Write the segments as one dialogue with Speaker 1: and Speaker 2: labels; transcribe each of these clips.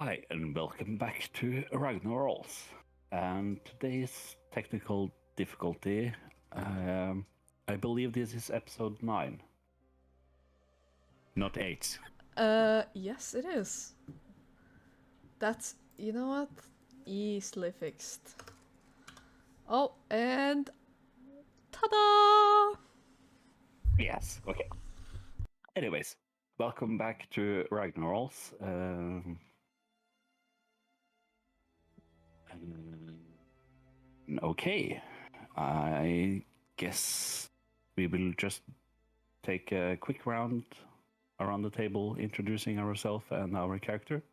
Speaker 1: Hi, and welcome back to Ragnarals. And today's technical difficulty, I believe this is episode 9, not 8.
Speaker 2: Yes, it is. That's, you know what? Easily fixed. Oh, and ta-da!
Speaker 1: Yes, okay. Anyways, welcome back to Ragnarals. Okay, I guess we will just take a quick round around the table introducing ourselves and our character.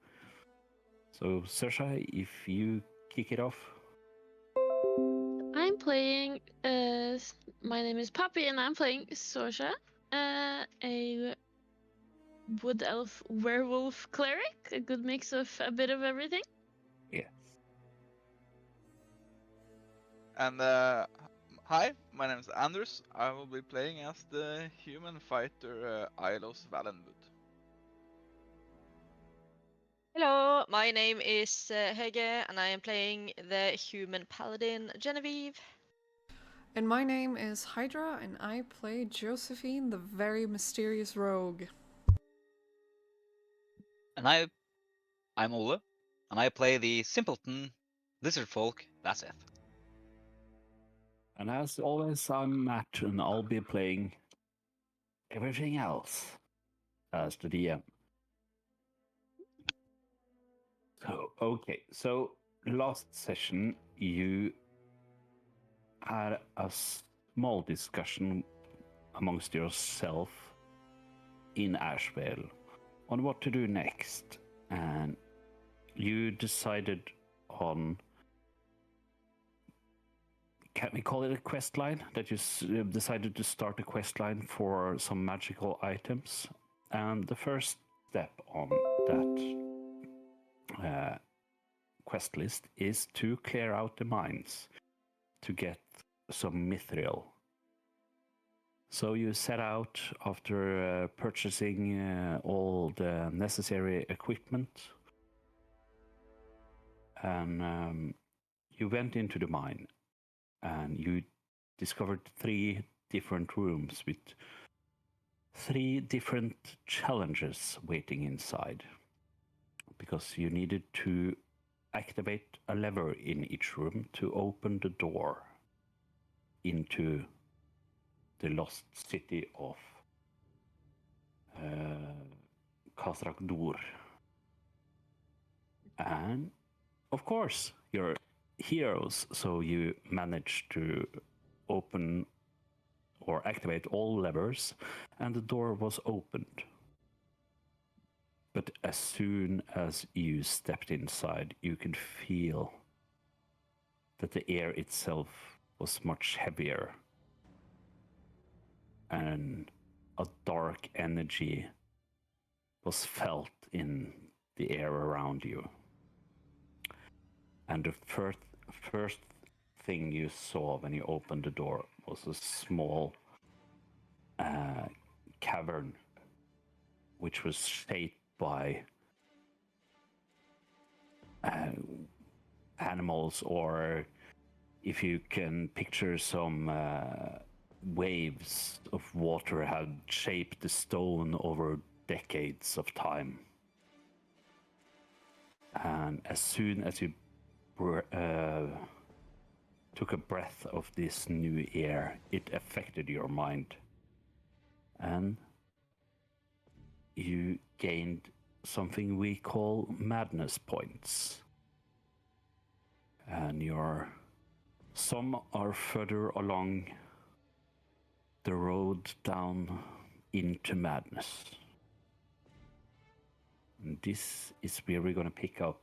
Speaker 1: So, Sersha, if you kick it off.
Speaker 3: I'm playing. My name is Poppy, and I'm playing Sorsha, a wood elf werewolf cleric. A good mix of a bit of everything.
Speaker 1: Yes.
Speaker 4: And hi, my name is Anders. I will be playing as the human fighter Ilos Valenwood.
Speaker 5: Hello, my name is Hege, and I am playing the human paladin Genevieve.
Speaker 2: And my name is Hydra, and I play Josephine, the very mysterious rogue.
Speaker 6: And I'm Ole, and I play the simpleton lizard folk, Vaseth.
Speaker 1: And as always, I'm Matt, and I'll be playing everything else as the DM. So, okay, so last session you had a small discussion amongst yourself in Ashvale on what to do next, and you decided on, can we call it a quest line, that you decided to start a quest line for some magical items. And the first step on that quest list is to clear out the mines to get some mithril. So you set out after purchasing all the necessary equipment, and you went into the mine, and you discovered 3 different rooms with 3 different challenges waiting inside, because you needed to activate a lever in each room to open the door into the lost city of Khazrak-dûr. And of course, you're heroes, so you managed to open or activate all levers, and the door was opened. But as soon as you stepped inside, you could feel that the air itself was much heavier, and a dark energy was felt in the air around you. And the first thing you saw when you opened the door was a small cavern, which was shaped by animals, or if you can picture some waves of water had shaped the stone over decades of time. And as soon as you took a breath of this new air, it affected your mind, and you gained something we call madness points. And some are further along the road down into madness. And this is where we're going to pick up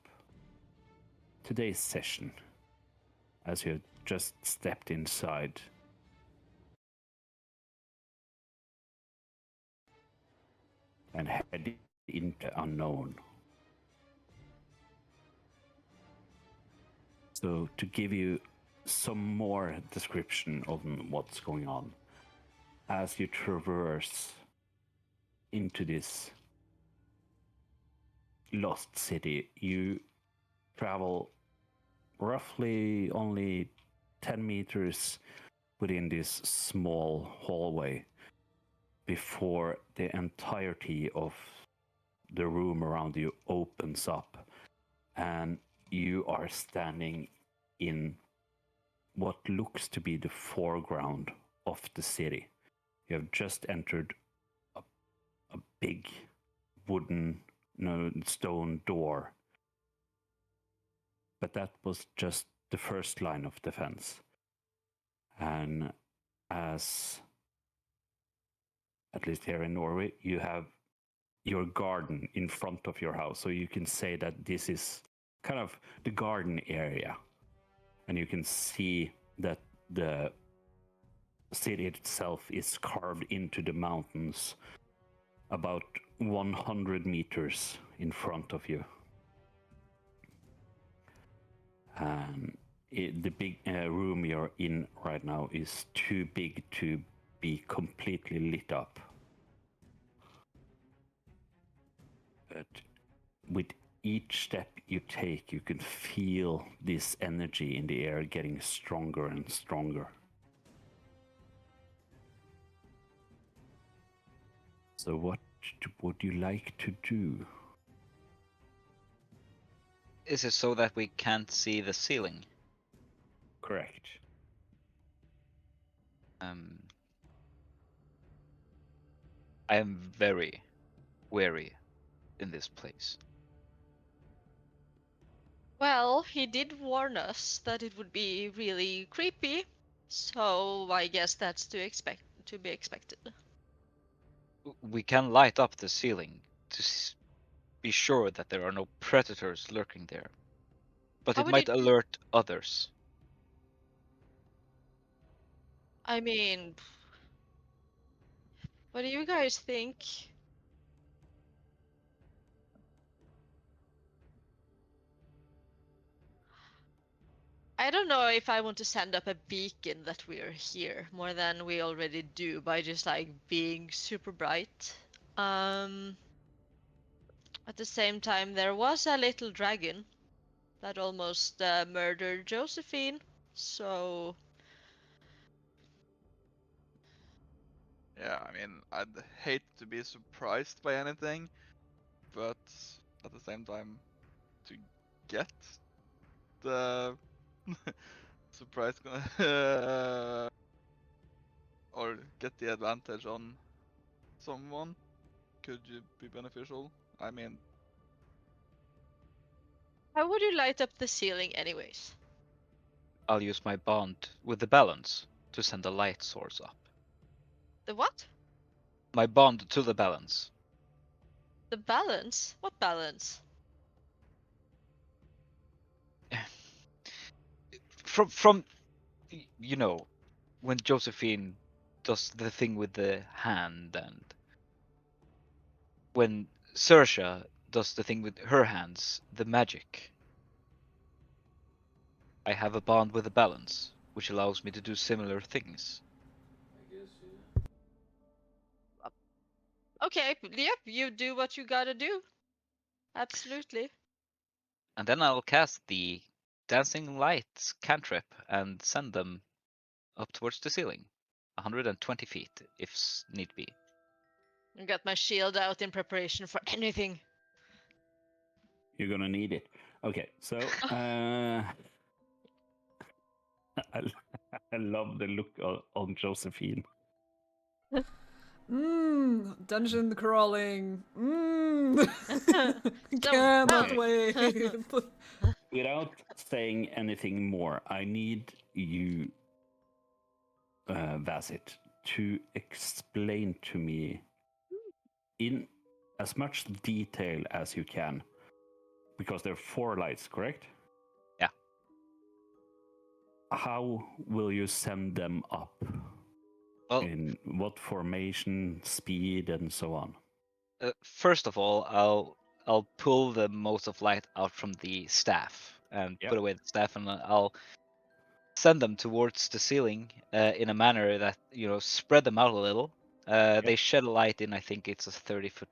Speaker 1: today's session, as you just stepped inside. And headed into unknown. So to give you some more description of what's going on, as you traverse into this, lost city, you travel roughly only 10 meters within this small hallway before the entirety of the room around you opens up, and you are standing in what looks to be the foreground of the city. You have just entered a big wooden, stone door, but that was just the first line of defense. And as at least here in Norway, you have your garden in front of your house, so you can say that this is kind of the garden area, and you can see that the city itself is carved into the mountains about 100 meters in front of you. And the big room you're in right now is too big to be completely lit up. But with each step you take, you can feel this energy in the air getting stronger and stronger. So what would you like to do?
Speaker 6: Is it so that we can't see the ceiling?
Speaker 1: Correct.
Speaker 6: I am very wary in this place.
Speaker 5: Well, he did warn us that it would be really creepy, so I guess that's to be expected.
Speaker 6: We can light up the ceiling to be sure that there are no predators lurking there, but
Speaker 5: How
Speaker 6: it
Speaker 5: would
Speaker 6: might
Speaker 5: it-
Speaker 6: alert others.
Speaker 5: I mean, what do you guys think? I don't know if I want to send up a beacon that we're here more than we already do by just like being super bright. At the same time, there was a little dragon that almost murdered Josephine, so
Speaker 4: Yeah, I mean, I'd hate to be surprised by anything, but at the same time, to get the surprise or get the advantage on someone could be beneficial. I mean,
Speaker 5: how would you light up the ceiling anyways?
Speaker 6: I'll use my bond with the balance to send a light source up.
Speaker 5: The what?
Speaker 6: My bond to the balance.
Speaker 5: The balance? What balance?
Speaker 6: From you know, when Josephine does the thing with the hand, and when Saoirse does the thing with her hands, the magic. I have a bond with the balance, which allows me to do similar things.
Speaker 5: Okay, yep, you do what you gotta do. Absolutely.
Speaker 6: And then I'll cast the dancing lights cantrip and send them up towards the ceiling, 120 feet if need be.
Speaker 5: I got my shield out in preparation for anything.
Speaker 1: You're gonna need it. Okay, so I, I love the look on Josephine.
Speaker 2: Dungeon crawling.
Speaker 5: So,
Speaker 2: Cannot
Speaker 1: Okay.
Speaker 2: wait.
Speaker 1: Without saying anything more, I need you, Vasit, to explain to me in as much detail as you can, because there are 4 lights, correct?
Speaker 6: Yeah.
Speaker 1: How will you send them up?
Speaker 6: Well,
Speaker 1: In what formation, speed, and so on?
Speaker 6: first of all, I'll pull the motes of light out from the staff and
Speaker 1: Yep.
Speaker 6: put away the staff, and I'll send them towards the ceiling in a manner that spread them out a little, They shed a light in, I think it's a 30-foot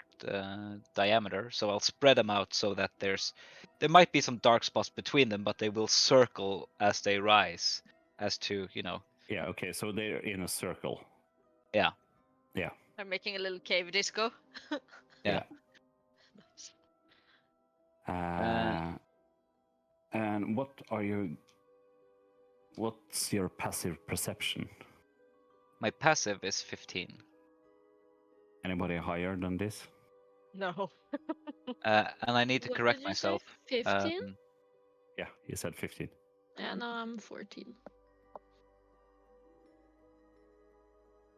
Speaker 6: diameter, so I'll spread them out so that there might be some dark spots between them, but they will circle as they rise, as to,
Speaker 1: Yeah, okay, so they're in a circle.
Speaker 6: Yeah.
Speaker 1: Yeah.
Speaker 5: I'm making a little cave disco.
Speaker 6: Yeah.
Speaker 5: Nice.
Speaker 1: And what's your passive perception?
Speaker 6: My passive is 15.
Speaker 1: Anybody higher than this?
Speaker 5: No.
Speaker 6: And I need to
Speaker 3: What
Speaker 6: correct
Speaker 3: did you say?
Speaker 6: myself.
Speaker 3: 15?
Speaker 1: Yeah, you said 15.
Speaker 3: Yeah, no, I'm 14.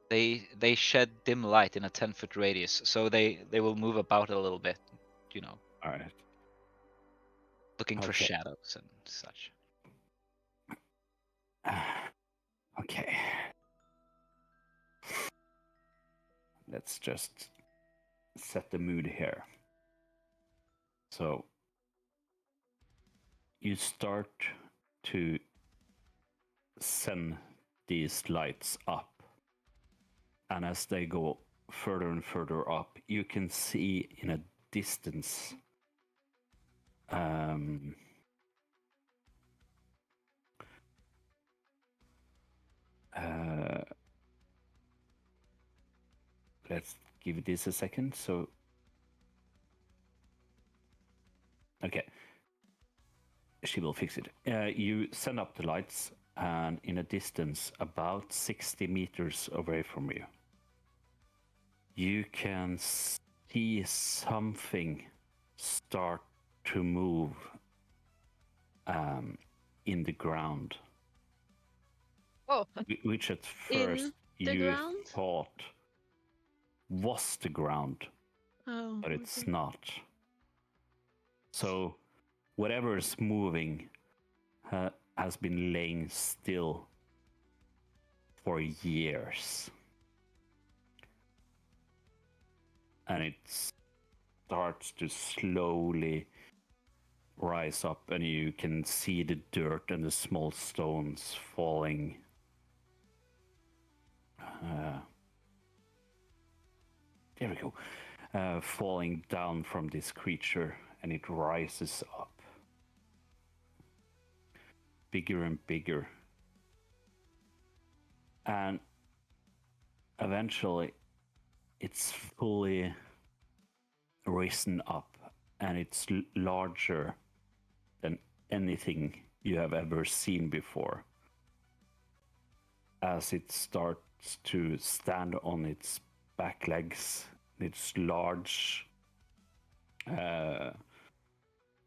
Speaker 6: They shed dim light in a 10-foot radius, so they will move about a little bit,
Speaker 1: All right.
Speaker 6: looking for
Speaker 1: Okay.
Speaker 6: shadows and such.
Speaker 1: Okay. Let's just set the mood here. So you start to send these lights up, and as they go further and further up, you can see in a distance let's give this a second. So okay, she will fix it. You send up the lights, and in a distance about 60 meters away from you, you can see something start to move in the ground.
Speaker 5: Oh.
Speaker 1: Which at
Speaker 3: In
Speaker 1: first
Speaker 3: the
Speaker 1: you
Speaker 3: ground?
Speaker 1: thought was the ground,
Speaker 3: Oh,
Speaker 1: but it's
Speaker 3: okay.
Speaker 1: not. So whatever is moving has been laying still for years. And it starts to slowly rise up, and you can see the dirt and the small stones falling. There we go. Falling down from this creature, and it rises up. Bigger and bigger. And eventually, it's fully risen up, and it's larger than anything you have ever seen before. As it starts to stand on its back legs, its large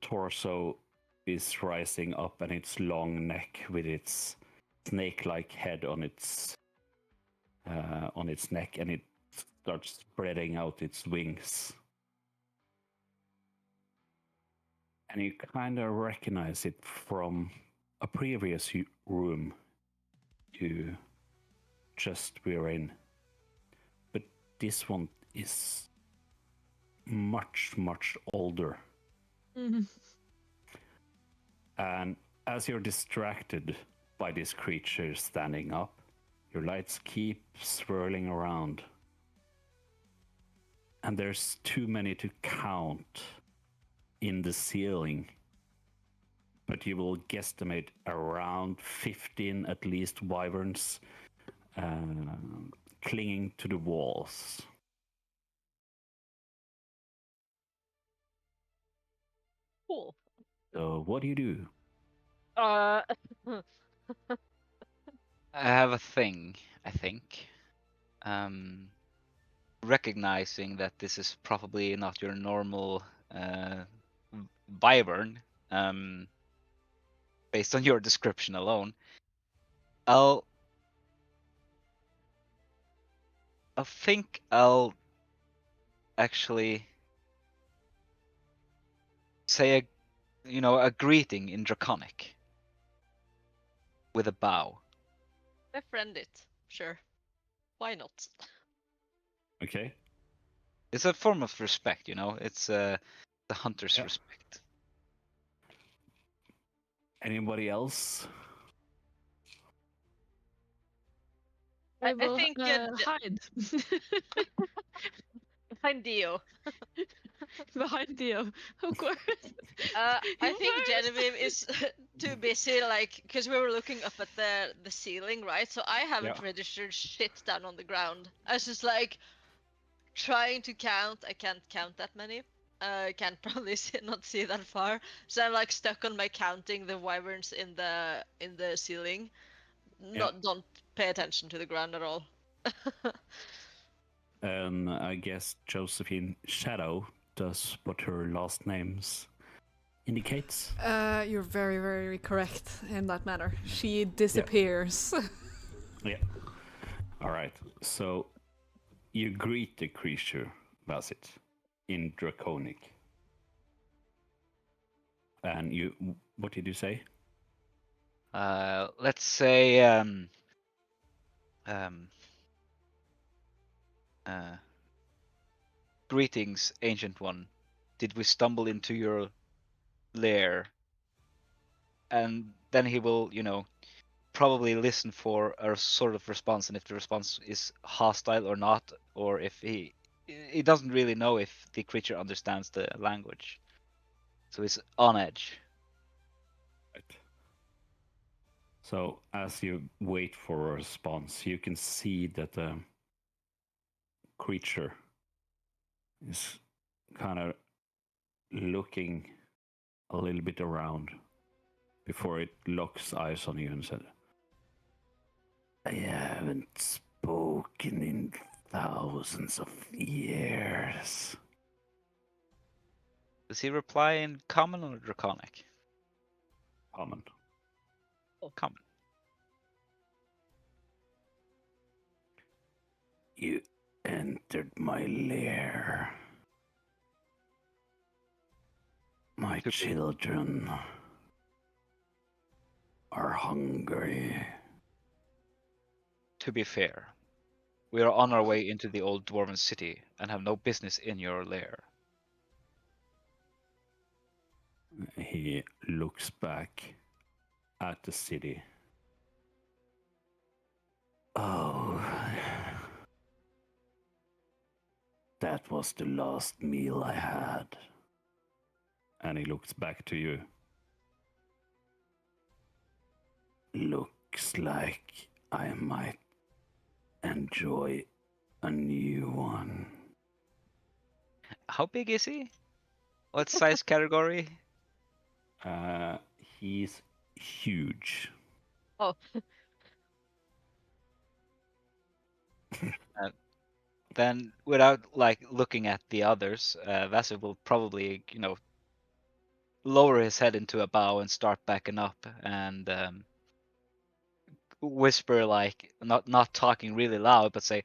Speaker 1: torso is rising up, and its long neck with its snake-like head on its neck, and it starts spreading out its wings. And you kind of recognize it from a previous room you just were in. But this one is much, much older.
Speaker 3: Mm-hmm.
Speaker 1: And as you're distracted by this creature standing up, your lights keep swirling around. And there's too many to count in the ceiling. But you will guesstimate around 15 at least wyverns clinging to the walls.
Speaker 5: Cool.
Speaker 1: So what do you do?
Speaker 6: I have a thing, I think. Recognizing that this is probably not your normal wyvern, based on your description alone, I'll think I'll actually say a greeting in Draconic with a bow.
Speaker 5: Befriend it. Sure. Why not?
Speaker 1: Okay.
Speaker 6: It's a form of respect, It's the hunter's respect.
Speaker 1: Anybody else?
Speaker 3: I
Speaker 5: I
Speaker 3: will
Speaker 5: think
Speaker 3: hide
Speaker 5: behind Dio.
Speaker 3: behind Dio, of course.
Speaker 5: I
Speaker 3: You
Speaker 5: think
Speaker 3: first.
Speaker 5: Genevieve is too busy, like, because we were looking up at the ceiling, right? So I haven't
Speaker 1: Yeah.
Speaker 5: registered shit down on the ground. I was just like trying to count. I can't count that many. I can't probably not see that far. So I'm like stuck on my counting the wyverns in the ceiling. Not don't pay attention to the ground at all.
Speaker 1: And I guess Josephine Shadow does what her last names indicates.
Speaker 2: You're very, very correct in that matter. She disappears.
Speaker 1: Yeah. All right. So you greet the creature, Basit, in Draconic. And you, what did you say?
Speaker 6: Let's say greetings, ancient one. Did we stumble into your lair? And then he will, probably listen for a sort of response, and if the response is hostile or not, or if he doesn't really know if the creature understands the language, so he's on edge.
Speaker 1: Right. So as you wait for a response, you can see that the creature is kind of looking a little bit around before it locks eyes on you and said, I haven't spoken in thousands of years.
Speaker 6: Does he reply in common or draconic?
Speaker 1: Common.
Speaker 6: Common.
Speaker 1: You entered my lair. My children are hungry.
Speaker 6: To be fair, we are on our way into the old dwarven city and have no business in your lair.
Speaker 1: He looks back at the city. Oh, that was the last meal I had. And he looks back to you. Looks like I might enjoy a new one.
Speaker 6: How big is he? What size category?
Speaker 1: He's huge.
Speaker 5: Oh,
Speaker 6: Then, without like looking at the others, Vassif will probably, lower his head into a bow and start backing up and whisper, like not talking really loud, but say,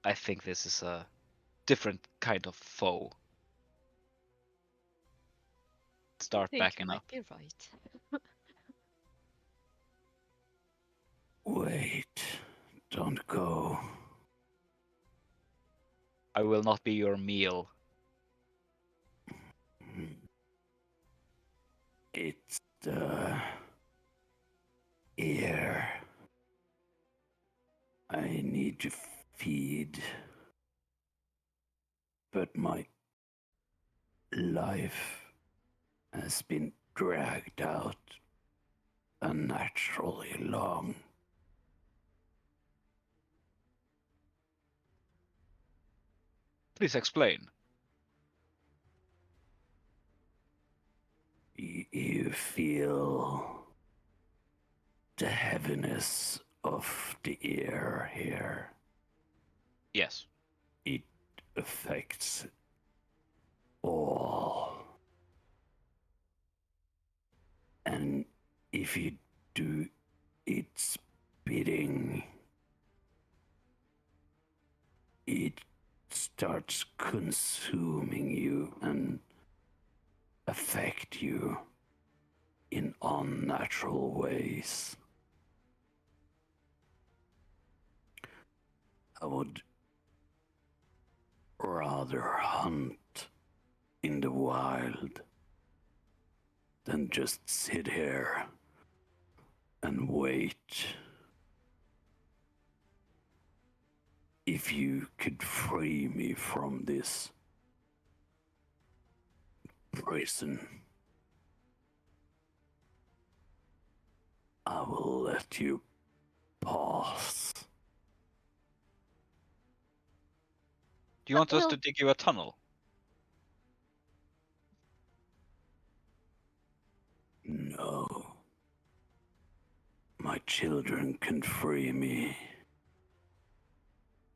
Speaker 6: I think this is a different kind of foe. Start
Speaker 5: I think you
Speaker 6: backing
Speaker 5: might
Speaker 6: up.
Speaker 5: be right.
Speaker 1: Wait, don't go.
Speaker 6: I will not be your meal.
Speaker 1: It's the ear. I need to feed. But my life has been dragged out unnaturally long.
Speaker 6: Please explain.
Speaker 1: You feel the heaviness of the air here.
Speaker 6: Yes.
Speaker 1: It affects all. And if you do its bidding, it starts consuming you and affect you in unnatural ways. I would rather hunt in the wild than just sit here and wait If you could free me from this prison, I will let you pass.
Speaker 6: Do you want us
Speaker 3: Well-
Speaker 6: to dig you a tunnel?
Speaker 1: No. My children can free me,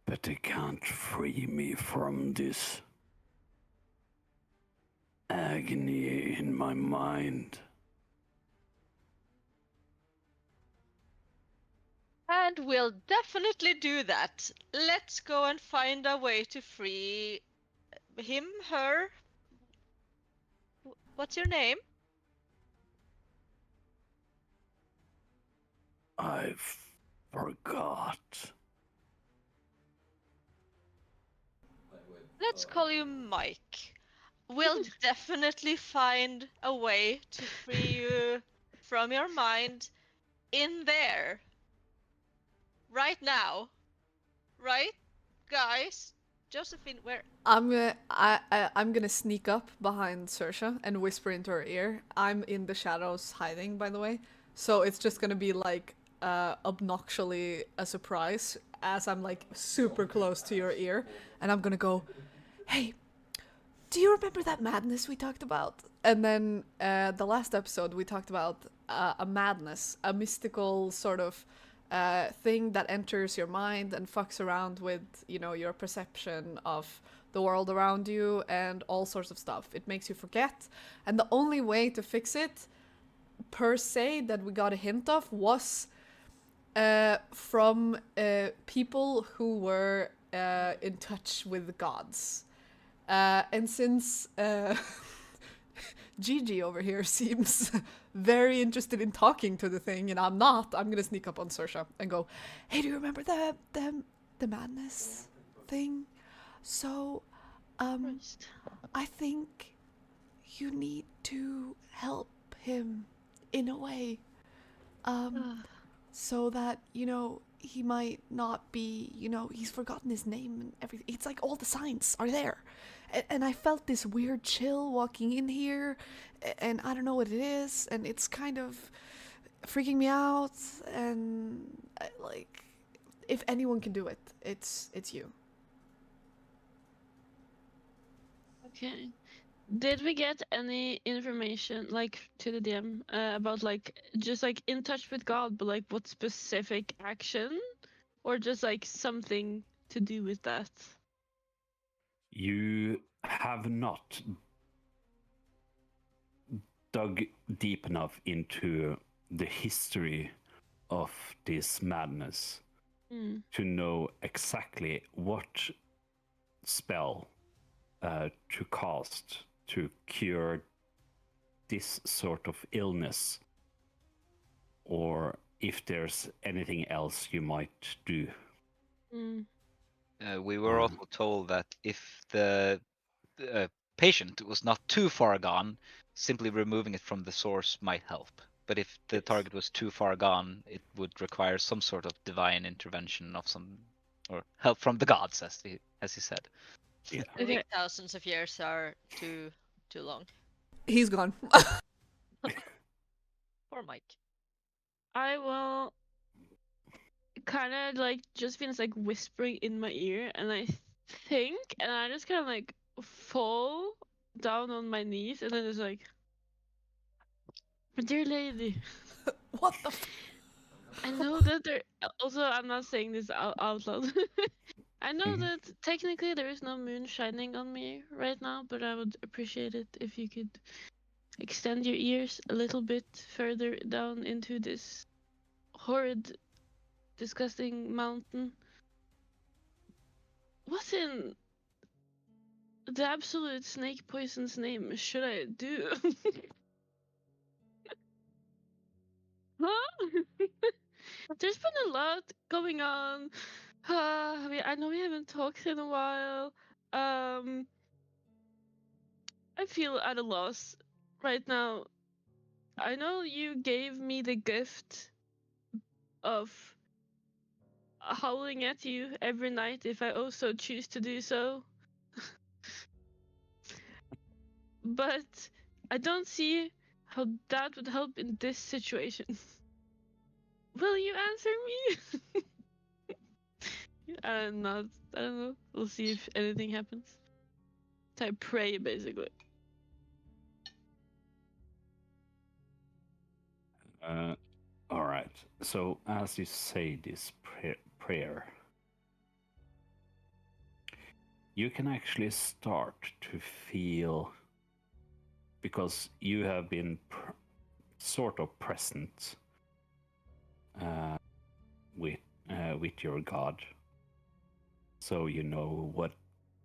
Speaker 1: but they can't free me from this agony in my mind.
Speaker 5: And we'll definitely do that. Let's go and find a way to free him, her. What's your name?
Speaker 1: I forgot.
Speaker 5: Let's call you Mike. We'll definitely find a way to free you from your mind in there. Right now. Right? Guys? Josephine, where?
Speaker 2: I'm gonna sneak up behind Saoirse and whisper into her ear. I'm in the shadows hiding, by the way, so it's just gonna be like obnoxiously a surprise as I'm like super close to your ear, and I'm gonna go, "Hey, do you remember that madness we talked about?" And then the last episode we talked about a madness, a mystical sort of thing that enters your mind and fucks around with, you know, your perception of the world around you and all sorts of stuff. It makes you forget. And the only way to fix it, per se, that we got a hint of was from people who were in touch with the gods. And since Gigi over here seems very interested in talking to the thing, and I'm not, I'm gonna sneak up on Saoirse and go, "Hey, do you remember the madness thing? So,
Speaker 3: Christ.
Speaker 2: I think you need to help him in a way,
Speaker 3: Ah.
Speaker 2: so that, you know, he might not be, you know, he's forgotten his name and everything. It's like all the signs are there. And I felt this weird chill walking in here, and I don't know what it is, and it's kind of freaking me out, and like, if anyone can do it, it's you."
Speaker 3: Okay. Did we get any information, like, to the DM about, like, just like in touch with God, but like what specific action, or just like something to do with that?
Speaker 1: You have not dug deep enough into the history of this madness
Speaker 3: Mm.
Speaker 1: to know exactly what spell to cast to cure this sort of illness, or if there's anything else you might do.
Speaker 3: Mm.
Speaker 6: We were also told that if the patient was not too far gone, simply removing it from the source might help. But if the
Speaker 1: Yes.
Speaker 6: target was too far gone, it would require some sort of divine intervention of some, or help from the gods, as he said.
Speaker 1: Yeah.
Speaker 5: I think
Speaker 3: Okay.
Speaker 5: thousands of years are too long.
Speaker 2: He's gone.
Speaker 5: Poor Mike.
Speaker 3: I will kind of like Josephine's like whispering in my ear, and I think, and I just kind of like fall down on my knees, and then it's like, "My dear lady,
Speaker 2: What the
Speaker 3: I know that there." Also, I'm not saying this out loud. I know
Speaker 1: Mhm.
Speaker 3: that technically there is no moon shining on me right now, but I would appreciate it if you could extend your ears a little bit further down into this horrid, disgusting mountain. What in the absolute snake poison's name should I do? Huh? There's been a lot going on. I know we haven't talked in a while. I feel at a loss right now. I know you gave me the gift of howling at you every night if I also choose to do so. But I don't see how that would help in this situation. Will you answer me? I don't know. We'll see if anything happens. So I pray, basically.
Speaker 1: All right. So as you say this prayer, you can actually start to feel, because you have been sort of present with your god, so you know what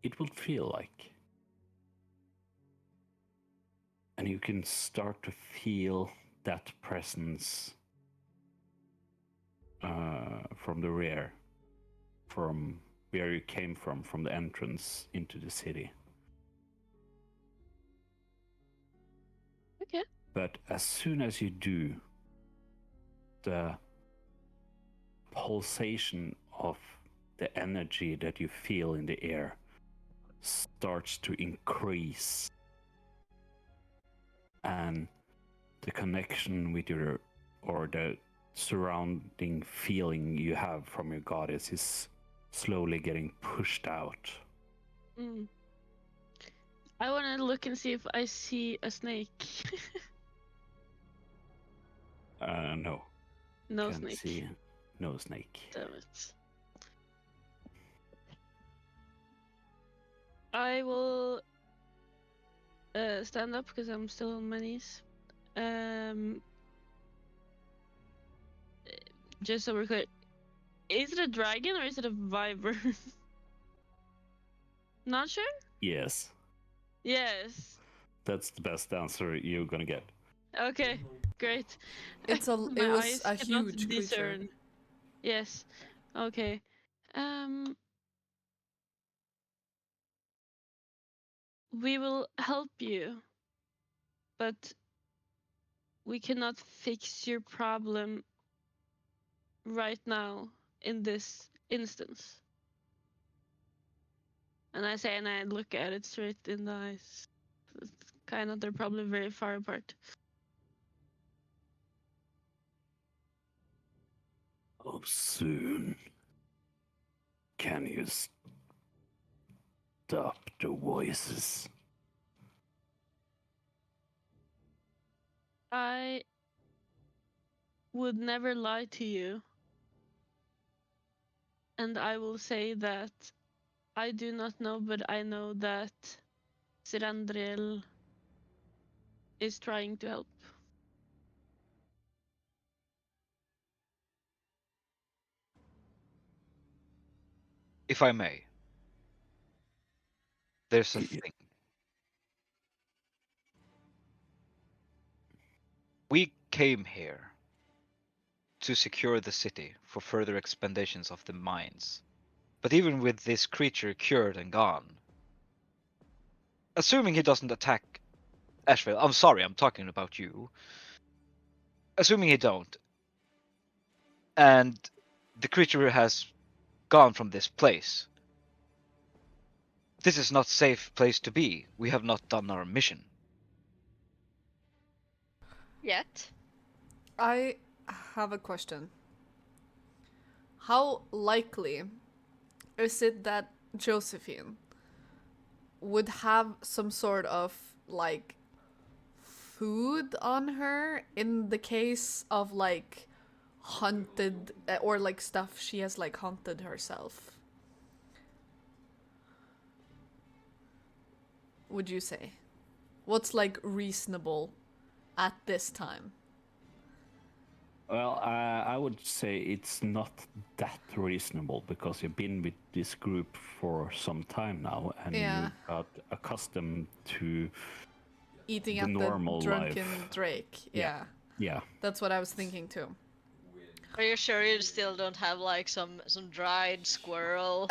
Speaker 1: it would feel like, and you can start to feel that presence from the rear, from where you came from the entrance into the city.
Speaker 3: Okay.
Speaker 1: But as soon as you do, the pulsation of the energy that you feel in the air starts to increase, and the connection with your, or the surrounding feeling you have from your goddess, is slowly getting pushed out.
Speaker 3: Mm. I want to look and see if I see a snake.
Speaker 1: No.
Speaker 3: No
Speaker 1: Can't
Speaker 3: snake.
Speaker 1: see. No snake.
Speaker 3: Damn it. I will stand up because I'm still on my knees. Just so we're clear, is it a dragon or is it a wyvern? Not sure?
Speaker 1: Yes.
Speaker 3: Yes.
Speaker 1: That's the best answer you're gonna get.
Speaker 3: Okay, great.
Speaker 2: It
Speaker 3: My
Speaker 2: was
Speaker 3: eyes
Speaker 2: a
Speaker 3: cannot
Speaker 2: huge creature.
Speaker 3: discern. Yes. Okay. We will help you, but we cannot fix your problem right now in this instance. And I say, and I look at it straight in the eyes. It's kind of, they're probably very far apart.
Speaker 1: How soon can you stop the voices?
Speaker 3: I would never lie to you. And I will say that I do not know, but I know that Sirandriel is trying to help.
Speaker 6: If I may, there's a
Speaker 1: Yeah.
Speaker 6: thing. We came here to secure the city for further expansions of the mines. But even with this creature cured and gone, assuming he doesn't attack Ashvale, I'm sorry, I'm talking about you. Assuming he don't, and the creature has gone from this place, this is not a safe place to be. We have not done our mission.
Speaker 5: Yet.
Speaker 2: I have a question. How likely is it that Josephine would have some sort of like food on her in the case of like hunted or like stuff she has like hunted herself? Would you say? What's like reasonable at this time?
Speaker 1: Well, I would say it's not that reasonable, because you've been with this group for some time now, and
Speaker 2: Yeah.
Speaker 1: you got accustomed to
Speaker 2: Eating
Speaker 1: the
Speaker 2: at
Speaker 1: normal
Speaker 2: the Drunken
Speaker 1: life.
Speaker 2: Drake.
Speaker 1: Yeah. Yeah.
Speaker 2: That's what I was thinking too.
Speaker 5: Are you sure you still don't have like some dried squirrel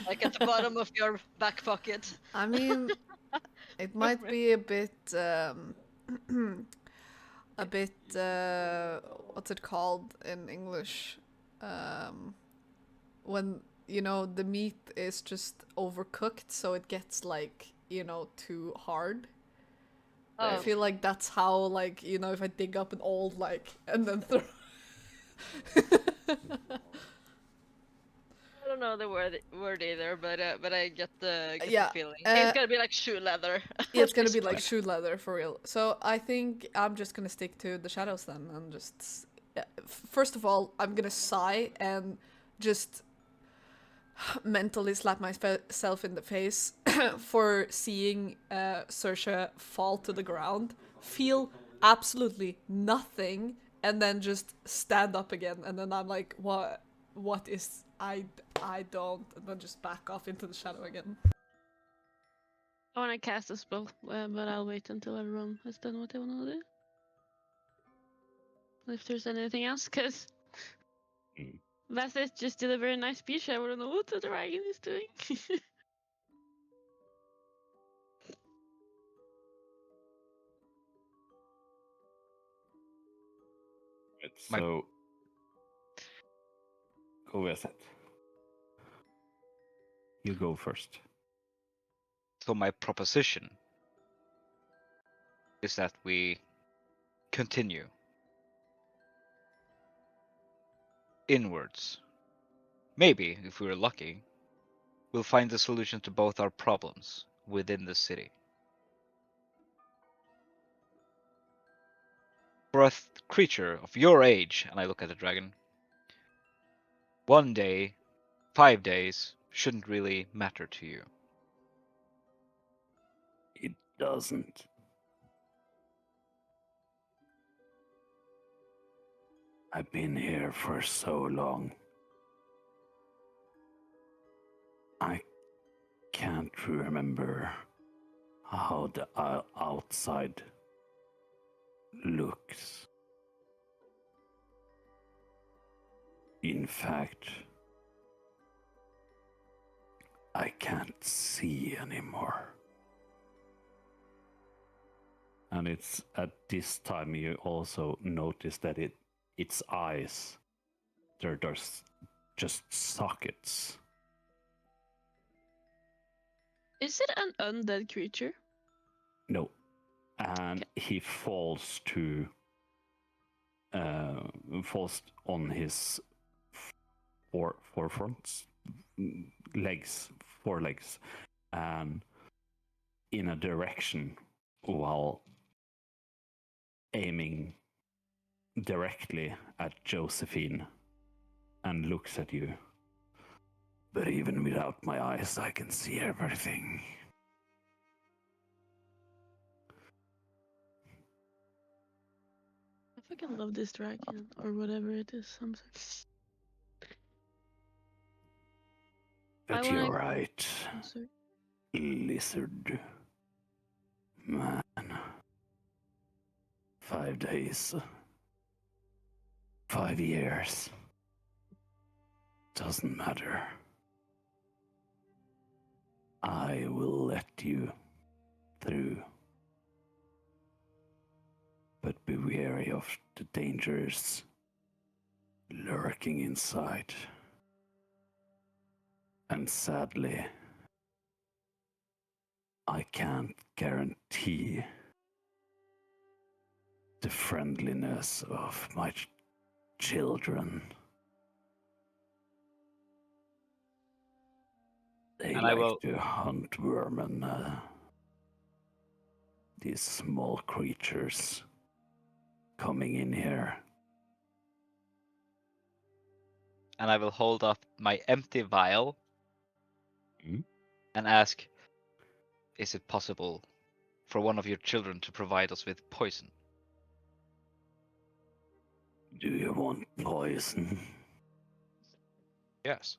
Speaker 5: like at the bottom of your back pocket?
Speaker 2: I mean, it might be a bit what's it called in English? when the meat is just overcooked, so it gets like too hard. I
Speaker 5: Oh,
Speaker 2: feel like that's how, like, if I dig up an old, like, and then throw.
Speaker 5: I don't know the word either, but I get the
Speaker 2: Yeah,
Speaker 5: feeling. It's
Speaker 2: uh,
Speaker 5: gonna be like shoe leather.
Speaker 2: Yeah, it's gonna be
Speaker 5: This
Speaker 2: like
Speaker 5: one.
Speaker 2: shoe leather for real. So I think I'm just gonna stick to the shadows then, and just first of all, I'm gonna sigh and just mentally slap myself in the face for seeing Saoirse fall to the ground, feel absolutely nothing, and then just stand up again. And then I'm like, what? What is I don't, and then just back off into the shadow again.
Speaker 3: I want to cast a spell, but I'll wait until everyone has done what they want to do. If there's anything else, because Vaseth just delivered a nice speech. I want to know what the dragon is doing.
Speaker 1: Right,
Speaker 6: My-
Speaker 1: so go with it. You go first.
Speaker 6: So my proposition is that we continue inwards. Maybe, if we're lucky, we'll find the solution to both our problems within the city. For a creature of your age, and I look at the dragon, 1 day, 5 days shouldn't really matter to you.
Speaker 1: It doesn't. I've been here for so long. I can't remember how the outside looks. In fact, I can't see anymore. And it's at this time you also notice that its eyes, there's just sockets.
Speaker 3: Is it an undead creature?
Speaker 1: No. And he falls on his forefronts, forelegs, and in a direction while aiming directly at Josephine and looks at you. But even without my eyes, I can see everything.
Speaker 3: I fucking love this dragon, or whatever it is. I'm sorry.
Speaker 1: But
Speaker 3: I wanna-
Speaker 1: you're right,
Speaker 3: I'm sorry.
Speaker 1: lizard man. 5 days, 5 years. Doesn't matter. I will let you through. But be wary of the dangers lurking inside. And sadly, I can't guarantee the friendliness of my children. They
Speaker 6: And I
Speaker 1: like
Speaker 6: will-
Speaker 1: to hunt vermin, these small creatures coming in here.
Speaker 6: And I will hold up my empty vial and ask, is it possible for one of your children to provide us with poison?
Speaker 1: Do you want poison?
Speaker 6: Yes.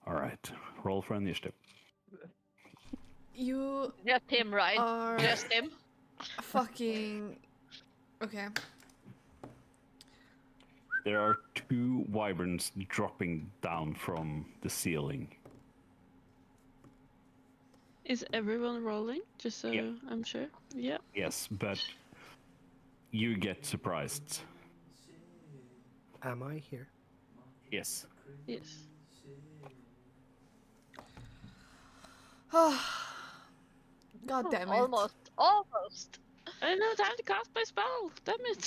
Speaker 1: All right, roll for initiative.
Speaker 2: You
Speaker 5: Just him, right?
Speaker 2: are
Speaker 5: Just him.
Speaker 2: fucking okay.
Speaker 1: There are 2 wyverns dropping down from the ceiling.
Speaker 3: Is everyone rolling? Just so
Speaker 1: Yeah.
Speaker 3: I'm sure. Yeah.
Speaker 1: Yes, but you get surprised.
Speaker 7: Am I here?
Speaker 1: Yes.
Speaker 3: Yes.
Speaker 2: God damn it.
Speaker 5: Almost.
Speaker 3: I don't know, time to cast my spell. Damn it.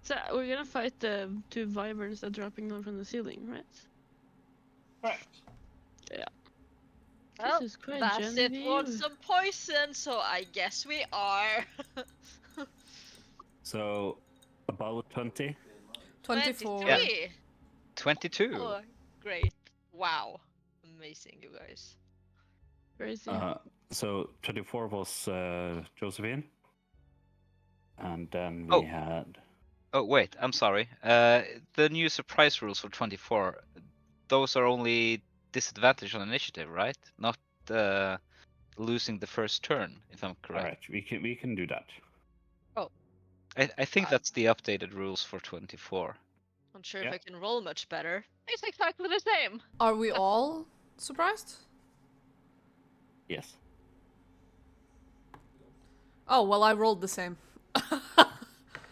Speaker 3: So we're gonna fight the 2 wyverns that are dropping down from the ceiling, right?
Speaker 1: Right.
Speaker 3: Yeah.
Speaker 5: Well,
Speaker 3: This is quite
Speaker 5: that's it. Want
Speaker 3: Genevieve.
Speaker 5: some poison, so I guess we are.
Speaker 1: So about 20.
Speaker 2: 24.
Speaker 5: 23.
Speaker 6: 22.
Speaker 5: Oh, great. Wow. Amazing, you guys.
Speaker 3: Crazy.
Speaker 1: So 24 was Josephine. And then we
Speaker 6: Oh.
Speaker 1: had.
Speaker 6: Oh wait, I'm sorry. The new surprise rules for 24. Those are only disadvantage on initiative, right? Not losing the first turn, if I'm correct.
Speaker 1: All right, we can do that.
Speaker 6: I think that's the updated rules for 24.
Speaker 5: Not sure
Speaker 1: Yeah.
Speaker 5: if I can roll much better. It's exactly the same.
Speaker 2: Are we all surprised?
Speaker 1: Yes.
Speaker 2: Oh, well, I rolled the same.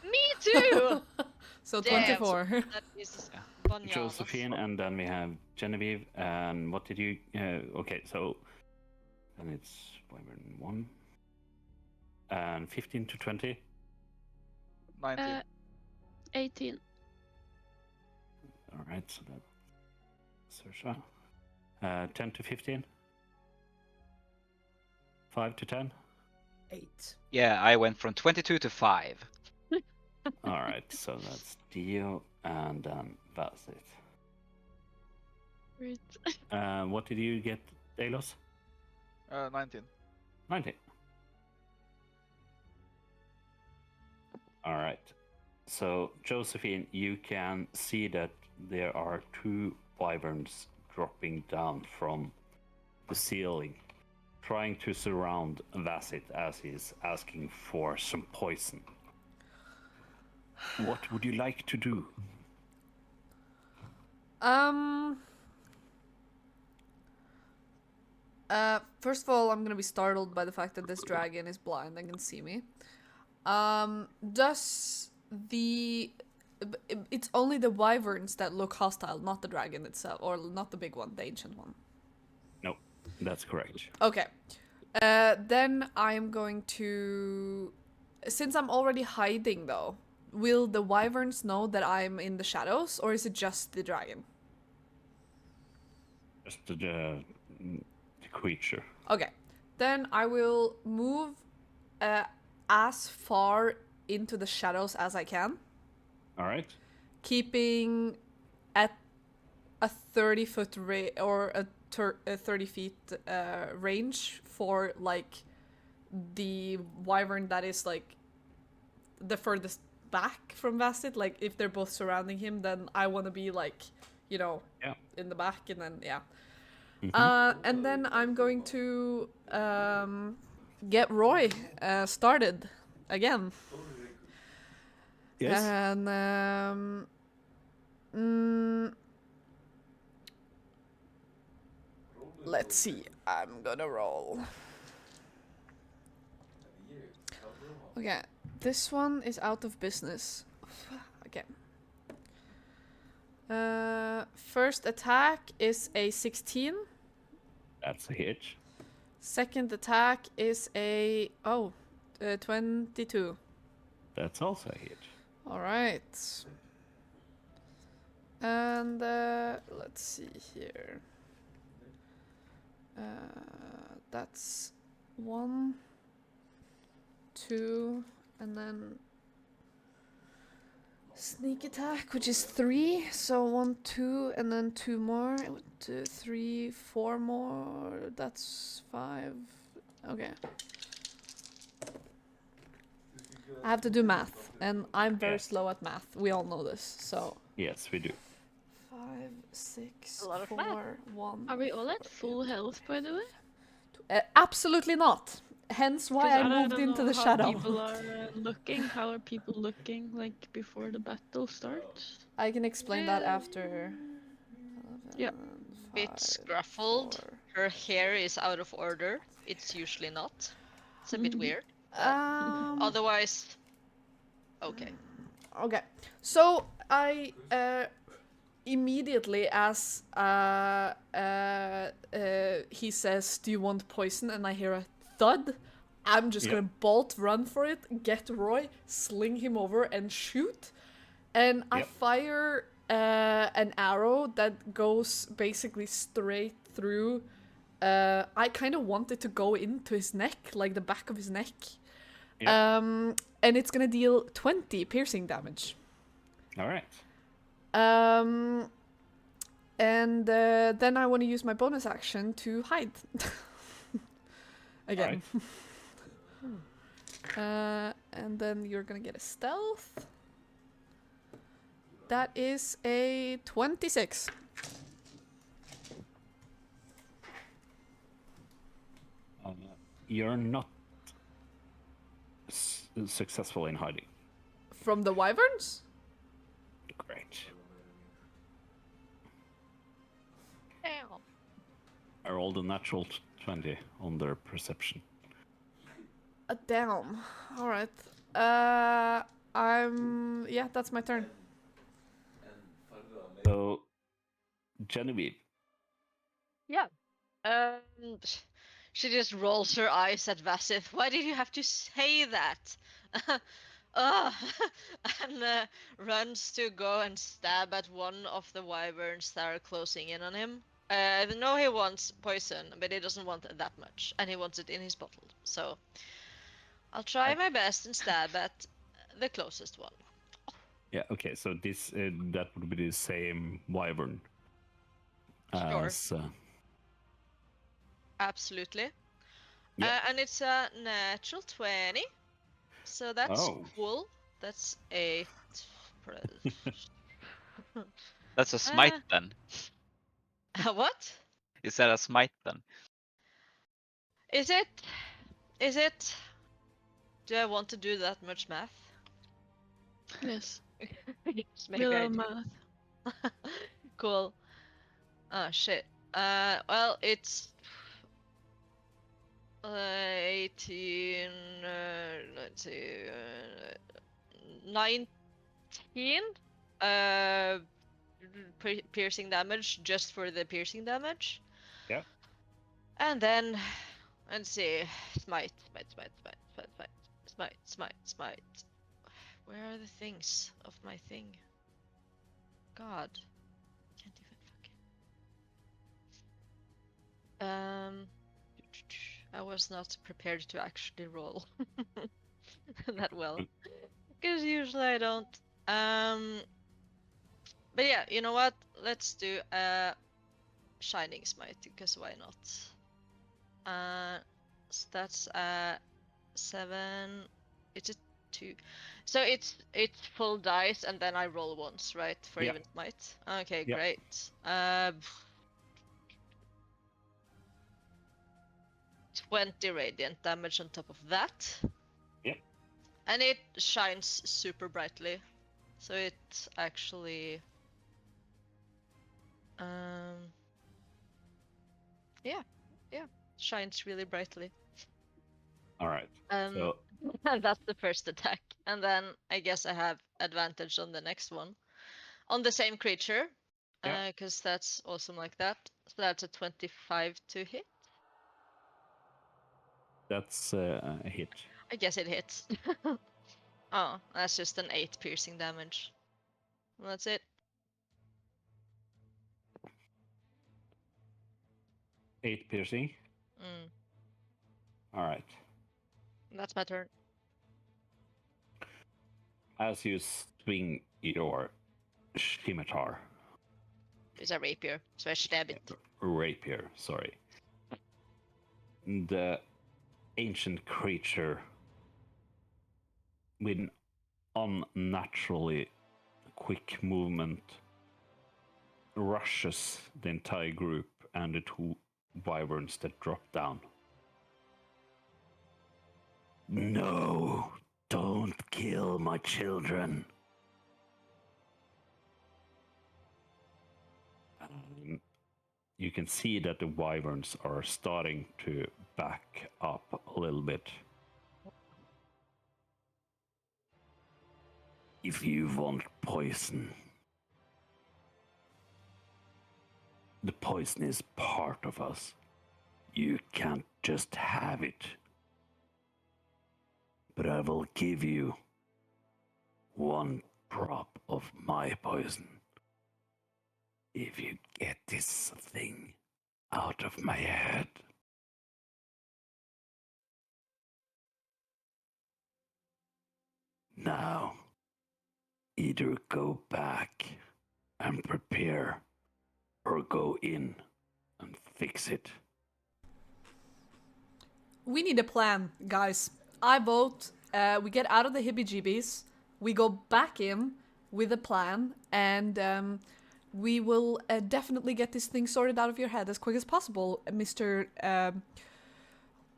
Speaker 5: Me too!
Speaker 2: So
Speaker 5: Damn.
Speaker 2: 24.
Speaker 5: That is
Speaker 6: Yeah.
Speaker 5: bananas.
Speaker 1: Josephine, and then we have Genevieve. And what did you? Okay, so and it's Wyvern 1 and 15 to 20.
Speaker 4: 19.
Speaker 3: 18.
Speaker 1: All right, so that's Saoirse. 10 to 15. 5 to 10.
Speaker 2: 8.
Speaker 6: Yeah, I went from 22 to 5.
Speaker 1: All right, so that's Dio, and then that's it.
Speaker 3: Great.
Speaker 1: What did you get, Delos?
Speaker 4: 19.
Speaker 1: 90. All right. So, Josephine, you can see that there are 2 wyverns dropping down from the ceiling, trying to surround Vassit as he's asking for some poison. What would you like to do?
Speaker 2: First of all, I'm gonna be startled by the fact that this dragon is blind and can see me. Does the... It's only the wyverns that look hostile, not the dragon itself, or not the big one, the ancient one.
Speaker 1: No, that's correct.
Speaker 2: Okay. Then I'm going to... Since I'm already hiding, though, will the wyverns know that I'm in the shadows, or is it just the dragon?
Speaker 1: Just the creature.
Speaker 2: Okay. Then I will move as far into the shadows as I can,
Speaker 1: All right.
Speaker 2: keeping at a 30-foot or a 30 feet range for like the wyvern that is like the furthest back from Vastit. Like if they're both surrounding him, then I want to be like, you know,
Speaker 1: Yeah.
Speaker 2: in the back, and then yeah.
Speaker 1: Mhm.
Speaker 2: And then I'm going to get Roy started again.
Speaker 1: Yes.
Speaker 2: And let's see. I'm gonna roll. Okay, this one is out of business. Okay. First attack is a 16.
Speaker 1: That's a hit.
Speaker 2: Second attack is a 22.
Speaker 1: That's also a hit.
Speaker 2: All right. And let's see here. That's 1, 2, and then sneak attack, which is 3. So 1, 2, and then 2 more. 2, 3, 4 more. That's 5. Okay. I have to do math, and I'm very
Speaker 1: Yes.
Speaker 2: slow at math. We all know this. So
Speaker 1: Yes, we do.
Speaker 2: 5, 6,
Speaker 5: A lot of
Speaker 2: 4,
Speaker 5: math.
Speaker 2: 1.
Speaker 3: Are we all at full health, by the way?
Speaker 2: Absolutely not. Hence why
Speaker 3: 'Cause
Speaker 2: I
Speaker 3: don't
Speaker 2: moved into
Speaker 3: know
Speaker 2: the
Speaker 3: how
Speaker 2: shadow.
Speaker 3: People are looking. How are people looking like before the battle starts?
Speaker 2: I can explain that after.
Speaker 3: Yeah.
Speaker 5: Bit scruffled. Her hair is out of order. It's usually not. It's a bit weird. Otherwise, okay.
Speaker 2: Okay. So I immediately as he says, "Do you want poison?" and I hear a thud, I'm just
Speaker 1: Yep.
Speaker 2: gonna bolt run for it, get Roy, sling him over, and shoot. And I
Speaker 1: Yep.
Speaker 2: fire an arrow that goes basically straight through. I kind of want it to go into his neck, like the back of his neck.
Speaker 1: Yep.
Speaker 2: And it's gonna deal 20 piercing damage.
Speaker 1: All right.
Speaker 2: And then I want to use my bonus action to hide. Again. And then you're gonna get a stealth. That is a 26.
Speaker 1: You're not successful in hiding.
Speaker 2: From the wyverns?
Speaker 1: Great.
Speaker 5: Damn.
Speaker 1: I rolled a natural 20 on their perception.
Speaker 2: Damn. Alright. Yeah, that's my turn.
Speaker 1: So, Genevieve.
Speaker 5: Yeah. She just rolls her eyes at Vasith. Why did you have to say that? And runs to go and stab at one of the wyverns that are closing in on him. I know he wants poison, but he doesn't want it that much, and he wants it in his bottle. So I'll try my best and stab at the closest one.
Speaker 1: Yeah, okay, so this that would be the same wyvern
Speaker 5: Sure.
Speaker 1: as...
Speaker 5: Absolutely.
Speaker 1: Yeah.
Speaker 5: And it's a natural 20. So that's
Speaker 1: Oh.
Speaker 5: cool. That's 8.
Speaker 6: That's a smite then.
Speaker 5: What?
Speaker 6: Is that a smite then?
Speaker 5: Is it? Is it? Do I want to do that much math?
Speaker 3: Yes.
Speaker 5: Yes,
Speaker 3: We
Speaker 5: maybe I
Speaker 3: love
Speaker 5: do.
Speaker 3: math.
Speaker 5: Cool. Oh shit. Well, it's 18. Let's see. 19. Piercing damage just for the piercing damage.
Speaker 1: Yeah.
Speaker 5: And then, let's see. Smite. Where are the things of my thing? God. Can't even I was not prepared to actually roll that well. Because usually I don't. But yeah, you know what? Let's do a Shining Smite, because why not? So that's 7. It's a 2. So it's full dice, and then I roll once, right? For
Speaker 1: Yeah.
Speaker 5: even smite. Okay,
Speaker 1: Yeah.
Speaker 5: great. 20 radiant damage on top of that.
Speaker 1: Yep.
Speaker 5: And it shines super brightly. So it actually yeah, shines really brightly.
Speaker 1: All right.
Speaker 5: So that's the first attack. And then I guess I have advantage on the next one. On the same creature.
Speaker 1: Yeah.
Speaker 5: Because that's awesome like that. So that's a 25 to hit.
Speaker 1: That's a hit.
Speaker 5: I guess it hits. Oh, that's just an 8 piercing damage. Well, that's it.
Speaker 1: 8 piercing. All right.
Speaker 5: That's my turn.
Speaker 1: As you swing your scimitar.
Speaker 5: It's a rapier, so I stab it.
Speaker 1: Rapier, sorry. The ancient creature with an unnaturally quick movement rushes the entire group and the 2 wyverns that drop down. No, don't kill my children. You can see that the wyverns are starting to back up a little bit. If you want poison, The poison is part of us. You can't just have it. But I will give you one drop of my poison if you get this thing out of my head. Now, either go back and prepare, or go in and fix it.
Speaker 2: We need a plan, guys. I vote we get out of the hibby-jibbies, we go back in with a plan, and we will definitely get this thing sorted out of your head as quick as possible, Mr.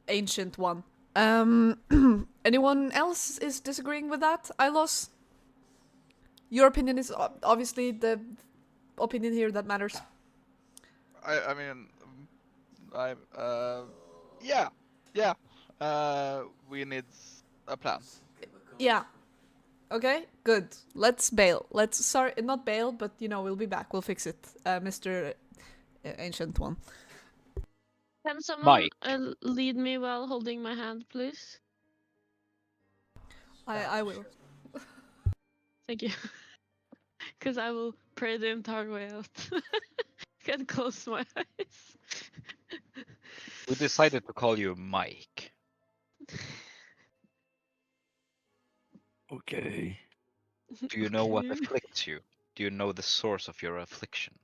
Speaker 2: Ancient One. Anyone else is disagreeing with that? Ilos? Your opinion is obviously the opinion here that matters.
Speaker 4: I mean, yeah. We need a plan.
Speaker 2: Yeah. Okay, good. Let's bail. Sorry, not bail, but we'll be back. We'll fix it, Mr. Ancient One.
Speaker 3: Can someone
Speaker 6: Mike.
Speaker 3: lead me while holding my hand, please?
Speaker 2: I will.
Speaker 3: Thank you. Because I will pray the entire way out. Can't close my eyes.
Speaker 6: We decided to call you Mike.
Speaker 1: Okay.
Speaker 6: Do you know what
Speaker 3: Okay.
Speaker 6: afflicts you? Do you know the source of your affliction?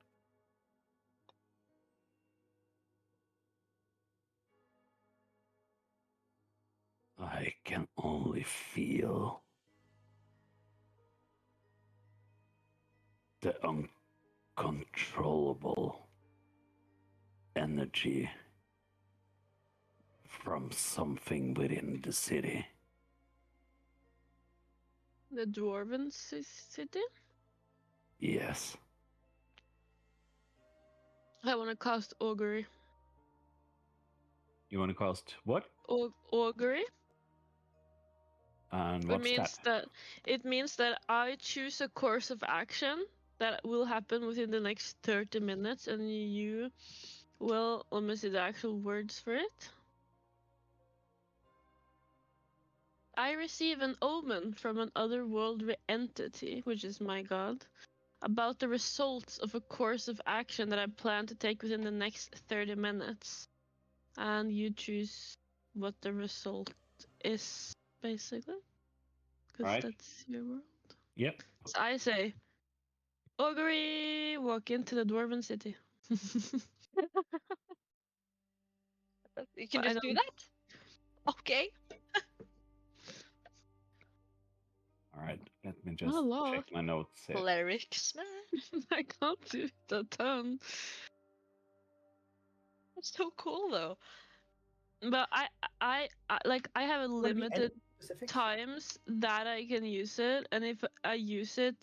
Speaker 1: I can only feel the uncontrollable energy from something within the city.
Speaker 3: The dwarven city?
Speaker 1: Yes.
Speaker 3: I want to cast augury.
Speaker 1: You want to cast what?
Speaker 3: Augury?
Speaker 1: And
Speaker 3: It
Speaker 1: what's
Speaker 3: means
Speaker 1: that?
Speaker 3: it means that I choose a course of action that will happen within the next 30 minutes, and you will, let me see the actual words for it. I receive an omen from an otherworldly entity, which is my god, about the results of a course of action that I plan to take within the next 30 minutes. And you choose what the result is, basically. Because
Speaker 1: Right.
Speaker 3: that's your world.
Speaker 1: Yep.
Speaker 3: So I say, augury, walk into the dwarven city.
Speaker 5: You can
Speaker 3: But I
Speaker 5: just do
Speaker 3: don't-
Speaker 5: that? Okay.
Speaker 1: All right. Let me just
Speaker 3: Lord.
Speaker 1: check my notes here.
Speaker 5: Clerics, man.
Speaker 3: I can't do the turn.
Speaker 5: That's so cool, though.
Speaker 3: But I have a
Speaker 7: Wanna be any
Speaker 3: limited
Speaker 7: specific?
Speaker 3: times that I can use it, and if I use it,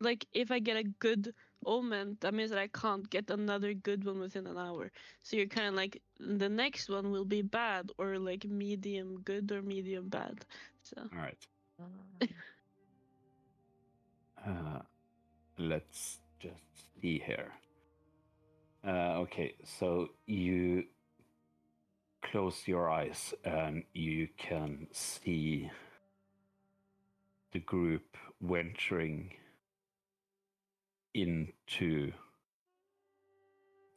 Speaker 3: like if I get a good omen, that means that I can't get another good one within an hour. So you're kind of like, the next one will be bad, or like medium good or medium bad. So
Speaker 1: All right. Let's just see here. Okay, so you close your eyes and you can see the group venturing into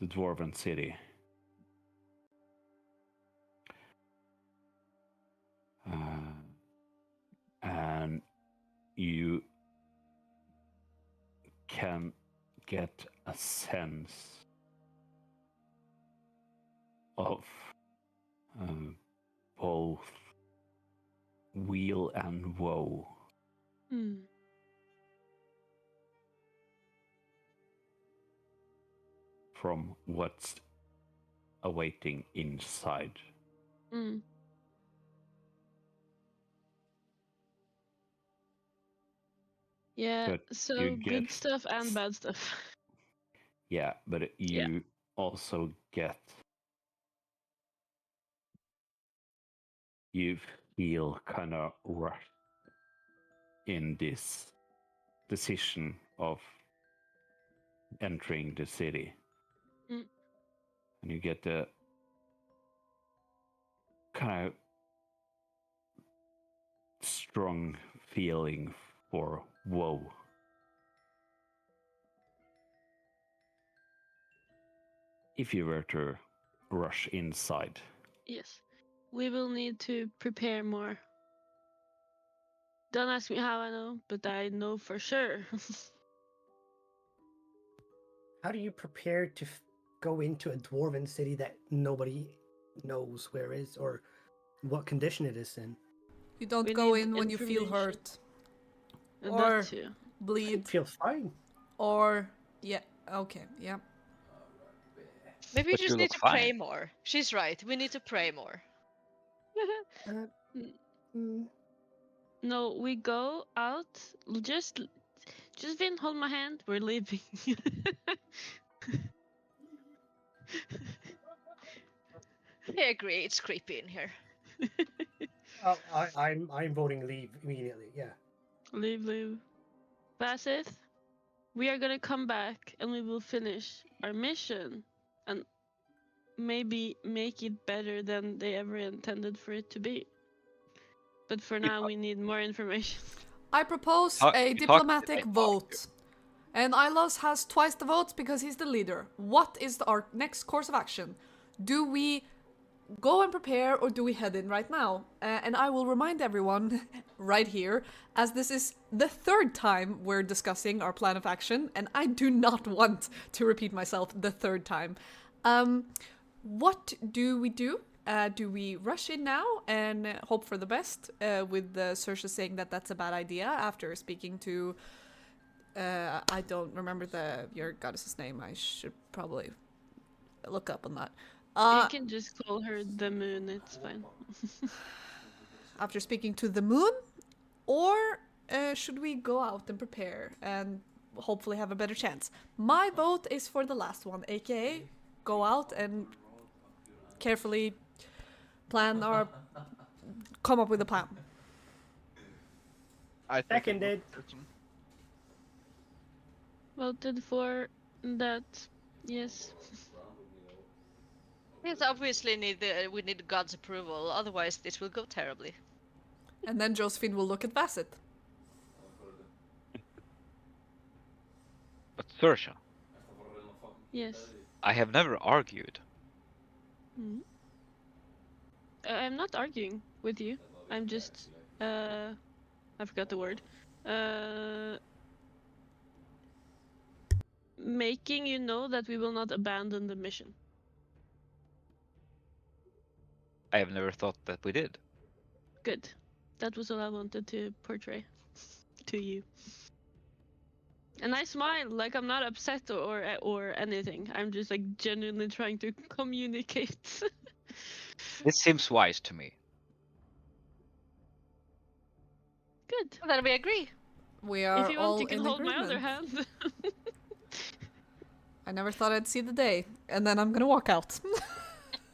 Speaker 1: the dwarven city. And you can get a sense of both weal and woe. From what's awaiting inside.
Speaker 3: yeah,
Speaker 1: But
Speaker 3: so
Speaker 1: you
Speaker 3: good
Speaker 1: get-
Speaker 3: stuff and bad stuff.
Speaker 1: Yeah, but you also get. You feel kind of rushed in this decision of entering the city.
Speaker 3: Mm.
Speaker 1: And you get the kind of strong feeling for woe. If you were to rush inside,
Speaker 3: Yes. We will need to prepare more. Don't ask me how I know, but I know for sure.
Speaker 7: How do you prepare to go into a dwarven city that nobody knows where is or what condition it is in?
Speaker 2: You don't
Speaker 3: We
Speaker 2: go
Speaker 3: need
Speaker 2: in when you feel
Speaker 3: information.
Speaker 2: hurt
Speaker 3: That
Speaker 2: Or-
Speaker 3: too.
Speaker 2: bleed
Speaker 7: It feels fine.
Speaker 2: or yeah, okay, yeah.
Speaker 5: Maybe we
Speaker 6: But you
Speaker 5: just need
Speaker 6: look
Speaker 5: to pray
Speaker 6: fine.
Speaker 5: more. She's right. We need to pray more.
Speaker 3: No, we go out. Just Vin, hold my hand. We're leaving.
Speaker 5: I agree. It's creepy in here.
Speaker 7: I'm voting leave immediately. Yeah.
Speaker 3: leave. Basseth, we are gonna come back and we will finish our mission and maybe make it better than they ever intended for it to be. But for now, we need more information.
Speaker 2: I propose
Speaker 6: Talk-
Speaker 2: a
Speaker 6: you talk-
Speaker 2: diplomatic
Speaker 6: I-
Speaker 2: vote. And Ilos has twice the votes because he's the leader. What is our next course of action? Do we go and prepare or do we head in right now? And I will remind everyone right here, as this is the third time we're discussing our plan of action, and I do not want to repeat myself the third time. What do we do? Do we rush in now and hope for the best, with Saoirse saying that that's a bad idea after speaking to... I don't remember your goddess's name. I should probably look up on that.
Speaker 3: You can just call her the moon, it's fine.
Speaker 2: After speaking to the moon? Or should we go out and prepare and hopefully have a better chance? My vote is for the last one, aka go out and carefully come up with a plan.
Speaker 4: I think
Speaker 7: Seconded.
Speaker 3: Voted for that, yes.
Speaker 5: Yes, obviously we need God's approval. Otherwise, this will go terribly.
Speaker 2: And then Josephine will look at Bassett.
Speaker 6: But Saoirse,
Speaker 3: Yes.
Speaker 6: I have never argued.
Speaker 3: Mhm. I'm not arguing with you. I'm just, I forgot the word. Making you know that we will not abandon the mission.
Speaker 6: I have never thought that we did.
Speaker 3: Good. That was all I wanted to portray to you. And I smile like I'm not upset or anything. I'm just like genuinely trying to communicate.
Speaker 6: This seems wise to me.
Speaker 3: Good.
Speaker 5: Then we agree.
Speaker 2: We are
Speaker 3: If you
Speaker 2: all
Speaker 3: want, you can
Speaker 2: in
Speaker 3: hold my
Speaker 2: agreement.
Speaker 3: other hand.
Speaker 2: I never thought I'd see the day, and then I'm gonna walk out.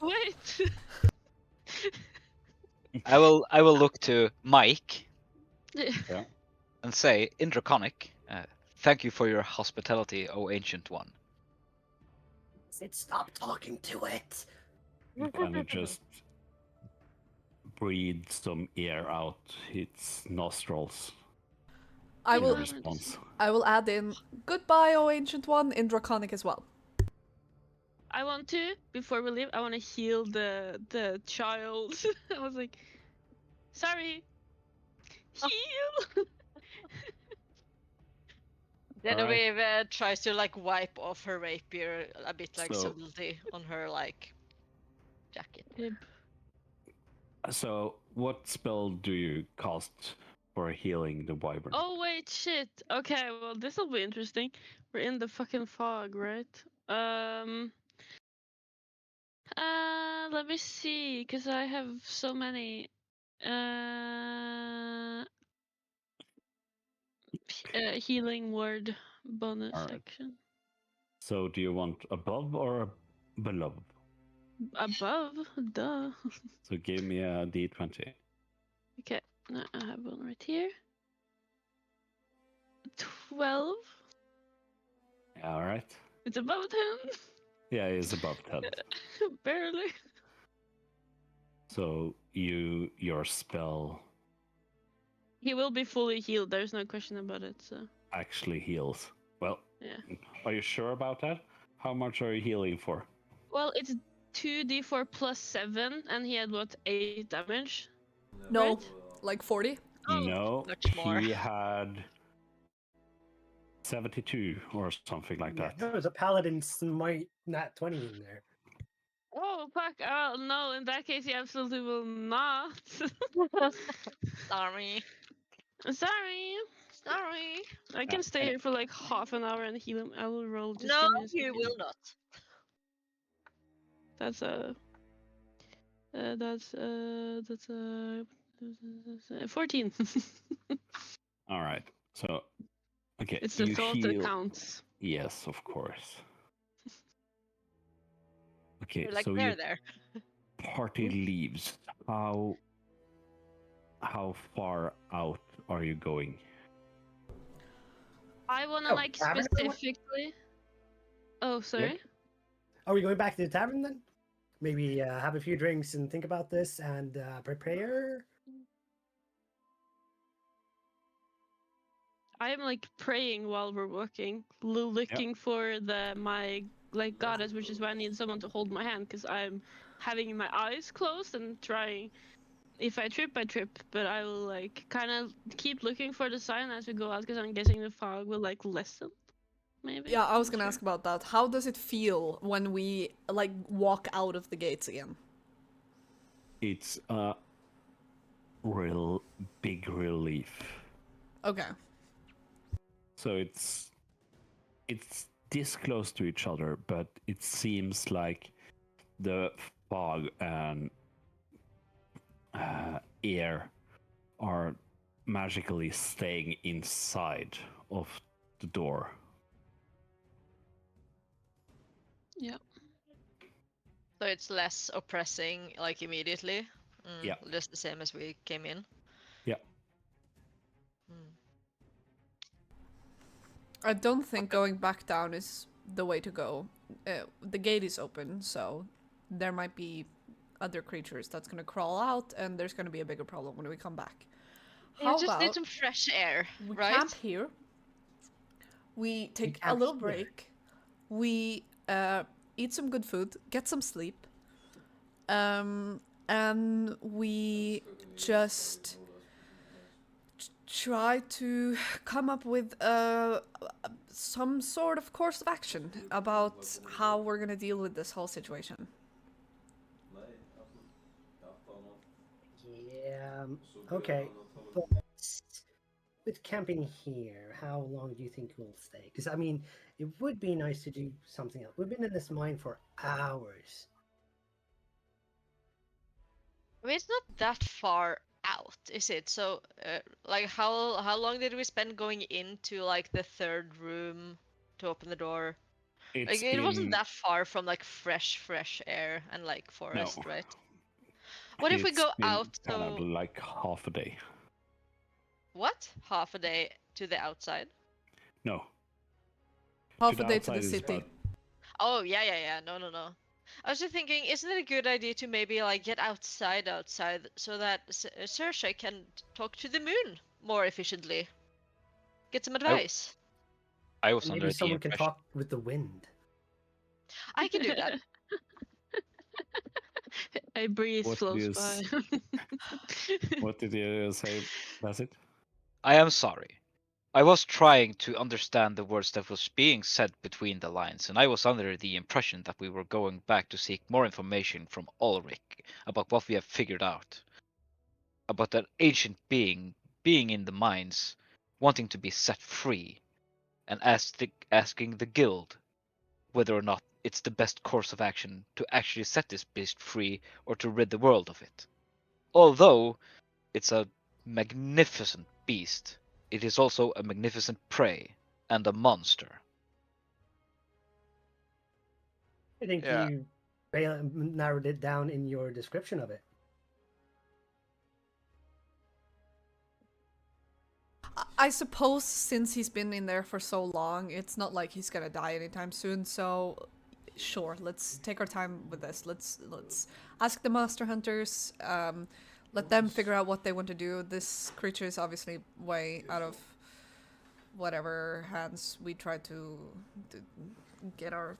Speaker 3: Wait.
Speaker 6: I will look to Mike
Speaker 3: Yeah.
Speaker 6: and say in Draconic, thank you for your hospitality, O Ancient One.
Speaker 7: Stop talking to it.
Speaker 1: you kind of just breathe some air out its nostrils
Speaker 2: I
Speaker 1: in
Speaker 2: will
Speaker 1: response.
Speaker 2: I will add in goodbye, O Ancient One, in Draconic as well.
Speaker 3: I want to, before we leave, I want to heal the child. I was like, sorry. Heal.
Speaker 5: Genevieve tries to like wipe off her rapier a bit like
Speaker 1: So-
Speaker 5: subtlety on her like jacket.
Speaker 1: So, what spell do you cast for healing the wyvern?
Speaker 3: Oh wait, shit. Okay, well this will be interesting. We're in the fucking fog, right? Let me see, because I have so many. Healing word bonus
Speaker 1: Alright.
Speaker 3: section.
Speaker 1: So, do you want above or below?
Speaker 3: Above, duh.
Speaker 1: So, give me a d20.
Speaker 3: Okay, now I have one right here. 12.
Speaker 1: All right.
Speaker 3: It's above 10.
Speaker 1: Yeah, it's above 10.
Speaker 3: Barely.
Speaker 1: So your spell
Speaker 3: He will be fully healed. There's no question about it. So
Speaker 1: actually heals. Well,
Speaker 3: yeah.
Speaker 1: are you sure about that? How much are you healing for?
Speaker 3: Well, it's 2d4 plus 7, and he had what, 8 damage?
Speaker 2: No,
Speaker 3: Right?
Speaker 2: like 40.
Speaker 5: Oh,
Speaker 1: No,
Speaker 5: much more.
Speaker 1: he had 72 or something like
Speaker 7: Yeah,
Speaker 1: that.
Speaker 7: there was a paladin smite nat 20 in there.
Speaker 3: Oh, fuck. Oh, no, in that case, he absolutely will not.
Speaker 5: Sorry.
Speaker 3: Sorry.
Speaker 5: Sorry.
Speaker 3: I can stay here for like half an hour and heal him. I will roll. Just
Speaker 5: No,
Speaker 3: give me a
Speaker 5: you
Speaker 3: second.
Speaker 5: will not.
Speaker 3: That's a. That's 14.
Speaker 1: All right. So, okay,
Speaker 3: It's the
Speaker 1: you
Speaker 3: thought that
Speaker 1: heal.
Speaker 3: counts.
Speaker 1: Yes, of course. Okay,
Speaker 5: You're like,
Speaker 1: so
Speaker 5: there,
Speaker 1: your
Speaker 5: there.
Speaker 1: party leaves. How far out are you going?
Speaker 3: I wanna
Speaker 7: Oh,
Speaker 3: like
Speaker 7: tavern or what?
Speaker 3: specifically. Oh, sorry.
Speaker 7: Are we going back to the tavern then? Maybe have a few drinks and think about this and prepare?
Speaker 3: I am like praying while we're walking, looking for my like goddess, which is why I need someone to hold my hand because I'm having my eyes closed and trying. If I trip, I trip, but I will like kind of keep looking for the sign as we go out because I'm guessing the fog will like lessen. Maybe.
Speaker 2: Yeah, I was
Speaker 3: I'm
Speaker 2: gonna
Speaker 3: not
Speaker 2: ask about that. How does it feel when we like walk out of the gates again?
Speaker 1: It's a real big relief.
Speaker 2: Okay.
Speaker 1: So it's this close to each other, but it seems like the fog and air are magically staying inside of the door.
Speaker 3: Yeah.
Speaker 5: So it's less oppressing, like immediately.
Speaker 1: Yeah.
Speaker 5: Just the same as we came in.
Speaker 1: Yeah.
Speaker 5: Mm.
Speaker 2: I don't think going back down is the way to go. The gate is open, so there might be other creatures that's gonna crawl out, and there's gonna be a bigger problem when we come back.
Speaker 5: You
Speaker 2: How
Speaker 5: just need
Speaker 2: about
Speaker 5: some fresh air,
Speaker 2: we
Speaker 5: right?
Speaker 2: camp here? We take a
Speaker 7: camp
Speaker 2: little
Speaker 7: here.
Speaker 2: break. We eat some good food, get some sleep, and we just try to come up with some sort of course of action about how we're gonna deal with this whole situation.
Speaker 7: Yeah. Okay. But with camping here, how long do you think we'll stay? Because I mean, it would be nice to do something else. We've been in this mine for hours.
Speaker 5: I mean, it's not that far out, is it? So, like, how long did we spend going into like the third room to open the door?
Speaker 1: It's
Speaker 5: Like, it wasn't
Speaker 1: been
Speaker 5: that far from like fresh air and like forest,
Speaker 1: no.
Speaker 5: right? What if we
Speaker 1: It's
Speaker 5: go
Speaker 1: been
Speaker 5: out?
Speaker 1: kind of
Speaker 5: So
Speaker 1: like half a day.
Speaker 5: what? Half a day to the outside?
Speaker 1: No.
Speaker 2: Half
Speaker 1: the
Speaker 2: a day to the
Speaker 1: outside is
Speaker 2: city.
Speaker 1: about-
Speaker 5: Oh yeah. No. I was just thinking, isn't it a good idea to maybe like get outside so that Saoirse can talk to the moon more efficiently? Get some advice.
Speaker 6: I was
Speaker 7: And
Speaker 6: under
Speaker 7: maybe
Speaker 6: the
Speaker 7: someone can
Speaker 6: impression.
Speaker 7: talk with the wind.
Speaker 5: I can do that.
Speaker 3: A breeze
Speaker 1: What
Speaker 3: flows
Speaker 1: is-
Speaker 3: by.
Speaker 1: What did you say? That's it?
Speaker 6: I am sorry. I was trying to understand the words that was being said between the lines, and I was under the impression that we were going back to seek more information from Ulrich about what we have figured out. About that ancient being in the mines, wanting to be set free, and asking the guild whether or not it's the best course of action to actually set this beast free or to rid the world of it. Although it's a magnificent beast, it is also a magnificent prey and a monster.
Speaker 7: I think
Speaker 4: Yeah.
Speaker 7: you narrowed it down in your description of it.
Speaker 2: I suppose since he's been in there for so long, it's not like he's gonna die anytime soon, so sure, let's take our time with this. Let's ask the master hunters. Let them figure out what they want to do. This creature is obviously way out of whatever hands we try to get our,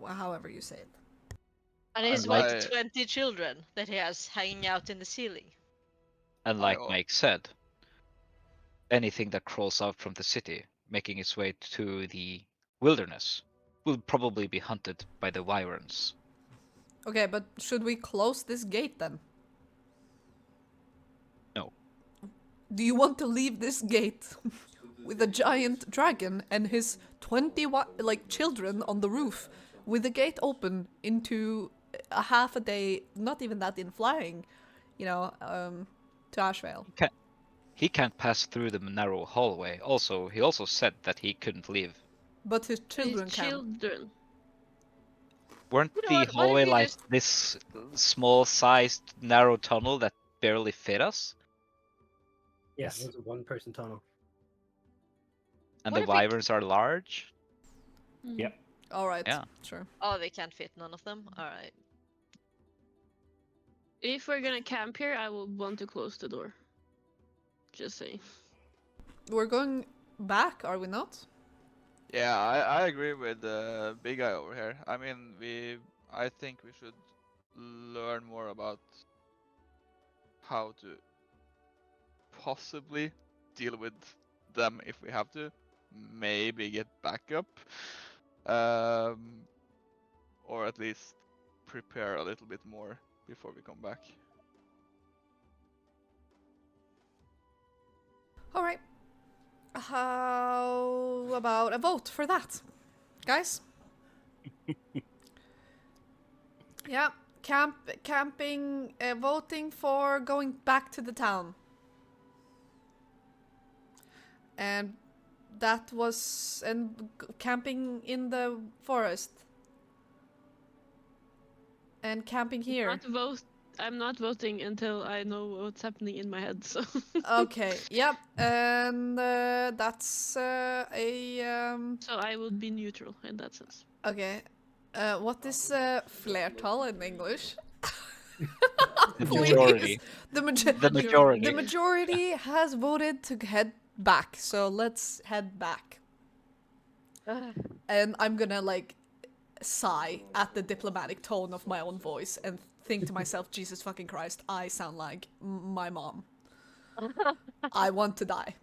Speaker 2: however you say it.
Speaker 5: And he's
Speaker 6: And
Speaker 5: like
Speaker 6: like,
Speaker 5: 20 children that he has hanging out in the ceiling.
Speaker 6: and
Speaker 4: I
Speaker 6: like
Speaker 4: al-
Speaker 6: Mike said, anything that crawls out from the city, making its way to the wilderness, will probably be hunted by the wyverns.
Speaker 2: Okay, but should we close this gate then?
Speaker 6: No.
Speaker 2: Do you want to leave this gate with a giant dragon and his 20 children on the roof with the gate open into a half a day, not even that in flying, to Ashvale?
Speaker 6: He can't pass through the narrow hallway. He also said that he couldn't leave.
Speaker 2: But his
Speaker 3: His
Speaker 2: children can.
Speaker 3: children.
Speaker 6: Weren't
Speaker 5: You know
Speaker 6: the
Speaker 5: what if
Speaker 6: hallway
Speaker 5: we
Speaker 6: like
Speaker 5: just-
Speaker 6: this small-sized narrow tunnel that barely fit us?
Speaker 7: Yeah,
Speaker 1: Yes.
Speaker 7: it was a one-person tunnel.
Speaker 6: And
Speaker 5: What
Speaker 6: the
Speaker 5: if we-
Speaker 6: wyverns are large?
Speaker 1: Yep.
Speaker 2: Alright,
Speaker 6: Yeah.
Speaker 2: sure.
Speaker 5: Oh, they can't fit none of them? Alright.
Speaker 3: If we're gonna camp here, I will want to close the door. Just saying.
Speaker 2: We're going back, are we not?
Speaker 4: Yeah, I agree with the big guy over here. I mean, I think we should learn more about how to possibly deal with them if we have to. Maybe get backup, or at least prepare a little bit more before we come back.
Speaker 2: Alright. How about a vote for that? Guys? Yeah, camping, voting for going back to the town. And that was, camping in the forest. And camping here.
Speaker 3: I'm not voting until I know what's happening in my head. So.
Speaker 2: Okay, yep, and that's
Speaker 3: So I would be neutral in that sense.
Speaker 2: okay. What is flertal in English?
Speaker 6: The
Speaker 2: Please.
Speaker 6: majority.
Speaker 2: The
Speaker 6: The majority.
Speaker 2: The majority has voted to head back, so let's head back. And I'm gonna sigh at the diplomatic tone of my own voice and think to myself, Jesus fucking Christ, I sound like my mom. I want to die.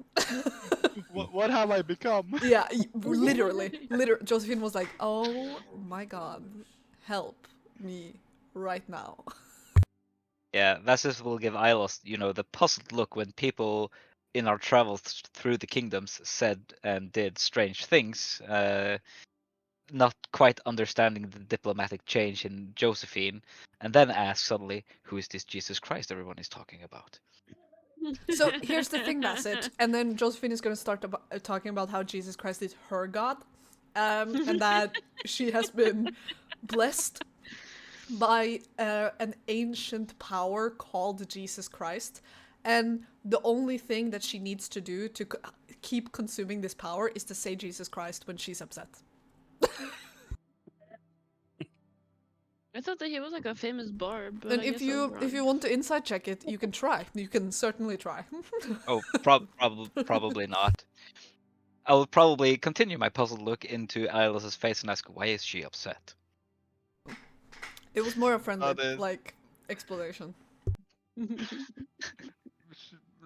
Speaker 4: What have I become?
Speaker 2: Yeah, literally. Josephine was like, oh my god, help me right now.
Speaker 6: Yeah, Vassis will give Ilos, the puzzled look when people in our travels through the kingdoms said and did strange things, not quite understanding the diplomatic change in Josephine, and then ask suddenly, who is this Jesus Christ everyone is talking about?
Speaker 2: So here's the thing, Bassett. And then Josephine is going to start talking about how Jesus Christ is her God, and that she has been blessed by an ancient power called Jesus Christ. And the only thing that she needs to do to keep consuming this power is to say Jesus Christ when she's upset.
Speaker 3: I thought that he was like a famous barb. But
Speaker 2: And
Speaker 3: I
Speaker 2: if
Speaker 3: guess I'm
Speaker 2: you
Speaker 3: wrong.
Speaker 2: want to inside check it, you can try. You can certainly try.
Speaker 6: Oh, probably not. I will probably continue my puzzled look into Iolos's face and ask, why is she upset?
Speaker 2: It was more a friendly,
Speaker 4: That is-
Speaker 2: explanation.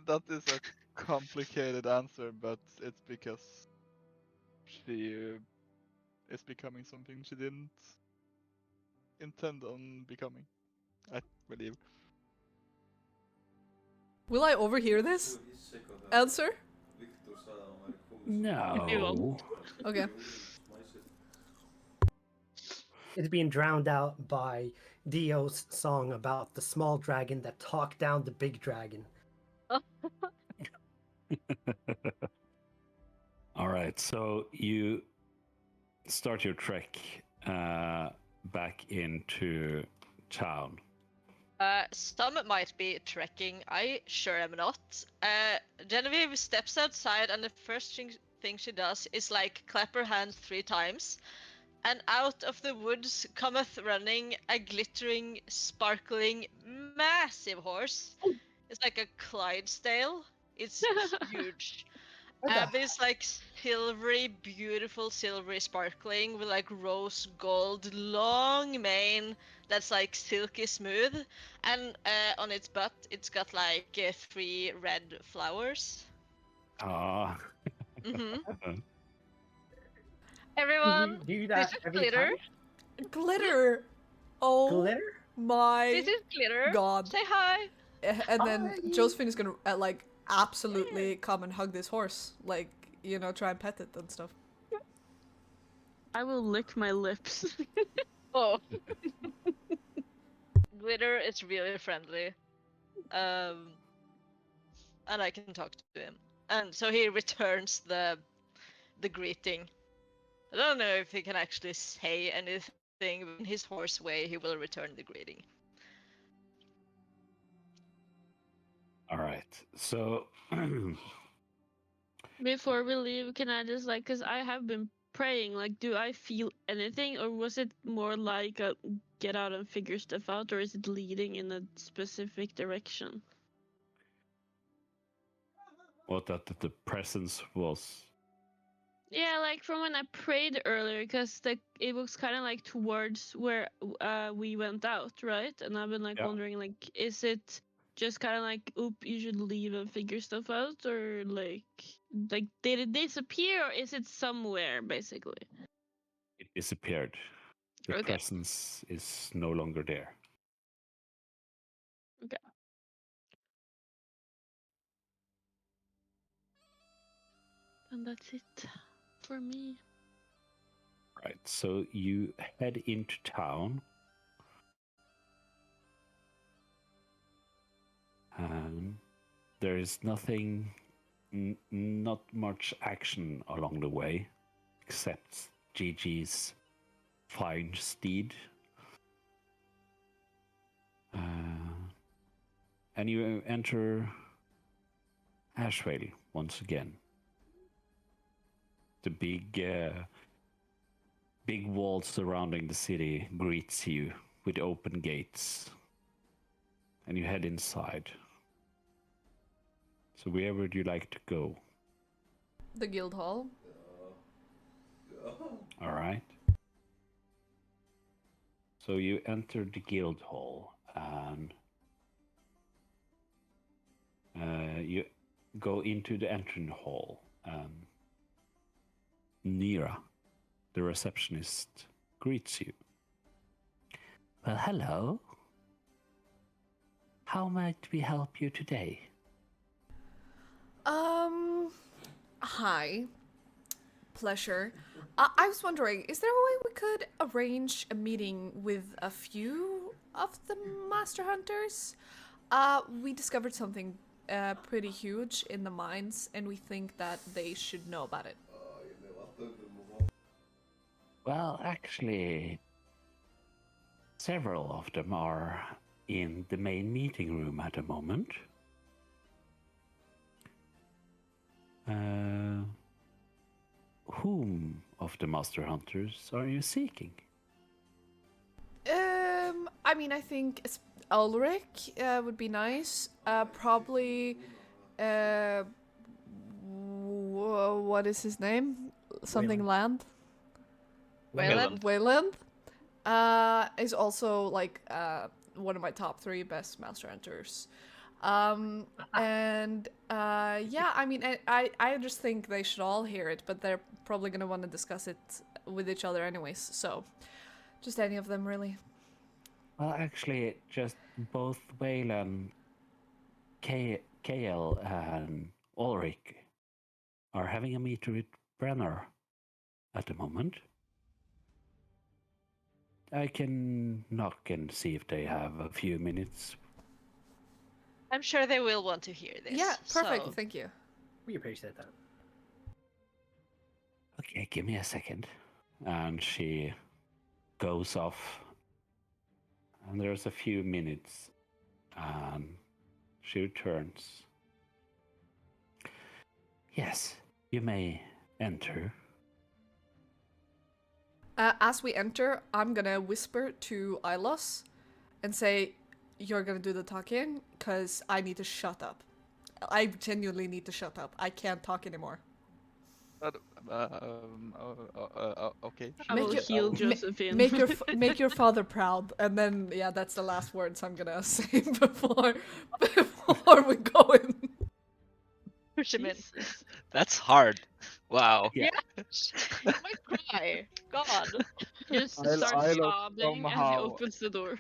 Speaker 4: That is a complicated answer, but it's because she is becoming something she didn't intend on becoming, I believe.
Speaker 2: Will I overhear this answer?
Speaker 1: No.
Speaker 2: Okay.
Speaker 7: It's being drowned out by Dio's song about the small dragon that talked down the big dragon.
Speaker 1: All right, so you start your trek back into town.
Speaker 5: Some might be trekking. I sure am not. Genevieve steps outside, and the first thing she does is clap her hands 3 times, and out of the woods cometh running a glittering, sparkling, massive horse. It's like a Clydesdale. It's huge. But it's like silvery, beautiful, silvery sparkling with like rose gold, long mane that's like silky smooth, and on its butt it's got like 3 red flowers.
Speaker 1: Ah.
Speaker 5: Mm-hmm.
Speaker 7: Do
Speaker 5: Everyone,
Speaker 7: we do
Speaker 5: this
Speaker 7: that
Speaker 5: is
Speaker 7: every
Speaker 5: glitter.
Speaker 7: time?
Speaker 2: Glitter. Oh
Speaker 7: Glitter?
Speaker 2: my
Speaker 5: This is glitter.
Speaker 2: god.
Speaker 5: Say hi.
Speaker 2: And then
Speaker 7: Hi.
Speaker 2: Josephine is gonna like absolutely come and hug this horse, like, you know, try and pet it and stuff.
Speaker 3: I will lick my lips.
Speaker 5: Oh. Glitter is really friendly. And I can talk to him. And so he returns the greeting. I don't know if he can actually say anything, but in his horse way he will return the greeting.
Speaker 1: All right. So
Speaker 3: Before we leave, can I just like, cause I have been praying, like, do I feel anything, or was it more like a get out and figure stuff out, or is it leading in a specific direction?
Speaker 1: what that the presence was.
Speaker 3: Yeah, like from when I prayed earlier, because it was kind of like towards where we went out, right? And I've been like
Speaker 1: Yeah.
Speaker 3: wondering, like, is it just kind of like, oop, you should leave and figure stuff out, or like did it disappear, or is it somewhere basically?
Speaker 1: It disappeared. The
Speaker 3: Okay.
Speaker 1: presence is no longer there.
Speaker 3: And that's it for me.
Speaker 1: Right. So you head into town. And there is nothing, not much action along the way, except Gigi's fine steed. And you enter Ashvale once again. The big wall surrounding the city greets you with open gates, and you head inside. So where would you like to go?
Speaker 2: The guild hall.
Speaker 1: All right. So you enter the guild hall, and you go into the entrance hall. Nira, the receptionist, greets you. Well, hello. How might we help you today?
Speaker 2: Hi. Pleasure. I was wondering, is there a way we could arrange a meeting with a few of the Master Hunters? We discovered something pretty huge in the mines, and we think that they should know about it.
Speaker 1: Well, actually, several of them are in the main meeting room at the moment. Whom of the Master Hunters are you seeking?
Speaker 2: I mean, I think Ulrich would be nice. Probably, what is his name? Something
Speaker 7: Wayland.
Speaker 2: Land? Wayland. Is also like one of my top 3 best Master Hunters. And yeah, I mean, I just think they should all hear it, but they're probably gonna want to discuss it with each other anyways, so just any of them, really.
Speaker 1: Well, actually, just both Wayland, KL, and Ulrich are having a meeting with Brenner at the moment. I can knock and see if they have a few minutes.
Speaker 5: I'm sure they will want to hear this.
Speaker 2: Yeah, perfect,
Speaker 5: so-
Speaker 2: thank you.
Speaker 7: We appreciate that.
Speaker 1: Okay, give me a second. And she goes off. And there's a few minutes. And she returns. Yes, you may enter.
Speaker 2: As we enter, I'm gonna whisper to Ilos and say, "You're gonna do the talking, cause I need to shut up. I genuinely need to shut up. I can't talk anymore."
Speaker 4: Okay.
Speaker 3: I
Speaker 2: Make
Speaker 3: will
Speaker 2: your-
Speaker 3: heal
Speaker 2: ma-
Speaker 3: Josephine.
Speaker 2: Make your father proud, and then yeah, that's the last words I'm gonna say before we go in.
Speaker 5: Push him in.
Speaker 3: Jesus.
Speaker 6: That's hard. Wow.
Speaker 1: Yeah.
Speaker 5: You might cry. God.
Speaker 3: Just
Speaker 4: I'll-
Speaker 3: start
Speaker 4: I'll
Speaker 3: sobbing as he
Speaker 4: somehow-
Speaker 3: opens the door.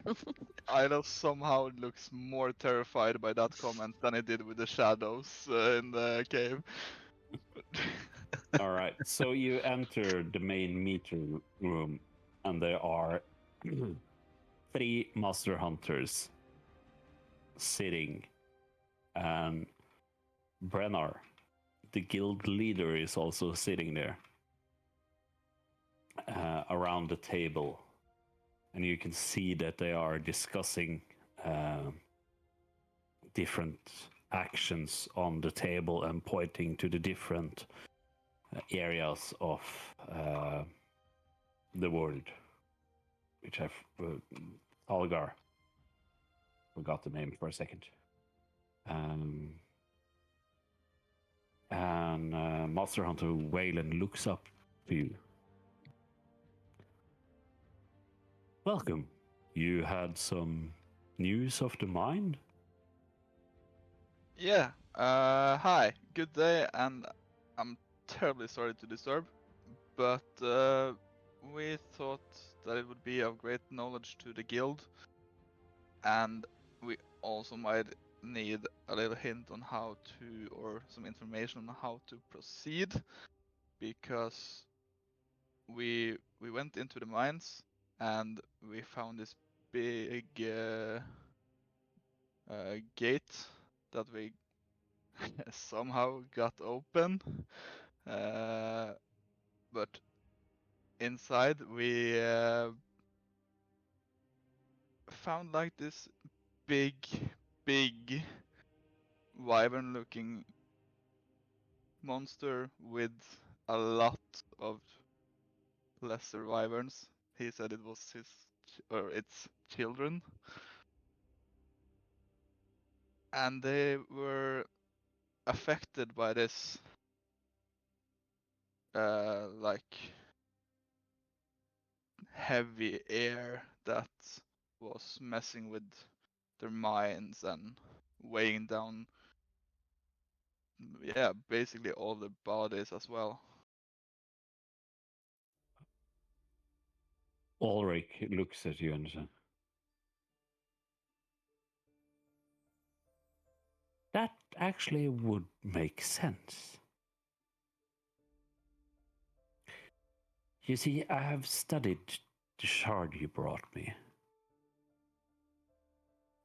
Speaker 4: Ilo somehow looks more terrified by that comment than he did with the shadows in the cave.
Speaker 1: All right. So you enter the main meeting room, and there are 3 master hunters sitting, and Brennar, the guild leader, is also sitting there around the table, and you can see that they are discussing different actions on the table and pointing to the different areas of the world, which I've Algar forgot the name for a second. And Master Hunter Wayland looks up to you. Welcome. You had some news of the mine?
Speaker 4: Yeah. Hi. Good day, and I'm terribly sorry to disturb, but we thought that it would be of great knowledge to the guild, and we also might need a little hint on how to, or some information on how to proceed, because we went into the mines and we found this big gate that we somehow got open, but inside we found like this big wyvern looking monster with a lot of lesser wyverns. He said it was his or its children, and they were affected by this like heavy air that was messing with their minds and weighing down, yeah, basically all their bodies as well.
Speaker 1: Ulrich looks at you and says, that actually would make sense. You see, I have studied the shard you brought me.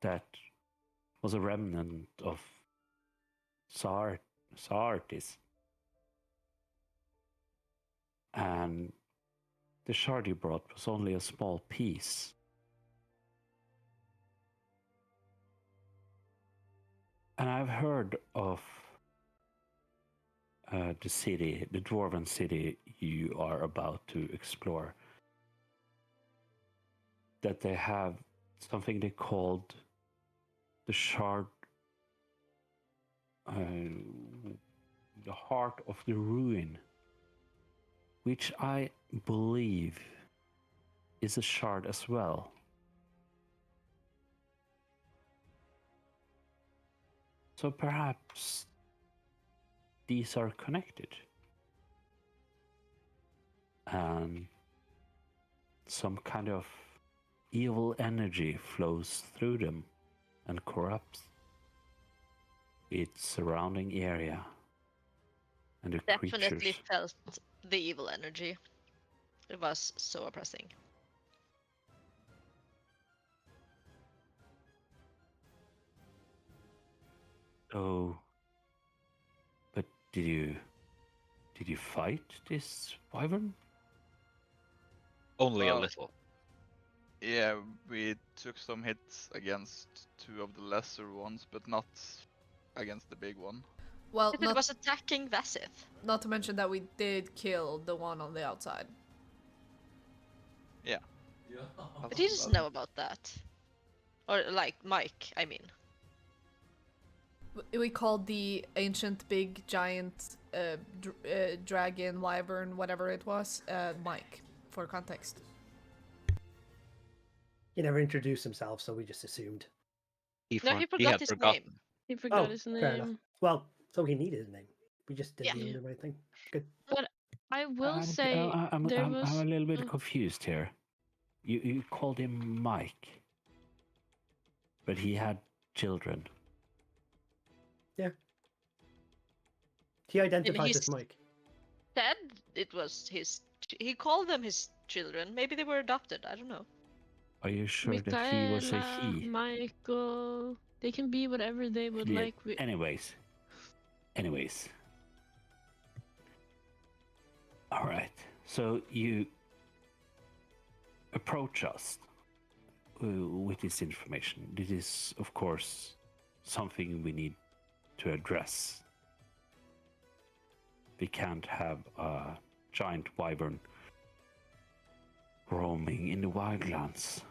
Speaker 1: That was a remnant of Saartis. And the shard you brought was only a small piece. And I've heard of the city, the dwarven city you are about to explore, that they have something they called the shard, the heart of the ruin, which I believe is a shard as well. So perhaps these are connected. And some kind of evil energy flows through them and corrupts its surrounding area and the
Speaker 5: Definitely
Speaker 1: creatures.
Speaker 5: felt the evil energy. It was so oppressing.
Speaker 1: Oh, but did you fight this wyvern?
Speaker 6: Only a
Speaker 4: Well,
Speaker 6: little.
Speaker 4: yeah, we took some hits against 2 of the lesser ones, but not against the big one.
Speaker 2: Well,
Speaker 5: If it was attacking Vasith.
Speaker 2: not to mention that we did kill the one on the outside.
Speaker 5: But he doesn't know about that. Or like Mike, I mean.
Speaker 2: We called the ancient big giant dragon, wyvern, whatever it was, Mike, for context.
Speaker 7: He never introduced himself, so we just assumed.
Speaker 5: No, he
Speaker 6: He
Speaker 5: forgot
Speaker 6: had
Speaker 5: his
Speaker 6: forgotten.
Speaker 5: name.
Speaker 3: He forgot
Speaker 7: Oh,
Speaker 3: his
Speaker 7: fair enough.
Speaker 3: name.
Speaker 7: Well, so he needed a name. We just did
Speaker 5: Yeah.
Speaker 7: the only right thing. Good.
Speaker 3: But I will say
Speaker 1: I'm
Speaker 3: there
Speaker 1: I'm
Speaker 3: was.
Speaker 1: a little bit
Speaker 3: oh,
Speaker 1: confused here. You called him Mike, but he had children.
Speaker 7: He identifies
Speaker 5: he's-
Speaker 7: as Mike.
Speaker 5: Said it was his. He called them his children. Maybe they were adopted. I don't know.
Speaker 1: Are you sure that he was a
Speaker 3: Michaela,
Speaker 1: he?
Speaker 3: Michael. They can be whatever they would
Speaker 1: Yeah,
Speaker 3: like.
Speaker 1: Anyways. All right. So you approach us with this information. This is, of course, something we need to address. We can't have a giant wyvern roaming in the wildlands.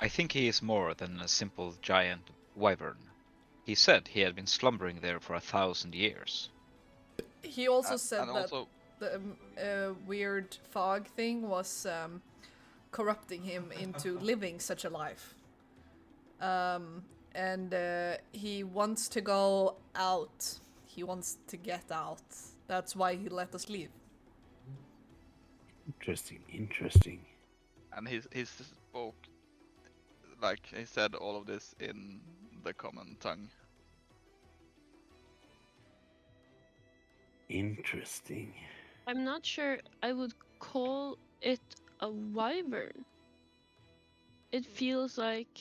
Speaker 6: I think he is more than a simple giant wyvern. He said he had been slumbering there for 1,000 years.
Speaker 2: He also
Speaker 4: And-
Speaker 2: said
Speaker 4: and
Speaker 2: that
Speaker 4: also-
Speaker 2: the weird fog thing was corrupting him into living such a life. And he wants to go out. He wants to get out. That's why he let us leave.
Speaker 1: Interesting.
Speaker 4: And he spoke, like he said all of this in the common tongue.
Speaker 1: Interesting.
Speaker 3: I'm not sure I would call it a wyvern. It feels like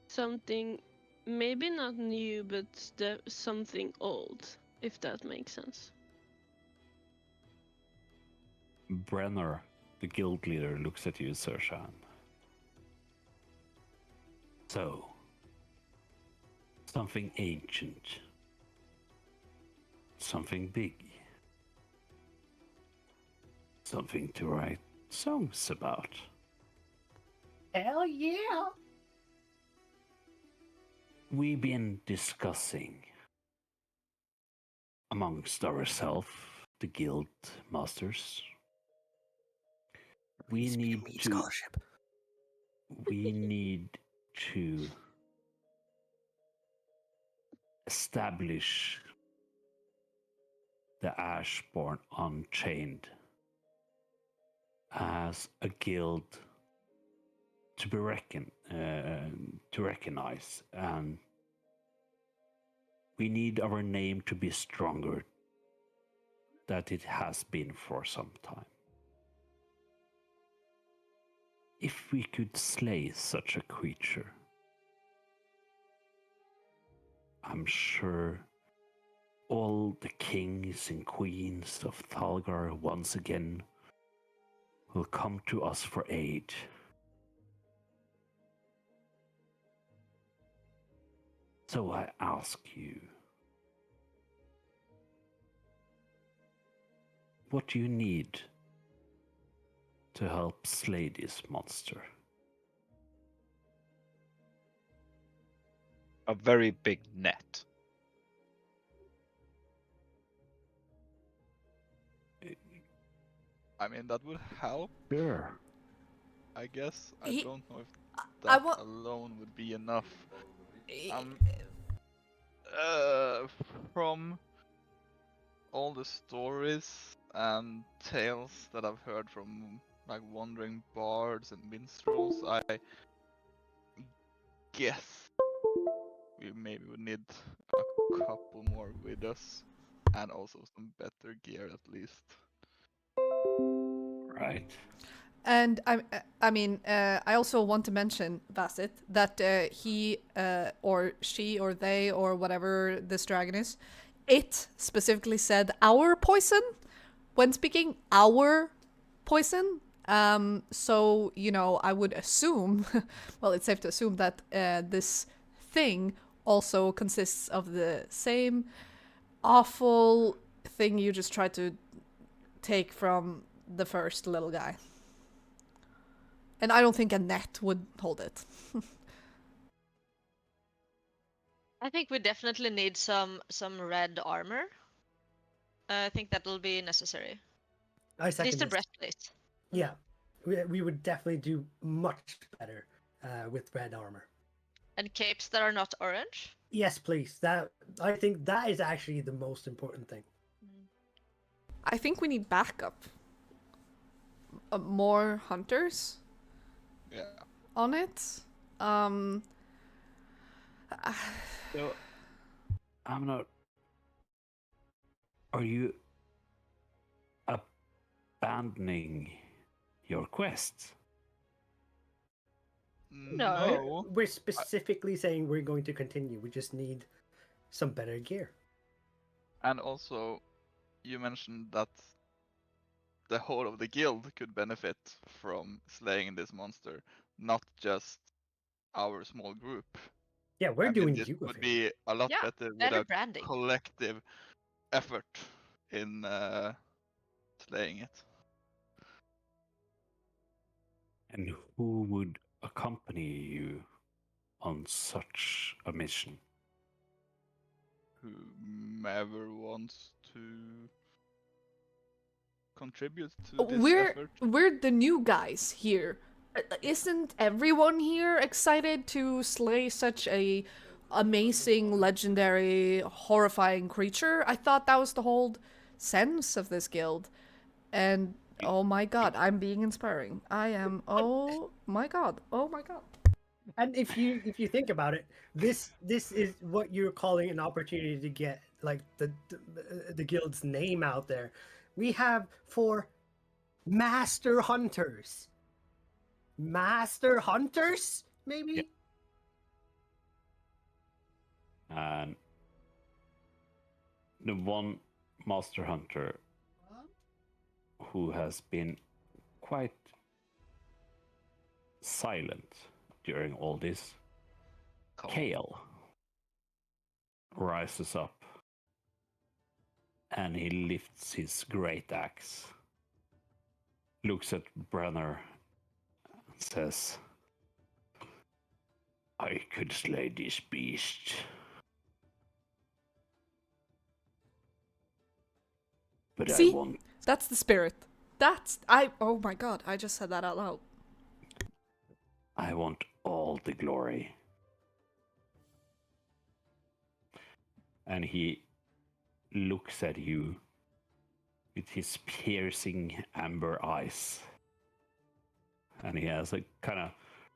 Speaker 3: something, maybe not new, but something old, if that makes sense.
Speaker 1: Brenner, the guild leader, looks at you, Sershan. So, something ancient. Something big. Something to write songs about.
Speaker 7: Hell yeah!
Speaker 1: We've been discussing amongst ourselves, the guild masters. We need to.
Speaker 7: Scholarship.
Speaker 1: We need to establish the Ashborn Unchained as a guild to be recognize, and we need our name to be stronger than it has been for some time. If we could slay such a creature, I'm sure all the kings and queens of Thalgar once again will come to us for aid. So I ask you, what do you need to help slay this monster?
Speaker 6: A very big net.
Speaker 4: I mean, that would help,
Speaker 1: Sure.
Speaker 4: I guess. I
Speaker 2: He-
Speaker 4: don't know if
Speaker 2: I
Speaker 4: that
Speaker 2: wa-
Speaker 4: alone would be enough.
Speaker 2: Eh,
Speaker 4: From all the stories and tales that I've heard from like wandering bards and minstrels, I guess we maybe would need a couple more with us, and also some better gear at least.
Speaker 1: Right.
Speaker 2: And I mean, I also want to mention, Bassett, that he or she or they or whatever this dragon is, it specifically said our poison when speaking our poison. So, you know, I would assume, well, it's safe to assume that this thing also consists of the same awful thing you just tried to take from the first little guy. And I don't think a net would hold it.
Speaker 5: I think we definitely need some red armor. I think that'll be necessary.
Speaker 7: I
Speaker 5: At least
Speaker 7: second
Speaker 5: a
Speaker 7: this.
Speaker 5: breastplate.
Speaker 7: Yeah, we would definitely do much better with red armor.
Speaker 5: And capes that are not orange.
Speaker 7: Yes, please. That I think that is actually the most important thing.
Speaker 2: I think we need backup. More hunters
Speaker 4: Yeah.
Speaker 2: on it.
Speaker 1: So, I'm not. Are you abandoning your quest?
Speaker 5: No.
Speaker 7: We're specifically saying we're going to continue. We just need some better gear.
Speaker 4: And also, you mentioned that the whole of the guild could benefit from slaying this monster, not just our small group.
Speaker 7: Yeah, we're
Speaker 4: I mean,
Speaker 7: doing
Speaker 4: this
Speaker 7: you a
Speaker 4: would
Speaker 7: favor.
Speaker 4: be a lot
Speaker 5: Yeah,
Speaker 4: better with
Speaker 5: better
Speaker 4: a
Speaker 5: branding.
Speaker 4: collective effort in slaying it.
Speaker 1: And who would accompany you on such a mission?
Speaker 4: Whomever wants to contribute to this
Speaker 2: We're
Speaker 4: effort.
Speaker 2: we're the new guys here. Isn't everyone here excited to slay such a amazing, legendary, horrifying creature? I thought that was the whole sense of this guild. And oh my god, I'm being inspiring. I am. Oh my god. Oh my god.
Speaker 7: And if you think about it, this is what you're calling an opportunity to get like the guild's name out there. We have 4 master hunters. Master hunters, maybe.
Speaker 1: And the one master hunter who has been quite silent during all this, Kale, rises up and he lifts his great axe, looks at Brenner, and says, I could slay this beast, but
Speaker 2: See?
Speaker 1: I won't.
Speaker 2: That's the spirit. Oh my god, I just said that out loud.
Speaker 1: I want all the glory. And he looks at you with his piercing amber eyes. And he has a kind of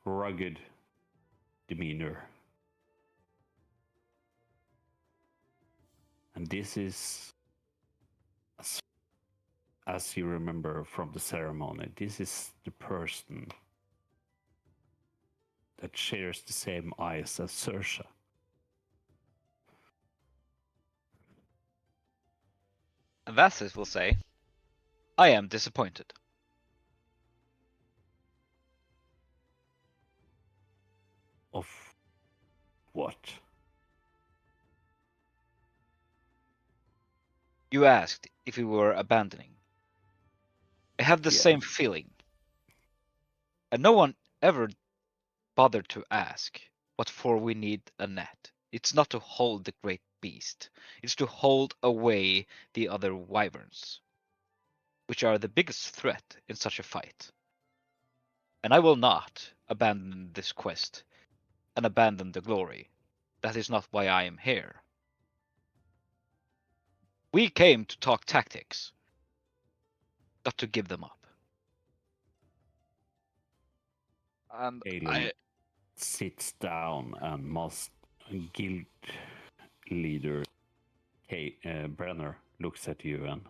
Speaker 1: rugged demeanor. And this is, as you remember from the ceremony, this is the person that shares the same eyes as Saoirse.
Speaker 6: And Vassis will say, I am disappointed.
Speaker 1: Of what?
Speaker 6: You asked if we were abandoning. I have the
Speaker 1: Yeah.
Speaker 6: same feeling. And no one ever bothered to ask what for we need a net. It's not to hold the great beast. It's to hold away the other wyverns, which are the biggest threat in such a fight. And I will not abandon this quest and abandon the glory. That is not why I am here. We came to talk tactics, not to give them up.
Speaker 4: And
Speaker 1: Galen sits down and guild leader Brenner looks at you and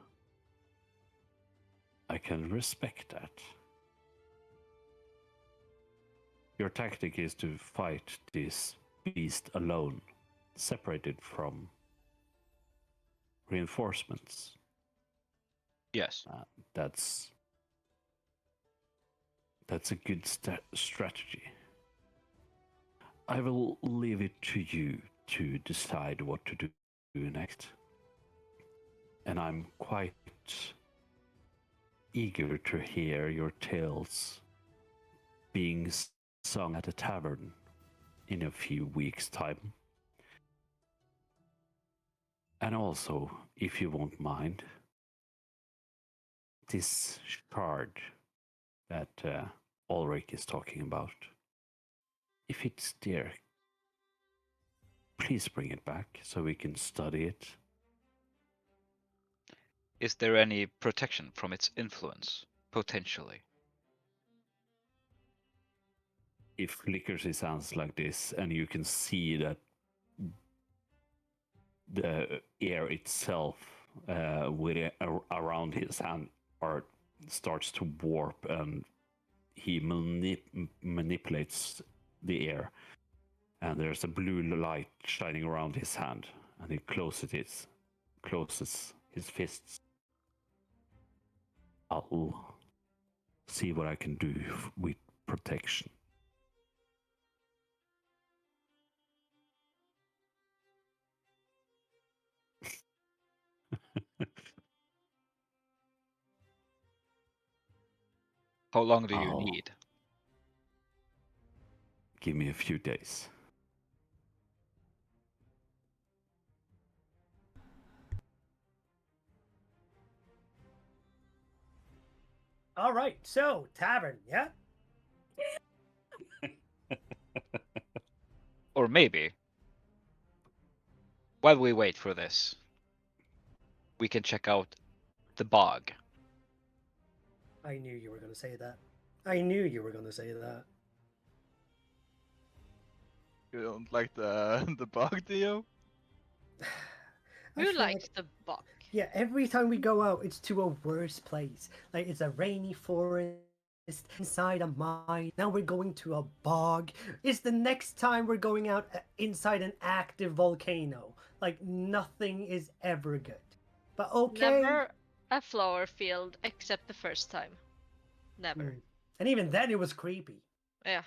Speaker 1: I can respect that. Your tactic is to fight this beast alone, separated from reinforcements.
Speaker 6: Yes.
Speaker 1: That's a good strategy. I will leave it to you to decide what to do next. And I'm quite eager to hear your tales being sung at a tavern in a few weeks' time. And also, if you won't mind, this shard that Ulrich is talking about, if it's there, please bring it back so we can study it.
Speaker 6: Is there any protection from its influence, potentially?
Speaker 1: He flickers his hands like this, and you can see that the air itself around his hand starts to warp, and he manipulates the air, and there's a blue light shining around his hand, and he closes his fists. I'll see what I can do with protection.
Speaker 6: How long do you
Speaker 1: I'll-
Speaker 6: need?
Speaker 1: Give me a few days.
Speaker 7: All right, so tavern, yeah.
Speaker 6: Or maybe, while we wait for this, we can check out the bog.
Speaker 7: I knew you were going to say that. I knew you were going to say that.
Speaker 4: You don't like the the bug, do you?
Speaker 7: I
Speaker 5: Who
Speaker 7: feel like-
Speaker 5: likes the buck?
Speaker 7: Yeah, every time we go out, it's to a worse place. Like it's a rainy forest inside a mine. Now we're going to a bog. It's the next time we're going out inside an active volcano. Like nothing is ever good. But okay.
Speaker 5: Never a flower field except the first time. Never.
Speaker 7: Mm. And even then, it was creepy.
Speaker 5: Yeah.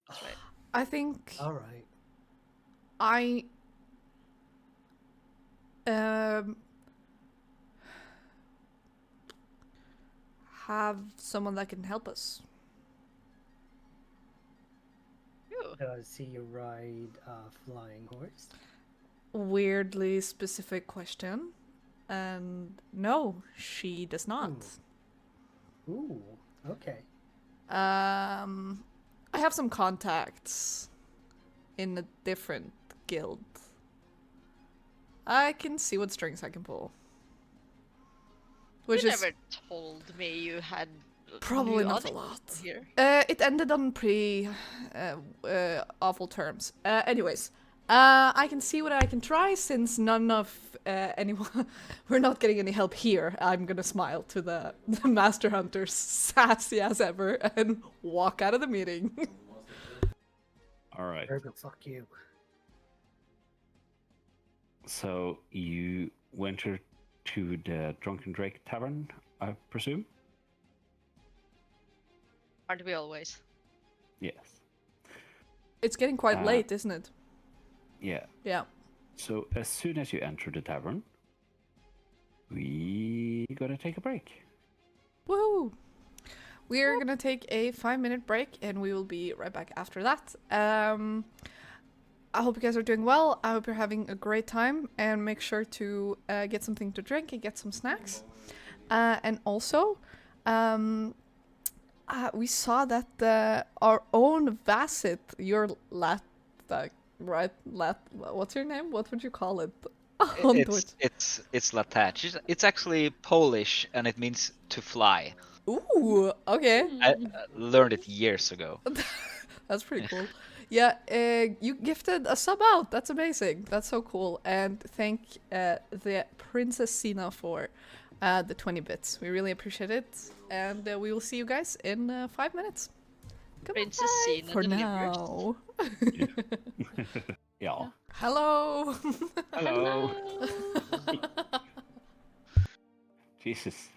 Speaker 5: That's right.
Speaker 2: I think
Speaker 7: All right.
Speaker 2: I have someone that can help us.
Speaker 5: Ooh.
Speaker 7: Does he ride a flying horse?
Speaker 2: Weirdly specific question. And no, she does not.
Speaker 7: Ooh, okay.
Speaker 2: I have some contacts in a different guild. I can see what strings I can pull. Which
Speaker 5: You
Speaker 2: is
Speaker 5: never told me you had
Speaker 2: probably
Speaker 5: new
Speaker 2: not a
Speaker 5: audience
Speaker 2: lot.
Speaker 5: here.
Speaker 2: It ended on pretty awful terms. Anyways, I can see what I can try since none of anyone. We're not getting any help here. I'm gonna smile to the Master Hunter, sassy as ever, and walk out of the meeting.
Speaker 1: All right.
Speaker 7: Virgo, fuck you.
Speaker 1: So you venture to the Drunken Drake Tavern, I presume?
Speaker 5: Aren't we always?
Speaker 1: Yes.
Speaker 2: It's getting quite
Speaker 1: Uh,
Speaker 2: late, isn't it?
Speaker 1: Yeah.
Speaker 2: Yeah.
Speaker 1: So as soon as you enter the tavern, we gotta take a break.
Speaker 2: Woo! We're gonna take a 5-minute break and we will be right back after that. I hope you guys are doing well. I hope you're having a great time and make sure to get something to drink and get some snacks. And also, we saw that our own Vasset, your what's your name? What would you call it? On Twitch.
Speaker 6: It's latach. It's actually Polish and it means to fly.
Speaker 2: Ooh, okay.
Speaker 6: I learned it years ago.
Speaker 2: That's pretty cool. Yeah, you gifted a sub out. That's amazing. That's so cool. And thank the Princess Sina for the 20 bits. We really appreciate it. And we will see you guys in 5 minutes. Goodbye
Speaker 5: Princess Sina
Speaker 2: for
Speaker 5: delivers.
Speaker 2: now.
Speaker 1: Yeah.
Speaker 2: Hello.
Speaker 1: Hello. Jesus.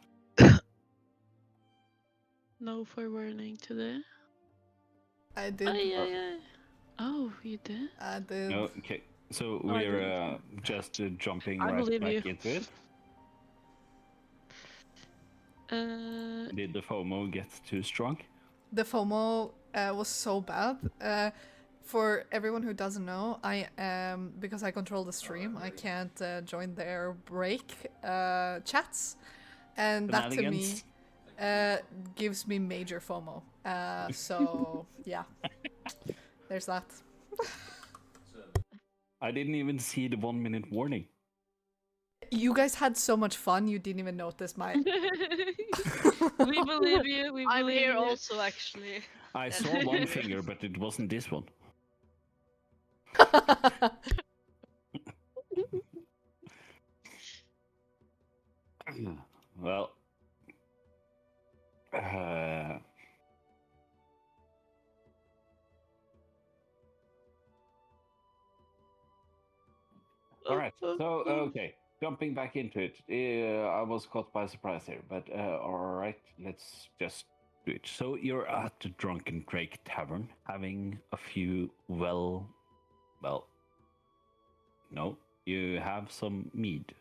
Speaker 3: No forewarning today.
Speaker 2: I did.
Speaker 3: Oh, you did?
Speaker 2: I did.
Speaker 1: No, okay. So
Speaker 3: Oh, I
Speaker 1: we're just jumping
Speaker 3: I
Speaker 1: right
Speaker 3: believe
Speaker 1: back
Speaker 3: you.
Speaker 1: into it. Did the FOMO get too strong?
Speaker 2: The FOMO was so bad. For everyone who doesn't know, I am because I control the stream. I can't join their break chats, and that to me gives me major FOMO. So yeah, there's that.
Speaker 1: I didn't even see the 1 minute warning.
Speaker 2: You guys had so much fun, you didn't even notice my.
Speaker 3: We believe you. We
Speaker 5: I'm
Speaker 3: believe
Speaker 5: here
Speaker 3: you.
Speaker 5: also, actually.
Speaker 1: I saw one finger, but it wasn't this one. Well, all right. So, okay, jumping back into it. I was caught by surprise here, but all right, let's just do it. So you're at the Drunken Drake Tavern, having a few no, you have some mead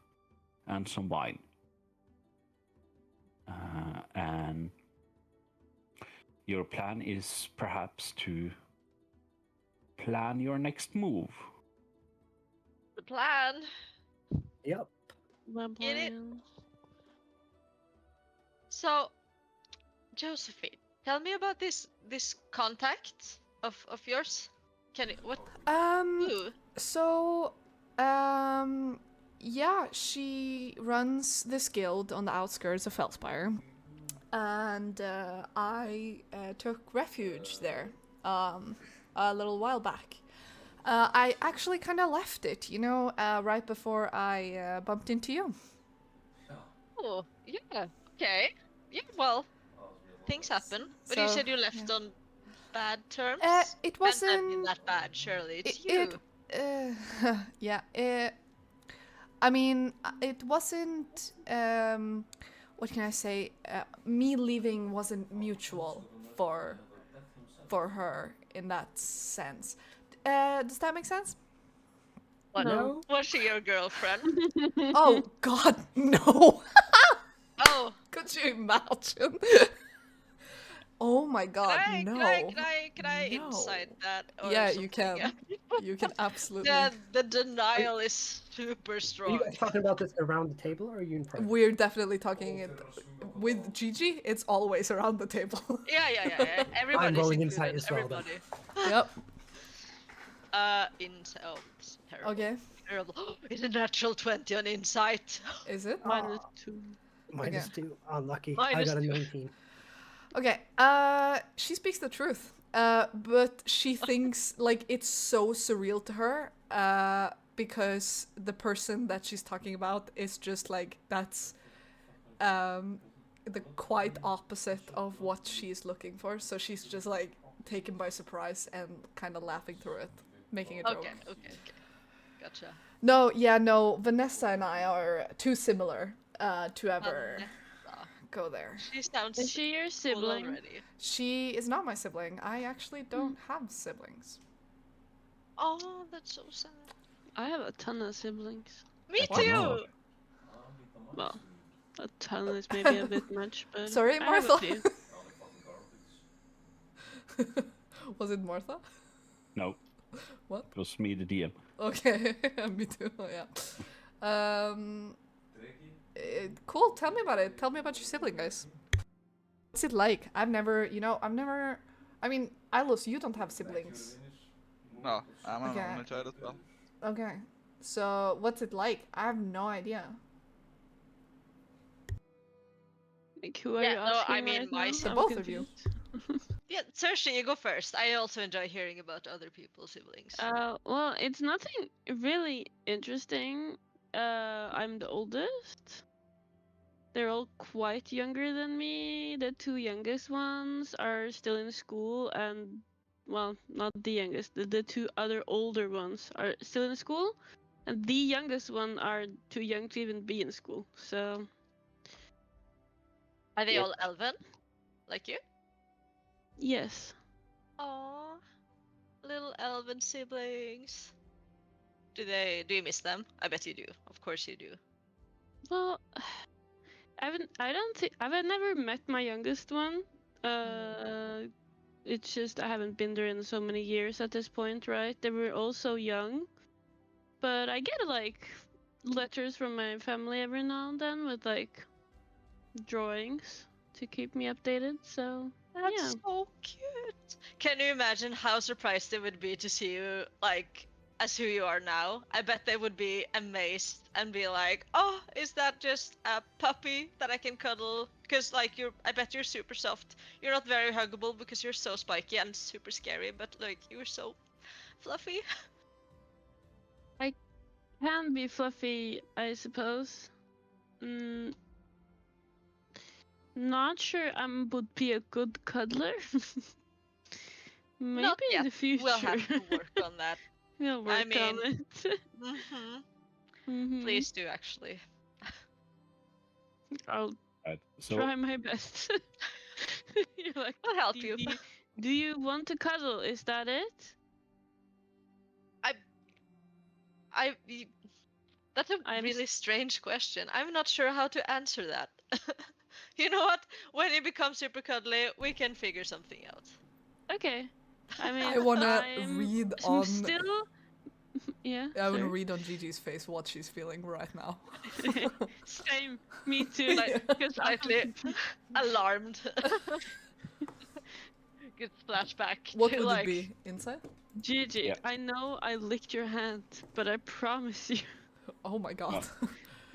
Speaker 1: and some wine, and your plan is perhaps to plan your next move.
Speaker 5: The plan.
Speaker 7: Yep.
Speaker 3: My
Speaker 5: Get it?
Speaker 3: plan.
Speaker 5: So, Josephine, tell me about this contact of yours. Can it what? Who?
Speaker 2: So, yeah, she runs this guild on the outskirts of Felspire, and I took refuge there a little while back. I actually kind of left it, right before I bumped into you.
Speaker 5: Oh, yeah. Okay. Yeah. Well, things happen. But you
Speaker 2: So,
Speaker 5: said you left
Speaker 2: yeah.
Speaker 5: on bad terms.
Speaker 2: It
Speaker 5: Can't have been
Speaker 2: wasn't.
Speaker 5: that bad, surely. It's
Speaker 2: It,
Speaker 5: you.
Speaker 2: yeah. I mean, it wasn't. What can I say? Me leaving wasn't mutual for her in that sense. Does that make sense?
Speaker 5: What?
Speaker 7: No.
Speaker 5: Was she your girlfriend?
Speaker 2: Oh God, no!
Speaker 5: Oh.
Speaker 2: Could you imagine? Oh my God, no!
Speaker 5: Can I
Speaker 2: No.
Speaker 5: insight that? Or
Speaker 2: Yeah, you
Speaker 5: something?
Speaker 2: can. You can absolutely.
Speaker 5: The denial is super
Speaker 7: Are
Speaker 5: strong.
Speaker 7: you guys talking about this around the table, or are you in private?
Speaker 2: We're definitely talking it with Gigi. It's always around the table.
Speaker 5: Yeah. Everybody's
Speaker 7: rolling
Speaker 5: included.
Speaker 7: insight as well, then.
Speaker 5: Everybody.
Speaker 2: Yep.
Speaker 5: Insight. Oh, it's terrible.
Speaker 2: Okay.
Speaker 5: Terrible. It's a natural 20 on insight.
Speaker 2: Is it?
Speaker 3: -2.
Speaker 7: -2. Unlucky. I
Speaker 5: Minus
Speaker 7: got a
Speaker 5: 2.
Speaker 7: 19.
Speaker 2: Okay. She speaks the truth. But she thinks like it's so surreal to her. Because the person that she's talking about is just like that's the quite opposite of what she's looking for. So she's just like taken by surprise and kind of laughing through it, making a joke.
Speaker 5: Okay. Gotcha.
Speaker 2: No. Vanessa and I are too similar to ever
Speaker 5: Vanessa.
Speaker 2: go there.
Speaker 5: She sounds
Speaker 3: Is she your
Speaker 5: cool
Speaker 3: sibling?
Speaker 5: already.
Speaker 2: She is not my sibling. I actually don't have siblings.
Speaker 5: Oh, that's so sad.
Speaker 3: I have a ton of siblings.
Speaker 5: Me
Speaker 1: Oh,
Speaker 5: too.
Speaker 1: no.
Speaker 3: Well, a ton is maybe a bit much, but
Speaker 2: Sorry,
Speaker 3: I have a
Speaker 2: Martha.
Speaker 3: few.
Speaker 2: Was it Martha?
Speaker 1: No.
Speaker 2: What?
Speaker 1: It was me, the DM.
Speaker 2: Okay, me too. Yeah. Cool. Tell me about it. Tell me about your sibling, guys. What's it like? I've never. I mean, Ilos, you don't have siblings.
Speaker 4: No, I'm an
Speaker 2: Okay.
Speaker 4: only child as well.
Speaker 2: Okay. So, what's it like? I have no idea.
Speaker 3: Like, who are
Speaker 5: Yeah,
Speaker 3: you
Speaker 5: no,
Speaker 3: asking
Speaker 5: I mean,
Speaker 3: right
Speaker 5: my
Speaker 3: now?
Speaker 5: sib-
Speaker 3: I'm
Speaker 2: both of you.
Speaker 3: confused.
Speaker 5: Yeah, Cersei, you go first. I also enjoy hearing about other people's siblings.
Speaker 3: Well, it's nothing really interesting. I'm the oldest. They're all quite younger than me. The two youngest ones are still in school, and well, not the youngest. The two other older ones are still in school, and the youngest one are too young to even be in school. So
Speaker 5: Are they
Speaker 3: Yep.
Speaker 5: all elven? Like you?
Speaker 3: yes.
Speaker 5: Aww. Little elven siblings. Do you miss them? I bet you do. Of course you do.
Speaker 3: Well, I've never met my youngest one. It's just I haven't been there in so many years at this point, right? They were all so young. But I get like letters from my family every now and then with like drawings to keep me updated. So
Speaker 5: That's
Speaker 3: yeah.
Speaker 5: so cute. Can you imagine how surprised they would be to see you like as who you are now? I bet they would be amazed and be like, "Oh, is that just a puppy that I can cuddle?" Because like I bet you're super soft. You're not very huggable because you're so spiky and super scary, but like you're so fluffy.
Speaker 3: Can be fluffy, I suppose. Not sure I would be a good cuddler. Maybe
Speaker 5: Not
Speaker 3: in
Speaker 5: yet.
Speaker 3: the future.
Speaker 5: We'll have to work on that.
Speaker 3: We'll work on it.
Speaker 5: Please do, actually.
Speaker 3: I'll
Speaker 1: Right. So
Speaker 3: try my best. You're like,
Speaker 5: I'll help you.
Speaker 3: Do you want to cuddle? Is that it?
Speaker 5: That's a really strange question. I'm not sure how to answer that. You know what? When you become super cuddly, we can figure something out.
Speaker 3: Okay. I mean,
Speaker 2: I wanna
Speaker 3: I'm
Speaker 2: read on.
Speaker 3: still. Yeah.
Speaker 2: I wanna
Speaker 3: sure.
Speaker 2: read on Gigi's face what she's feeling right now.
Speaker 3: Same. Me too.
Speaker 5: Like, slightly alarmed. Good flashback.
Speaker 2: What
Speaker 5: to,
Speaker 2: would
Speaker 5: like,
Speaker 2: it be? Inside?
Speaker 3: Gigi,
Speaker 1: Yeah.
Speaker 3: I know I licked your hand, but I promise you.
Speaker 2: Oh my god.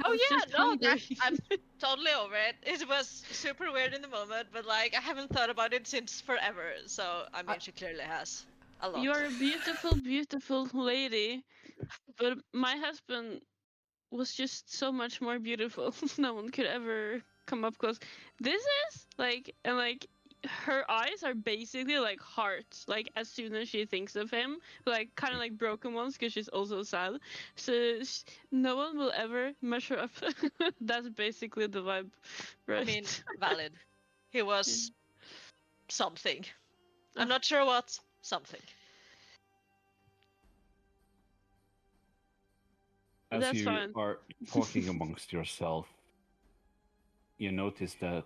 Speaker 5: Oh
Speaker 3: was
Speaker 5: yeah,
Speaker 3: just
Speaker 5: no,
Speaker 3: hungry.
Speaker 5: I'm totally over it. It was super weird in the moment, but like I haven't thought about it since forever. So I mean, she clearly has a lot.
Speaker 3: You are a beautiful, beautiful lady, but my husband was just so much more beautiful. No one could ever come up close. This is like, and like, her eyes are basically like hearts. Like as soon as she thinks of him, like kind of like broken ones because she's also sad. So no one will ever measure up. That's basically the vibe, right?
Speaker 5: I mean, valid. He was something. I'm
Speaker 3: Oh.
Speaker 5: not sure what. Something.
Speaker 1: as
Speaker 3: That's
Speaker 1: you
Speaker 3: fine.
Speaker 1: are talking amongst yourself, you notice that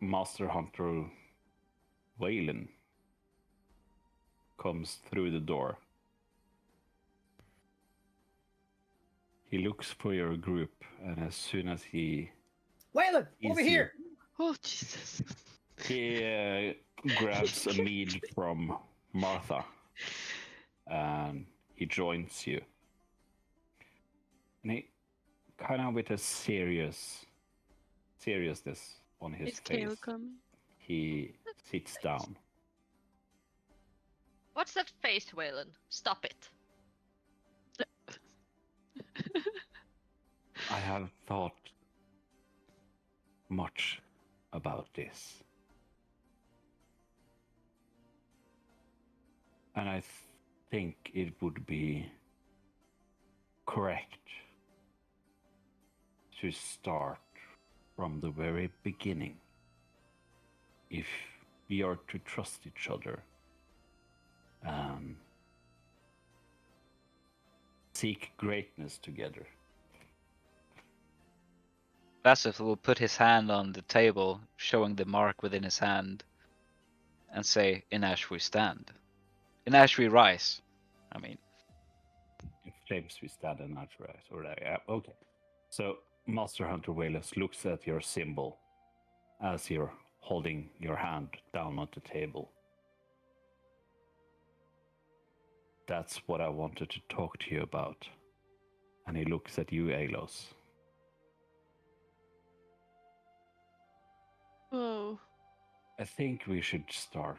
Speaker 1: Master Hunter Waylon comes through the door. He looks for your group, and as soon as he
Speaker 7: Waylon,
Speaker 1: sees
Speaker 7: over
Speaker 1: you,
Speaker 7: here!
Speaker 3: Oh Jesus.
Speaker 1: he grabs a mead from Martha, and he joins you. And he kind of with a seriousness on his
Speaker 3: Is
Speaker 1: face,
Speaker 3: Kale coming?
Speaker 1: he sits down.
Speaker 5: What's that face, Waylon? Stop it.
Speaker 1: I have thought much about this. And I think it would be correct to start from the very beginning if we are to trust each other and seek greatness together.
Speaker 6: Vassif will put his hand on the table, showing the mark within his hand, and say, "In ash we stand. In ash we rise." I mean,
Speaker 1: In flames we stand and not rise. Or yeah, okay. So Master Hunter Wayless looks at your symbol as you're holding your hand down on the table. That's what I wanted to talk to you about. And he looks at you, Alos.
Speaker 3: Whoa.
Speaker 1: I think we should start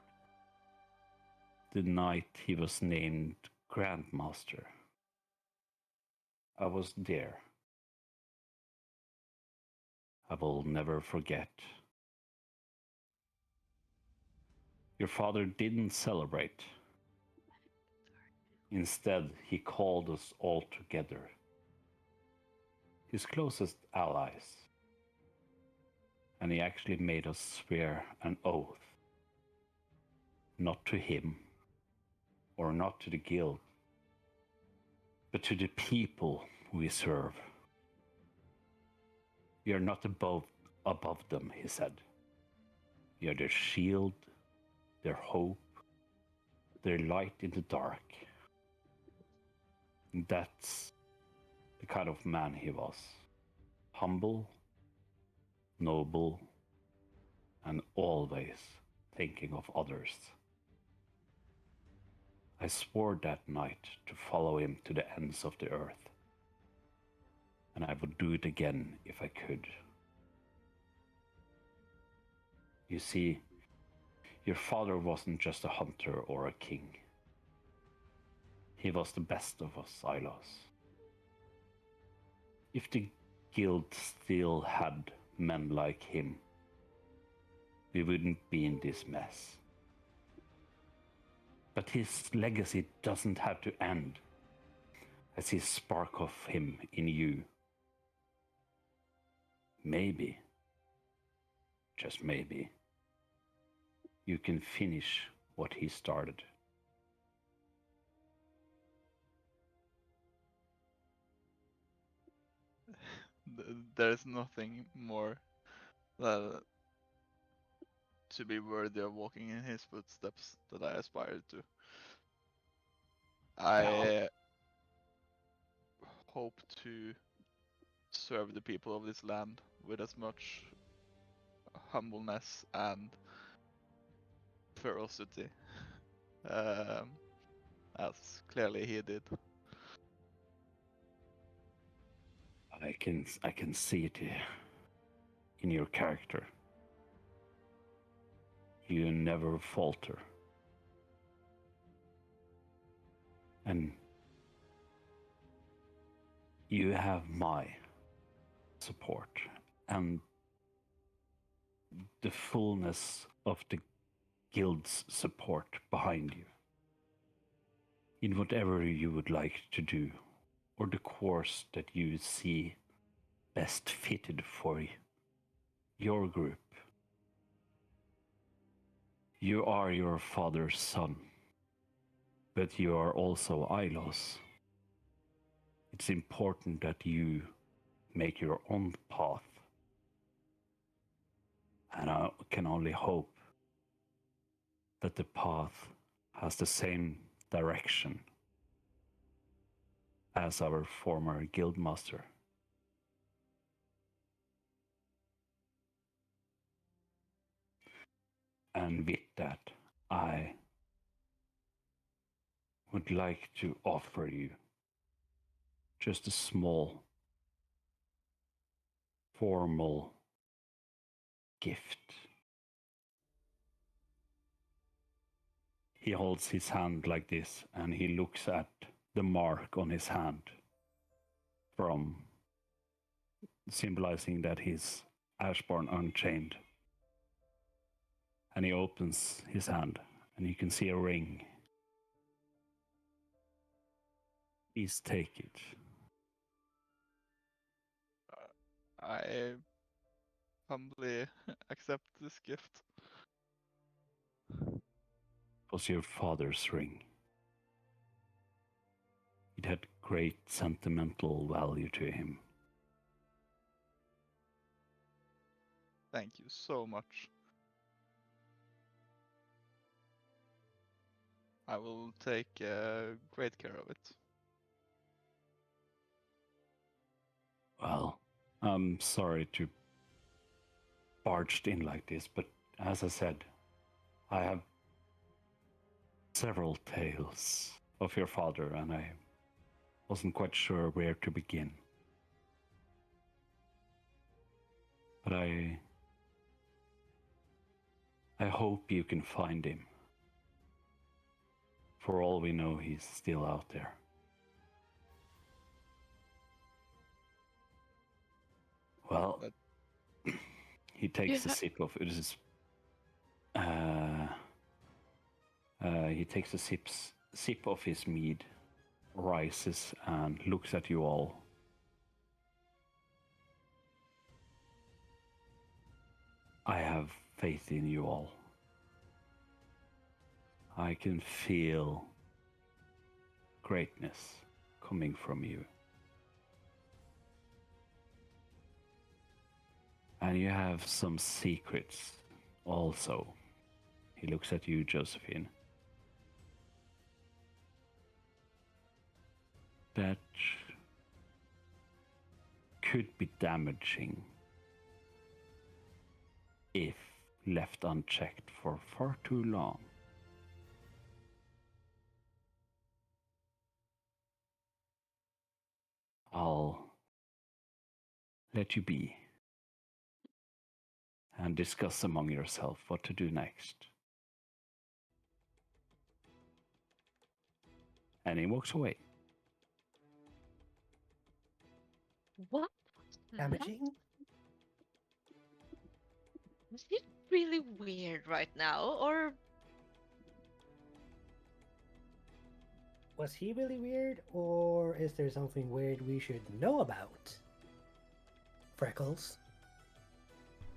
Speaker 1: the night he was named Grandmaster. I was there. I will never forget. Your father didn't celebrate. Instead, he called us all together, his closest allies. And he actually made us swear an oath. Not to him, or not to the guild, but to the people we serve. We are not above above them, he said. You're their shield, their hope, their light in the dark. That's the kind of man he was. Humble, noble, and always thinking of others. I swore that night to follow him to the ends of the earth, and I would do it again if I could. You see, your father wasn't just a hunter or a king. He was the best of us, Ilos. If the guild still had men like him, we wouldn't be in this mess. But his legacy doesn't have to end. I see a spark of him in you. Maybe, just maybe, you can finish what he started.
Speaker 4: There's nothing more to be worthy of walking in his footsteps that I aspire to. I hope to serve the people of this land with as much humbleness and ferocity as clearly he did.
Speaker 1: I can see it in your character. You never falter. And you have my support and the fullness of the guild's support behind you in whatever you would like to do, or the course that you see best fitted for your group. You are your father's son, but you are also Ilos. It's important that you make your own path. And I can only hope that the path has the same direction as our former guildmaster. And with that, I would like to offer you just a small, formal gift. He holds his hand like this, and he looks at the mark on his hand, from symbolizing that he's Ashborn Unchained. And he opens his hand, and you can see a ring. Please take it.
Speaker 4: I humbly accept this gift.
Speaker 1: It was your father's ring. It had great sentimental value to him.
Speaker 4: Thank you so much. I will take great care of it.
Speaker 1: Well, I'm sorry to barged in like this, but as I said, I have several tales of your father, and I wasn't quite sure where to begin. But I hope you can find him. For all we know, he's still out there. Well, he takes a sip of his. He takes a sip of his mead, rises, and looks at you all. I have faith in you all. I can feel greatness coming from you. And you have some secrets also. He looks at you, Josephine. That could be damaging if left unchecked for far too long. I'll let you be and discuss among yourself what to do next. And he walks away.
Speaker 5: What?
Speaker 7: Damaging?
Speaker 5: Is it really weird right now, or
Speaker 7: Was he really weird, or is there something weird we should know about? Freckles.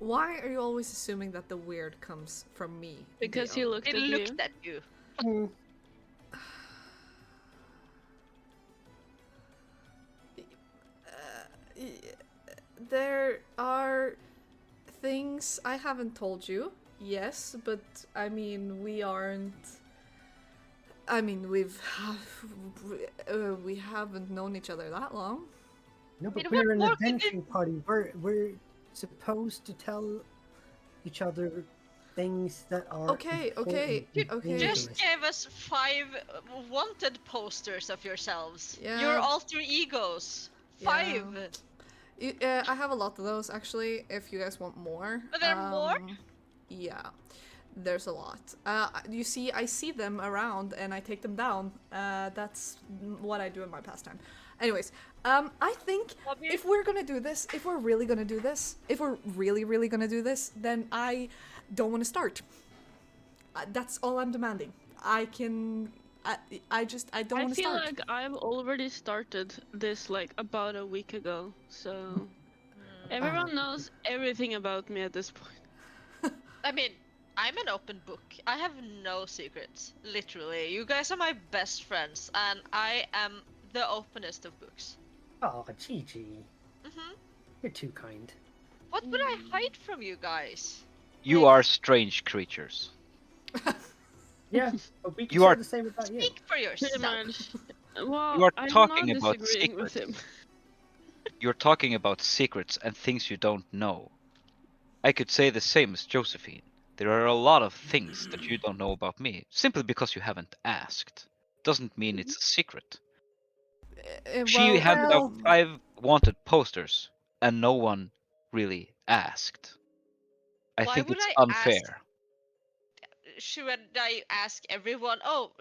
Speaker 2: Why are you always assuming that the weird comes from me?
Speaker 3: Because he
Speaker 2: Dion?
Speaker 3: looked
Speaker 5: he
Speaker 3: at you.
Speaker 5: looked at you?
Speaker 7: Hmm.
Speaker 2: There are things I haven't told you, yes, but I mean, we aren't. I mean, we haven't known each other that long.
Speaker 7: No, but
Speaker 5: What
Speaker 7: we're an
Speaker 5: more could you-
Speaker 7: adventuring party. We're supposed to tell each other things that are
Speaker 2: Okay,
Speaker 7: important
Speaker 2: okay,
Speaker 7: and
Speaker 2: okay.
Speaker 5: Just
Speaker 7: dangerous.
Speaker 5: gave us 5 wanted posters of yourselves.
Speaker 2: Yeah.
Speaker 5: Your alter egos. 5.
Speaker 2: Yeah. I have a lot of those actually. If you guys want more,
Speaker 5: Are there more?
Speaker 2: Yeah, there's a lot. You see, I see them around and I take them down. That's what I do in my pastime. Anyways, I think
Speaker 5: Bobby?
Speaker 2: if we're gonna do this, if we're really gonna do this, if we're really gonna do this, then I don't want to start. That's all I'm demanding. I can. I don't
Speaker 3: I
Speaker 2: want to
Speaker 3: feel
Speaker 2: start.
Speaker 3: like I've already started this like about a week ago, so everyone knows everything about me at this point.
Speaker 5: I mean, I'm an open book. I have no secrets. Literally. You guys are my best friends, and I am the openest of books.
Speaker 7: Oh, Gigi.
Speaker 5: Hmm.
Speaker 7: You're too kind.
Speaker 5: What would I hide from you guys?
Speaker 6: You
Speaker 5: Like,
Speaker 6: are strange creatures.
Speaker 7: Yeah, but we can
Speaker 6: You
Speaker 7: say
Speaker 6: are-
Speaker 7: the same about you.
Speaker 5: Speak for
Speaker 3: Pretty
Speaker 5: yourself.
Speaker 3: much. Well,
Speaker 6: You are
Speaker 3: I'm
Speaker 6: talking
Speaker 3: not
Speaker 6: about
Speaker 3: disagreeing with him.
Speaker 6: You're talking about secrets and things you don't know. I could say the same as Josephine. There are a lot of things that you don't know about me, simply because you haven't asked. Doesn't mean it's a secret. She handed out 5 wanted posters, and no one really asked. I
Speaker 5: Why
Speaker 6: think
Speaker 5: would
Speaker 6: it's
Speaker 5: I
Speaker 6: unfair.
Speaker 5: ask? Should I ask everyone? Oh,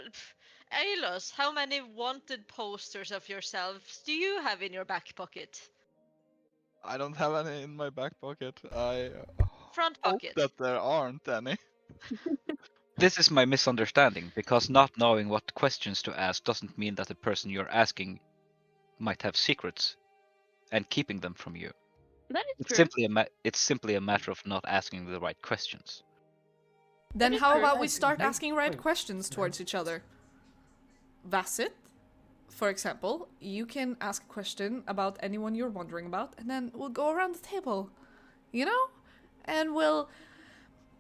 Speaker 5: Alos, how many wanted posters of yourselves do you have in your back pocket?
Speaker 4: I don't have any in my back pocket. I
Speaker 5: Front
Speaker 4: hope
Speaker 5: pocket.
Speaker 4: that there aren't any.
Speaker 6: This is my misunderstanding, because not knowing what questions to ask doesn't mean that the person you're asking might have secrets and keeping them from you.
Speaker 3: That is
Speaker 6: It's
Speaker 3: true.
Speaker 6: simply a matter of not asking the right questions.
Speaker 2: Then
Speaker 3: That is
Speaker 2: how
Speaker 3: true.
Speaker 2: about we
Speaker 7: That's a
Speaker 2: start
Speaker 7: great
Speaker 2: asking right
Speaker 7: point.
Speaker 2: questions towards each other? Vassit, for example, you can ask a question about anyone you're wondering about, and then we'll go around the table, you know? And we'll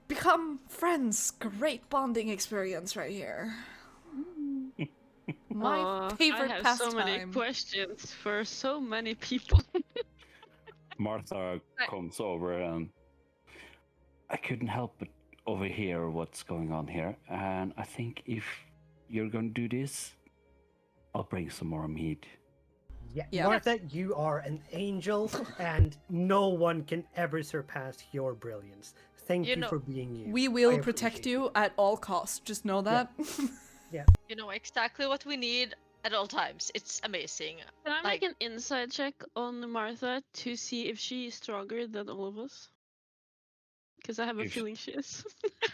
Speaker 2: become friends. Great bonding experience right here. My
Speaker 3: Aw,
Speaker 2: favorite
Speaker 3: I have
Speaker 2: pastime.
Speaker 3: so many questions for so many people.
Speaker 1: Martha comes over and I couldn't help but overhear what's going on here. And I think if you're going to do this, I'll bring some more mead.
Speaker 2: Yeah.
Speaker 7: Martha, you are an angel, and no one can ever surpass your brilliance. Thank
Speaker 5: You
Speaker 7: you
Speaker 5: know-
Speaker 7: for being you.
Speaker 2: We will
Speaker 7: I
Speaker 2: protect
Speaker 7: appreciate
Speaker 2: you at all costs. Just know that.
Speaker 5: You know exactly what we need at all times. It's amazing.
Speaker 3: Can I
Speaker 5: Like-
Speaker 3: make an inside check on Martha to see if she is stronger than all of us? Because I have a
Speaker 1: If-
Speaker 3: feeling she is.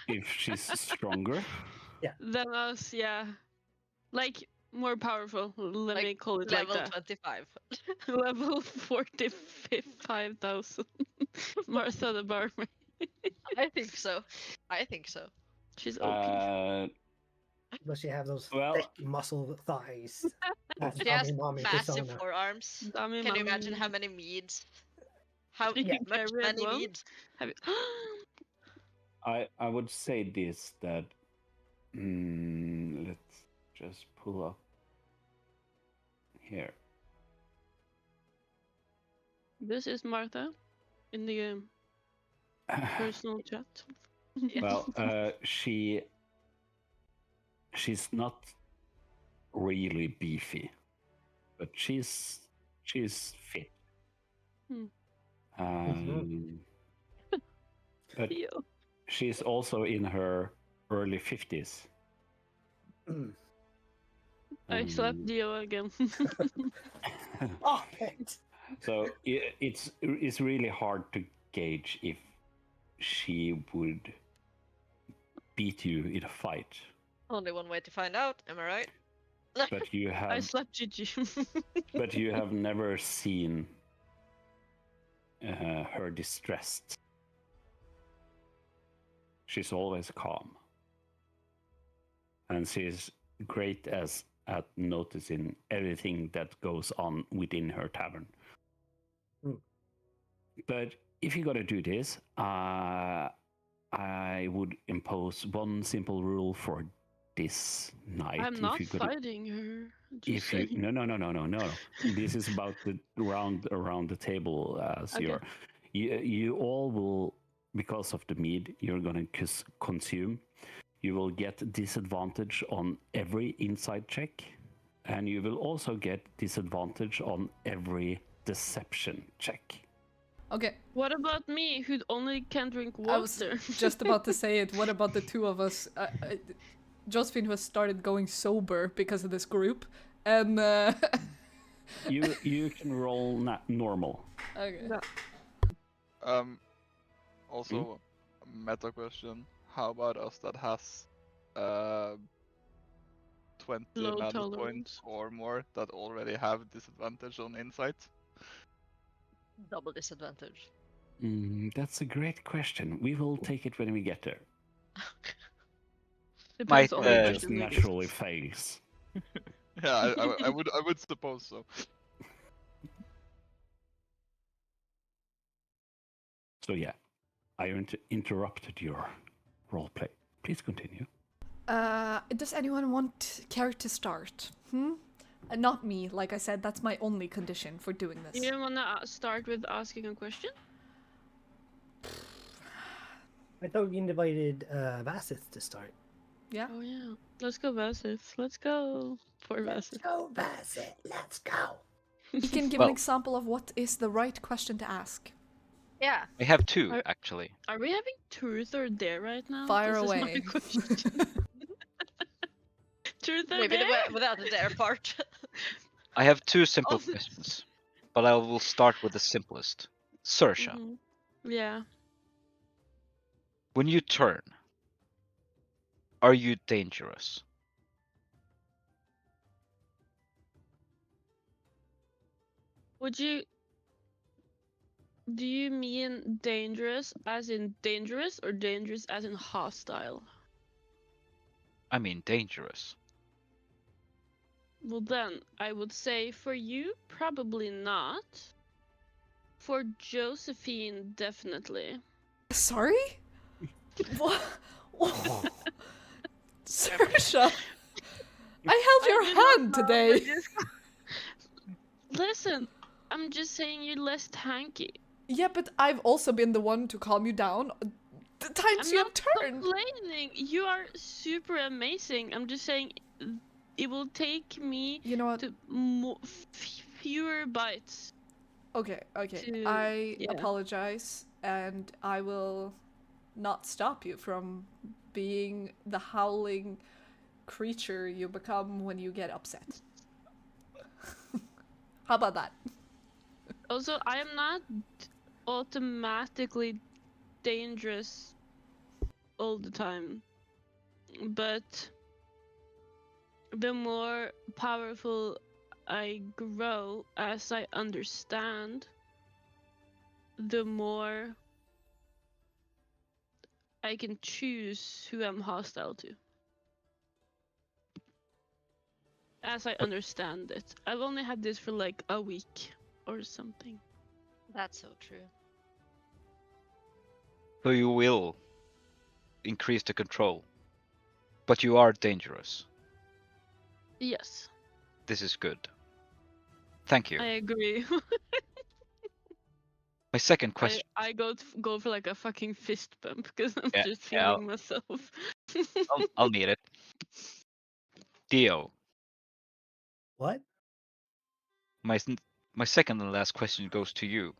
Speaker 1: If she's stronger,
Speaker 3: Than us, yeah. Like, more powerful. Let
Speaker 5: Like,
Speaker 3: me call it like
Speaker 5: level
Speaker 3: that.
Speaker 5: 25.
Speaker 3: Level 45,000. Martha the barmaid.
Speaker 5: I think so. I think so.
Speaker 3: She's OP.
Speaker 7: Does she have those
Speaker 1: Well-
Speaker 7: thick muscle thighs? That's
Speaker 5: She has
Speaker 7: mommy
Speaker 5: massive
Speaker 7: persona.
Speaker 5: forearms.
Speaker 3: Dummy
Speaker 5: Can you imagine
Speaker 3: mommy.
Speaker 5: how many meads? How
Speaker 3: Drinking
Speaker 5: much
Speaker 3: cherry
Speaker 5: many
Speaker 3: as
Speaker 5: mead?
Speaker 3: Have you...
Speaker 1: I would say this that let's just pull up here.
Speaker 3: This is Martha in the personal chat.
Speaker 1: Well, she's not really beefy, but she's fit.
Speaker 3: Hmm.
Speaker 1: But
Speaker 3: Theo.
Speaker 1: she's also in her early 50s.
Speaker 3: I slapped Dio again.
Speaker 7: Oh, it.
Speaker 1: So it's really hard to gauge if she would beat you in a fight.
Speaker 5: Only one way to find out, am I right?
Speaker 1: But you
Speaker 3: I
Speaker 1: have
Speaker 3: slapped Gigi.
Speaker 1: but you have never seen her distressed. She's always calm. And she's great at noticing everything that goes on within her tavern. But if you're gonna do this, I would impose one simple rule for this night.
Speaker 3: I'm not fighting her. Just saying.
Speaker 1: No. This is about the round around the table.
Speaker 3: Okay.
Speaker 1: You all will, because of the mead you're gonna consume, you will get disadvantage on every inside check, and you will also get disadvantage on every deception check.
Speaker 2: Okay,
Speaker 3: What about me, who only can drink water?
Speaker 2: I was just about to say it. What about the two of us? Josephine has started going sober because of this group, and
Speaker 1: You can roll normal.
Speaker 2: okay.
Speaker 3: Yeah.
Speaker 4: Also, a meta question. How about us that has 20
Speaker 3: Low
Speaker 4: mana
Speaker 3: tolerance.
Speaker 4: points or more that already have disadvantage on insight?
Speaker 5: Double disadvantage.
Speaker 1: That's a great question. We will take it when we get there.
Speaker 3: Depends
Speaker 6: Might,
Speaker 3: on
Speaker 1: It
Speaker 3: the
Speaker 1: just
Speaker 3: question.
Speaker 1: naturally fails.
Speaker 4: Yeah, I would suppose so.
Speaker 1: So yeah, I interrupted your roleplay. Please continue.
Speaker 2: Does anyone want character start? Not me. Like I said, that's my only condition for doing this.
Speaker 3: You wanna start with asking a question?
Speaker 7: I thought we invited Vassith to start.
Speaker 2: Yeah.
Speaker 3: Oh yeah. Let's go, Vasith. Let's go for
Speaker 7: Let's
Speaker 3: Vasith.
Speaker 7: go, Vassith. Let's go.
Speaker 2: You can give
Speaker 6: Well-
Speaker 2: an example of what is the right question to ask.
Speaker 5: Yeah.
Speaker 6: I have two,
Speaker 3: Are-
Speaker 6: actually.
Speaker 3: Are we having truth or dare right now?
Speaker 2: Fire
Speaker 3: This
Speaker 2: away.
Speaker 3: Is my question. Truth or
Speaker 5: Maybe
Speaker 3: dare?
Speaker 5: without the dare part.
Speaker 6: I have two simple
Speaker 3: Oh.
Speaker 6: questions, but I will start with the simplest. Sersha,
Speaker 3: Mhm. Yeah.
Speaker 6: when you turn, are you dangerous?
Speaker 3: Would you? Do you mean dangerous as in dangerous or dangerous as in hostile?
Speaker 6: I mean dangerous.
Speaker 3: Well then, I would say for you, probably not. For Josephine, definitely.
Speaker 2: Sorry? What? Saoirse, I held your hand today.
Speaker 3: Listen, I'm just saying you're less tanky.
Speaker 2: Yeah, but I've also been the one to calm you down. The times
Speaker 3: I'm
Speaker 2: you have
Speaker 3: not
Speaker 2: turned.
Speaker 3: complaining. You are super amazing. I'm just saying it will take me
Speaker 2: You know what?
Speaker 3: to fewer bites.
Speaker 2: Okay.
Speaker 3: to-
Speaker 2: I
Speaker 3: yeah.
Speaker 2: apologize, and I will not stop you from being the howling creature you become when you get upset. How about that?
Speaker 3: Also, I am not automatically dangerous all the time, but the more powerful I grow as I understand, the more I can choose who I'm hostile to. As I understand it. I've only had this for like a week or something.
Speaker 5: That's so true.
Speaker 6: So you will increase the control. But you are dangerous.
Speaker 3: Yes,
Speaker 6: This is good. Thank you.
Speaker 3: I agree.
Speaker 6: My second question.
Speaker 3: I go for like a fucking fist bump because I'm
Speaker 6: Yeah,
Speaker 3: just
Speaker 6: yeah,
Speaker 3: feeling myself.
Speaker 6: I'll need it. Dio,
Speaker 7: What?
Speaker 6: my my second and last question goes to you.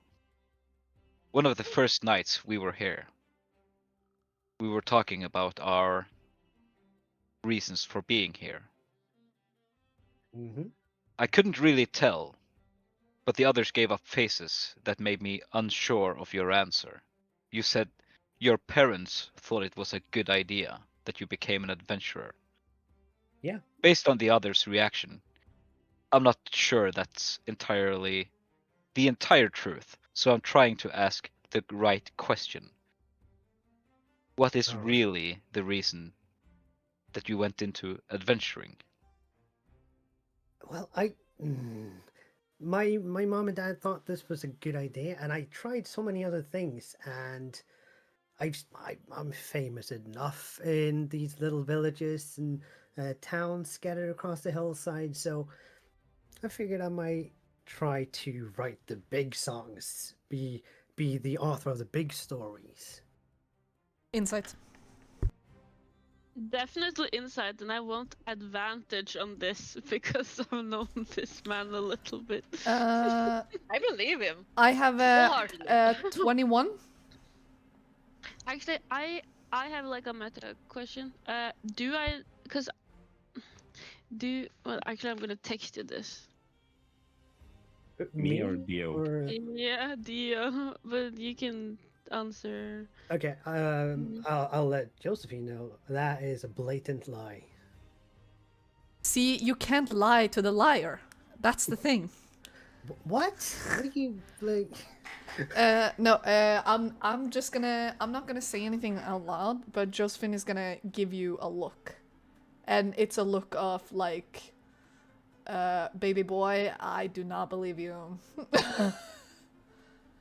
Speaker 6: One of the first nights we were here, we were talking about our reasons for being here.
Speaker 7: Mm-hmm.
Speaker 6: I couldn't really tell, but the others gave up faces that made me unsure of your answer. You said your parents thought it was a good idea that you became an adventurer.
Speaker 7: Yeah.
Speaker 6: Based on the others' reaction, I'm not sure that's entirely the entire truth, so I'm trying to ask the right question. What is
Speaker 7: All right.
Speaker 6: really the reason that you went into adventuring?
Speaker 7: Well, my mom and dad thought this was a good idea, and I tried so many other things, and I'm famous enough in these little villages and towns scattered across the hillside, so I figured I might try to write the big songs, be the author of the big stories.
Speaker 2: Insight.
Speaker 3: Definitely insight, and I want advantage on this because I've known this man a little bit.
Speaker 2: Uh,
Speaker 5: I believe him.
Speaker 2: I have a
Speaker 5: Wholeheartedly.
Speaker 2: 21.
Speaker 3: Actually, I have like a meta question. Well, actually, I'm gonna text you this.
Speaker 1: Me or Dio?
Speaker 7: Or
Speaker 3: Yeah, Dio, but you can answer.
Speaker 7: okay, I'll let Josephine know that is a blatant lie.
Speaker 2: See, you can't lie to the liar. That's the thing.
Speaker 7: What? What do you like?
Speaker 2: No, I'm just gonna, I'm not gonna say anything out loud, but Josephine is gonna give you a look. And it's a look of like, baby boy, I do not believe you.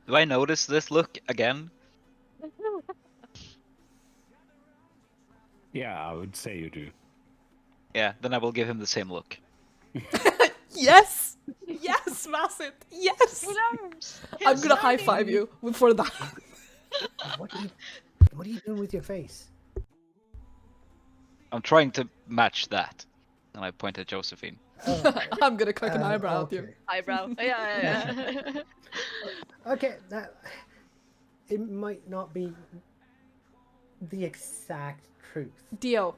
Speaker 6: Do I notice this look again?
Speaker 1: Yeah, I would say you do.
Speaker 6: Yeah, then I will give him the same look.
Speaker 2: Yes! Yes, Masset! Yes!
Speaker 5: He learns.
Speaker 2: I'm gonna high five you for that.
Speaker 7: What are you doing with your face?
Speaker 6: I'm trying to match that. And I point at Josephine.
Speaker 2: I'm gonna cock an eyebrow at you.
Speaker 7: Okay.
Speaker 5: Eyebrow. Yeah.
Speaker 7: Okay, that it might not be the exact truth.
Speaker 2: Dio,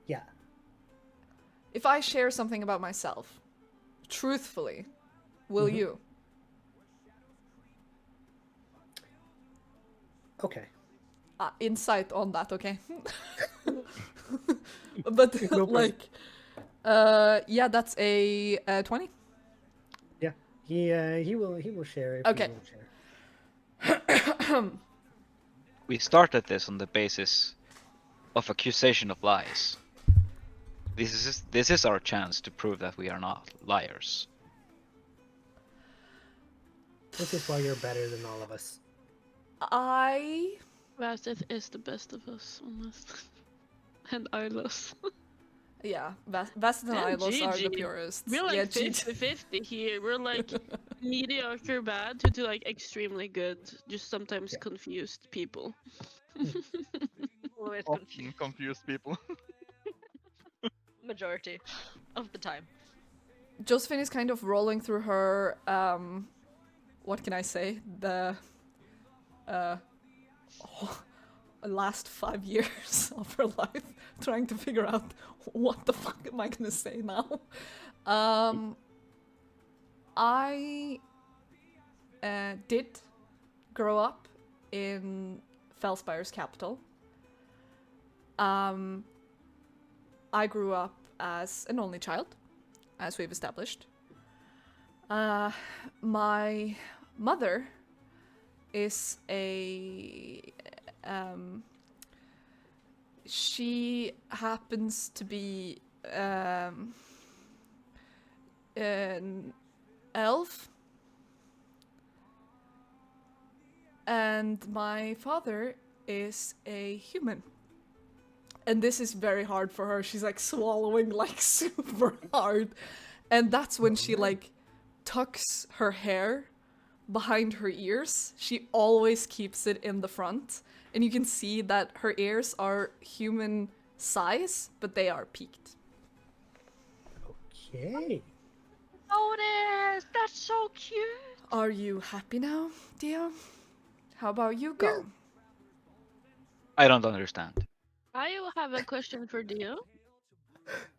Speaker 7: Yeah.
Speaker 2: if I share something about myself, truthfully, will you?
Speaker 7: Okay.
Speaker 2: Insight on that, okay? But
Speaker 7: No problem.
Speaker 2: like, yeah, that's a 20.
Speaker 7: Yeah. He will share if
Speaker 2: Okay.
Speaker 7: you won't share.
Speaker 6: We started this on the basis of accusation of lies. This is our chance to prove that we are not liars.
Speaker 7: This is why you're better than all of us.
Speaker 3: Vaseth is the best of us, honest. And Ilos.
Speaker 2: Yeah, Vasset and
Speaker 3: And
Speaker 2: Ilos are the
Speaker 3: GG.
Speaker 2: purists.
Speaker 3: We're like
Speaker 2: Yeah, GG.
Speaker 3: 50-50 here. We're like mediocre bad to like extremely good, just sometimes
Speaker 7: Yeah.
Speaker 3: confused people.
Speaker 5: Always
Speaker 4: Often
Speaker 5: confused.
Speaker 4: confused people.
Speaker 5: Majority of the time.
Speaker 2: Josephine is kind of rolling through her, what can I say? The, last 5 years of her life, trying to figure out what the fuck am I gonna say now. I did grow up in Felspire's capital. I grew up as an only child, as we've established. My mother is a she happens to be an elf. and my father is a human. And this is very hard for her. She's like swallowing like super hard. And that's when she like tucks her hair behind her ears. She always keeps it in the front. And you can see that her ears are human size, but they are peaked.
Speaker 7: Okay.
Speaker 3: Oh, it is! That's so cute!
Speaker 2: Are you happy now, Dio? How about you go?
Speaker 6: I don't understand.
Speaker 3: I have a question for Dio.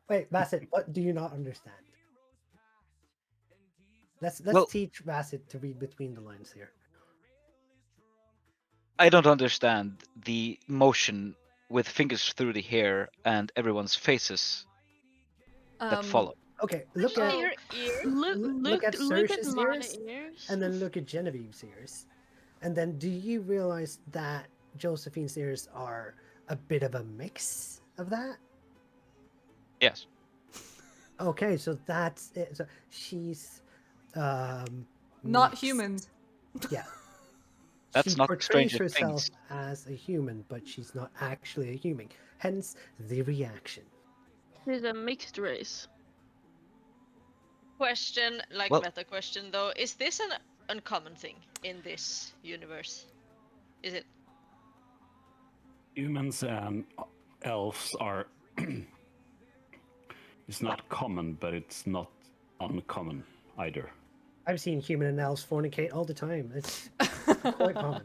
Speaker 7: Wait, Bassett, what do you not understand? Let's
Speaker 6: Well-
Speaker 7: teach Bassett to read between the lines here.
Speaker 6: I don't understand the motion with fingers through the hair and everyone's faces that follow.
Speaker 7: Okay, look
Speaker 5: Look
Speaker 7: at
Speaker 5: at your ear.
Speaker 7: look at
Speaker 3: look
Speaker 7: Saoirse's
Speaker 3: my
Speaker 7: ears,
Speaker 3: ears.
Speaker 7: and then look at Genevieve's ears. And then do you realize that Josephine's ears are a bit of a mix of that?
Speaker 6: Yes.
Speaker 7: Okay, so that's it. So she's
Speaker 2: Not
Speaker 7: mixed.
Speaker 2: human.
Speaker 7: Yeah.
Speaker 6: That's
Speaker 7: she
Speaker 6: not
Speaker 7: portrays
Speaker 6: Stranger
Speaker 7: herself
Speaker 6: Things.
Speaker 7: as a human, but she's not actually a human. Hence the reaction.
Speaker 3: She's a mixed race.
Speaker 5: Question, like
Speaker 6: Well-
Speaker 5: meta question though, is this an uncommon thing in this universe? Is it?
Speaker 1: Humans and elves are. It's not common, but it's not uncommon either.
Speaker 7: I've seen human and elves fornicate all the time. It's quite common.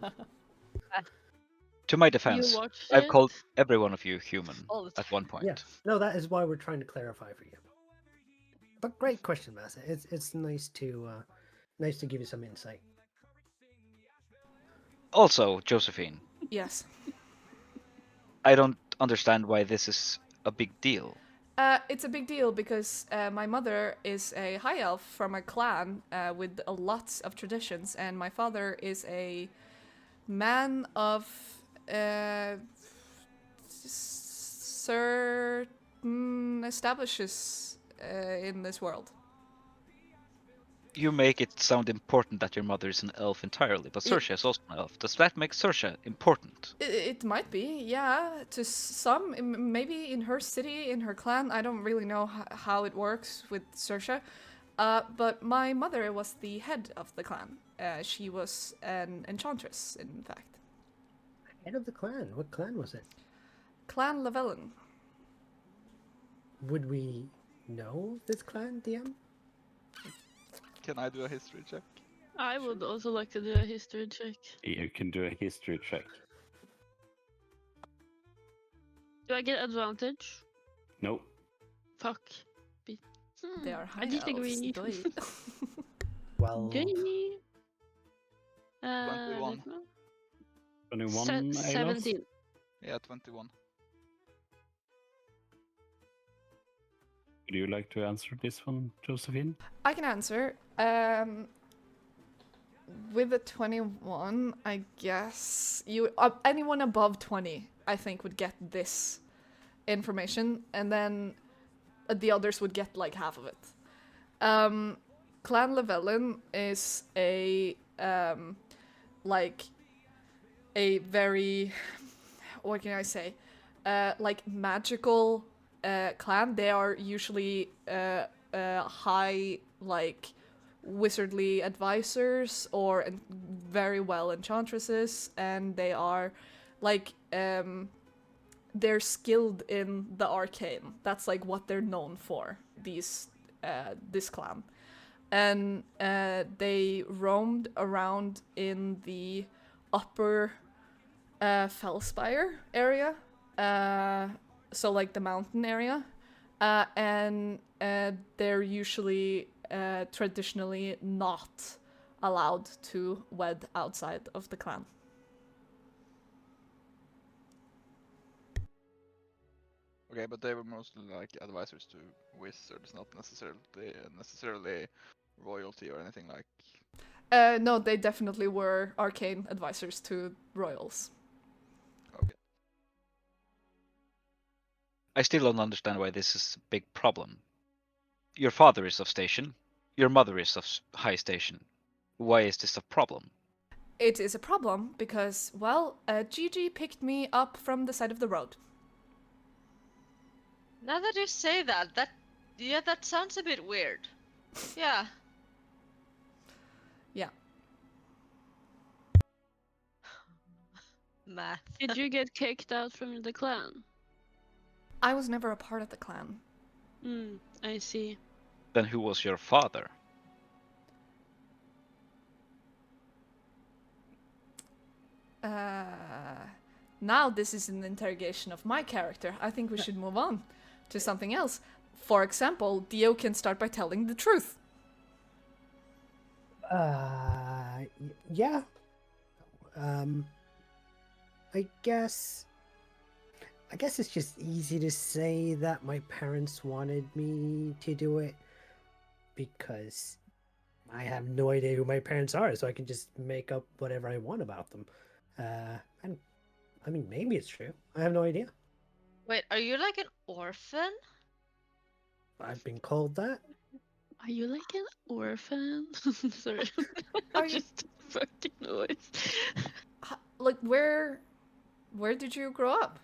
Speaker 6: To my
Speaker 3: You
Speaker 6: defense,
Speaker 3: watched
Speaker 6: I've
Speaker 3: it?
Speaker 6: called every one of you human
Speaker 5: All the
Speaker 6: at one point.
Speaker 7: Yeah. No, that is why we're trying to clarify for you. But great question, Massa. It's nice to give you some insight.
Speaker 6: Also, Josephine,
Speaker 2: Yes.
Speaker 6: I don't understand why this is a big deal.
Speaker 2: It's a big deal because my mother is a high elf from a clan with lots of traditions, and my father is a man of certain establishes in this world.
Speaker 6: You make it sound important that your mother is an elf entirely, but
Speaker 2: Yeah.
Speaker 6: Saoirse is also an elf. Does that make Saoirse important?
Speaker 2: It might be, yeah. To some, maybe in her city, in her clan. I don't really know how it works with Saoirse. But my mother was the head of the clan. She was an enchantress, in fact.
Speaker 7: Head of the clan. What clan was it?
Speaker 2: Clan Llewellyn.
Speaker 7: Would we know this clan, DM?
Speaker 4: Can I do a history check?
Speaker 3: I would also like to do a history check.
Speaker 1: You can do a history check.
Speaker 3: Do I get advantage?
Speaker 1: No.
Speaker 3: Fuck.
Speaker 2: They are high
Speaker 3: I disagree.
Speaker 2: elves. doy.
Speaker 7: Well,
Speaker 3: Yay.
Speaker 4: 21.
Speaker 1: 21, Eilos?
Speaker 3: 17.
Speaker 4: Yeah, 21.
Speaker 1: Would you like to answer this one, Josephine?
Speaker 2: I can answer. With a 21, I guess anyone above 20, I think, would get this information, and then the others would get like half of it. Clan Llewellyn is a like a very, what can I say, like magical clan. They are usually high like wizardly advisors or very well enchantresses, and they are like they're skilled in the arcane. That's like what they're known for, this clan. And they roamed around in the upper Fellspire area, so like the mountain area, and they're usually traditionally not allowed to wed outside of the clan.
Speaker 4: Okay, but they were mostly like advisors to wizards, not necessarily royalty or anything like.
Speaker 2: No, they definitely were arcane advisors to royals.
Speaker 4: Okay.
Speaker 6: I still don't understand why this is a big problem. Your father is of station. Your mother is of high station. Why is this a problem?
Speaker 2: it is a problem because, well, Gigi picked me up from the side of the road.
Speaker 5: Now that you say that, that sounds a bit weird. Yeah.
Speaker 2: Yeah.
Speaker 5: Math.
Speaker 3: Did you get kicked out from the clan?
Speaker 2: I was never a part of the clan.
Speaker 3: I see.
Speaker 6: Then who was your father?
Speaker 2: Now this is an interrogation of my character. I think we should move on to something else. For example, Dio can start by telling the truth.
Speaker 7: Yeah. I guess it's just easy to say that my parents wanted me to do it because I have no idea who my parents are, so I can just make up whatever I want about them. And I mean, maybe it's true. I have no idea.
Speaker 5: Wait, are you like an orphan?
Speaker 7: I've been called that.
Speaker 3: Are you like an orphan? Sorry.
Speaker 2: Are you-
Speaker 3: Just fucking noise.
Speaker 2: Like, where did you grow up?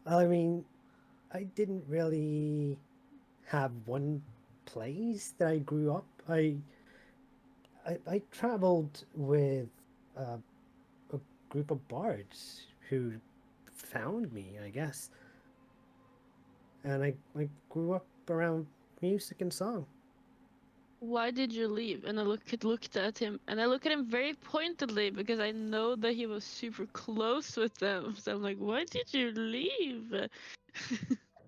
Speaker 7: I mean, I didn't really have one place that I grew up. I traveled with a group of bards who found me, I guess. And I grew up around music and song.
Speaker 3: Why did you leave? And I looked at him, and I look at him very pointedly because I know that he was super close with them. So I'm like, why did you leave?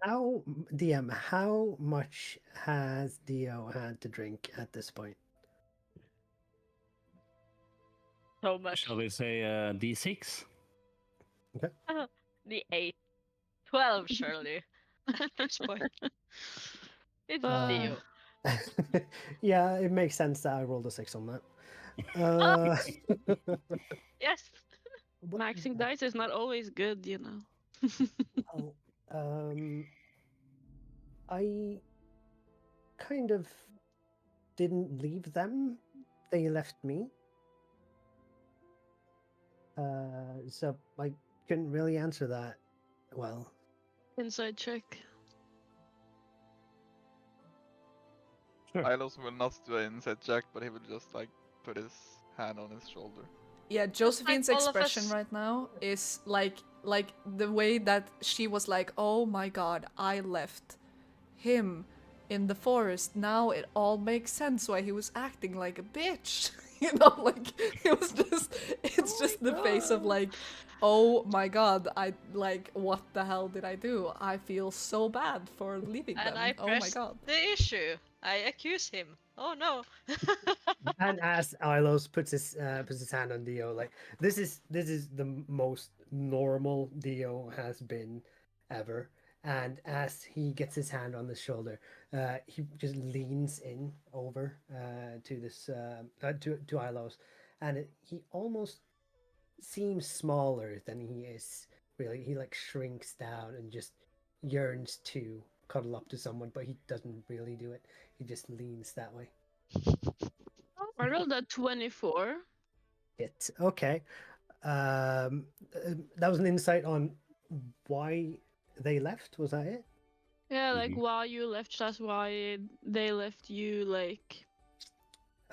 Speaker 7: DM, how much has Dio had to drink at this point?
Speaker 5: So much.
Speaker 1: Shall we say D6?
Speaker 5: The 8. 12, surely. At this point. It's Dio.
Speaker 7: Yeah, it makes sense that I rolled a 6 on that.
Speaker 5: Yes.
Speaker 3: Maxing dice is not always good, you know.
Speaker 7: I kind of didn't leave them. They left me. So I couldn't really answer that well.
Speaker 3: Inside check.
Speaker 1: Sure.
Speaker 4: Ilos will not do an inside check, but he will just like put his hand on his shoulder.
Speaker 2: Yeah, Josephine's
Speaker 5: all of
Speaker 2: expression
Speaker 5: us-
Speaker 2: right now is like the way that she was like, "Oh my god, I left him in the forest. Now it all makes sense why he was acting like a bitch." You know, like it's just the face of like, "Oh my god, I like what the hell did I do? I feel so bad for leaving them.
Speaker 5: And I
Speaker 2: Oh my
Speaker 5: pressed
Speaker 2: god."
Speaker 5: the issue. I accuse him. Oh no.
Speaker 7: And as Ilos puts his hand on Dio, like this is the most normal Dio has been ever. And as he gets his hand on the shoulder, he just leans in over to this to Ilos, and he almost seems smaller than he is. Really, he like shrinks down and just yearns to cuddle up to someone, but he doesn't really do it. He just leans that way.
Speaker 3: I rolled a 24.
Speaker 7: It okay. That was an insight on why they left. Was that it?
Speaker 3: Yeah, like
Speaker 1: Mhm.
Speaker 3: why you left, that's why they left you, like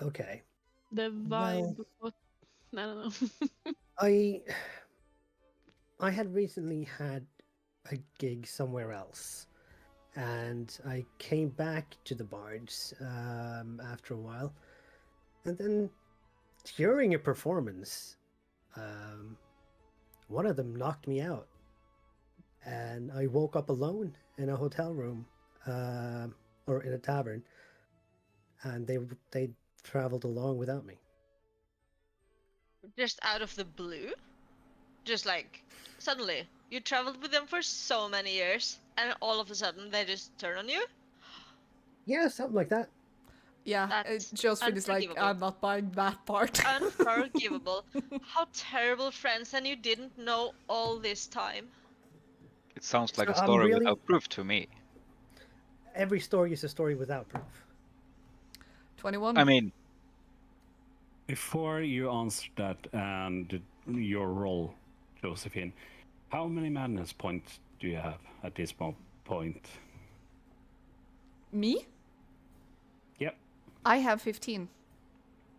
Speaker 7: Okay.
Speaker 3: the vibe.
Speaker 7: Well-
Speaker 3: What? I don't know.
Speaker 7: I had recently had a gig somewhere else, and I came back to the bards after a while, and then during a performance, one of them knocked me out, and I woke up alone in a hotel room or in a tavern, and they traveled along without me.
Speaker 5: Just out of the blue? Just like, suddenly, you traveled with them for so many years, and all of a sudden they just turn on you?
Speaker 7: Yeah, something like that.
Speaker 2: Yeah,
Speaker 5: That's
Speaker 2: Josephine is like,
Speaker 5: unforgivable.
Speaker 2: "I'm not buying that part."
Speaker 5: Unforgivable. How terrible friends, and you didn't know all this time.
Speaker 6: It sounds like
Speaker 7: So
Speaker 6: a
Speaker 7: I'm
Speaker 6: story
Speaker 7: really-
Speaker 6: without proof to me.
Speaker 7: Every story is a story without proof.
Speaker 2: 21.
Speaker 6: I mean,
Speaker 1: Before you answer that and your role, Josephine, how many madness points do you have at this point?
Speaker 2: Me?
Speaker 1: Yep,
Speaker 2: I have 15.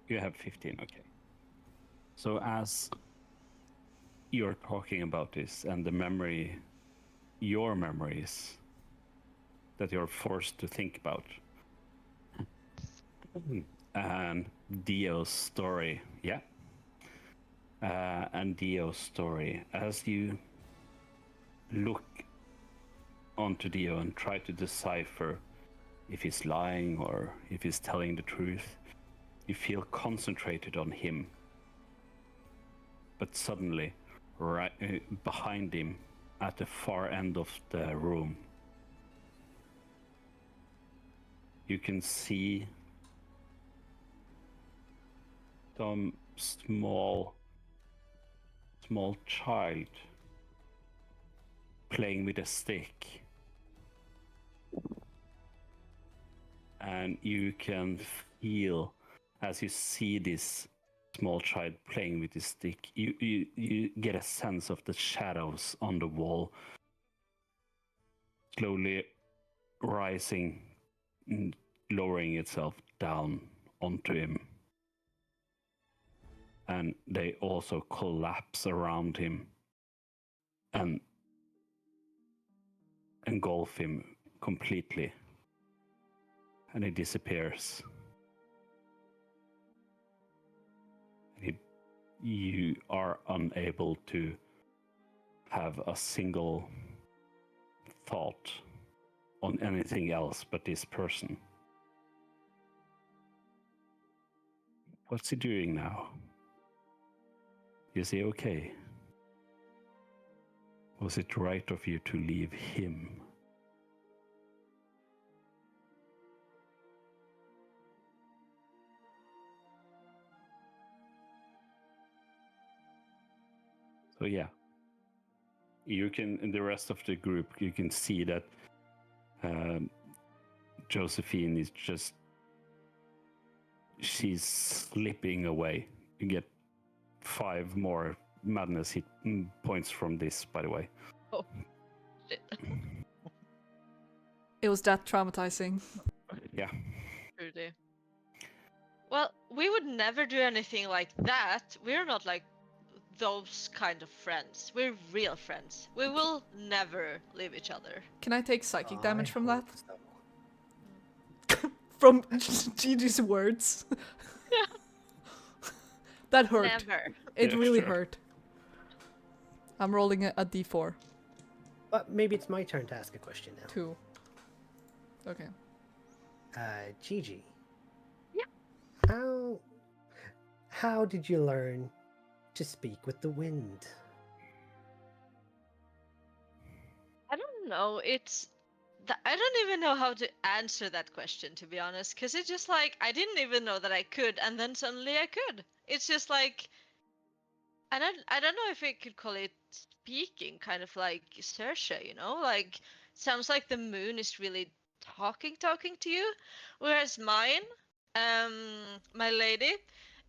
Speaker 1: you have 15, okay. So as you're talking about this and your memories that you're forced to think about, and Dio's story, and Dio's story, as you look onto Dio and try to decipher if he's lying or if he's telling the truth, you feel concentrated on him. But suddenly, right behind him, at the far end of the room, you can see some small child playing with a stick. And you can feel, as you see this small child playing with his stick, you get a sense of the shadows on the wall slowly rising and lowering itself down onto him. And they also collapse around him and engulf him completely. And he disappears. You are unable to have a single thought on anything else but this person. What's he doing now? Is he okay? Was it right of you to leave him? So yeah, you can, in the rest of the group, you can see that Josephine is just, she's slipping away. You get 5 more madness hit points from this, by the way.
Speaker 5: Oh, shit.
Speaker 2: It was that traumatizing.
Speaker 1: Yeah.
Speaker 5: Truly. Well, we would never do anything like that. We're not like those kind of friends. We're real friends. We will never leave each other.
Speaker 2: Can I take psychic damage from that?
Speaker 7: hope so.
Speaker 2: From Gigi's words?
Speaker 5: Yeah.
Speaker 2: That hurt.
Speaker 5: Never.
Speaker 2: It
Speaker 1: Yeah,
Speaker 2: really
Speaker 1: sure.
Speaker 2: hurt. I'm rolling a d4.
Speaker 7: But maybe it's my turn to ask a question now.
Speaker 2: 2. Okay.
Speaker 7: Gigi.
Speaker 5: Yeah.
Speaker 7: How did you learn to speak with the wind?
Speaker 5: I don't know. I don't even know how to answer that question, to be honest, because it's just like I didn't even know that I could, and then suddenly I could. It's just like, and I don't know if I could call it speaking, kind of like Saoirse, you know, like sounds like the moon is really talking to you, whereas mine, my lady,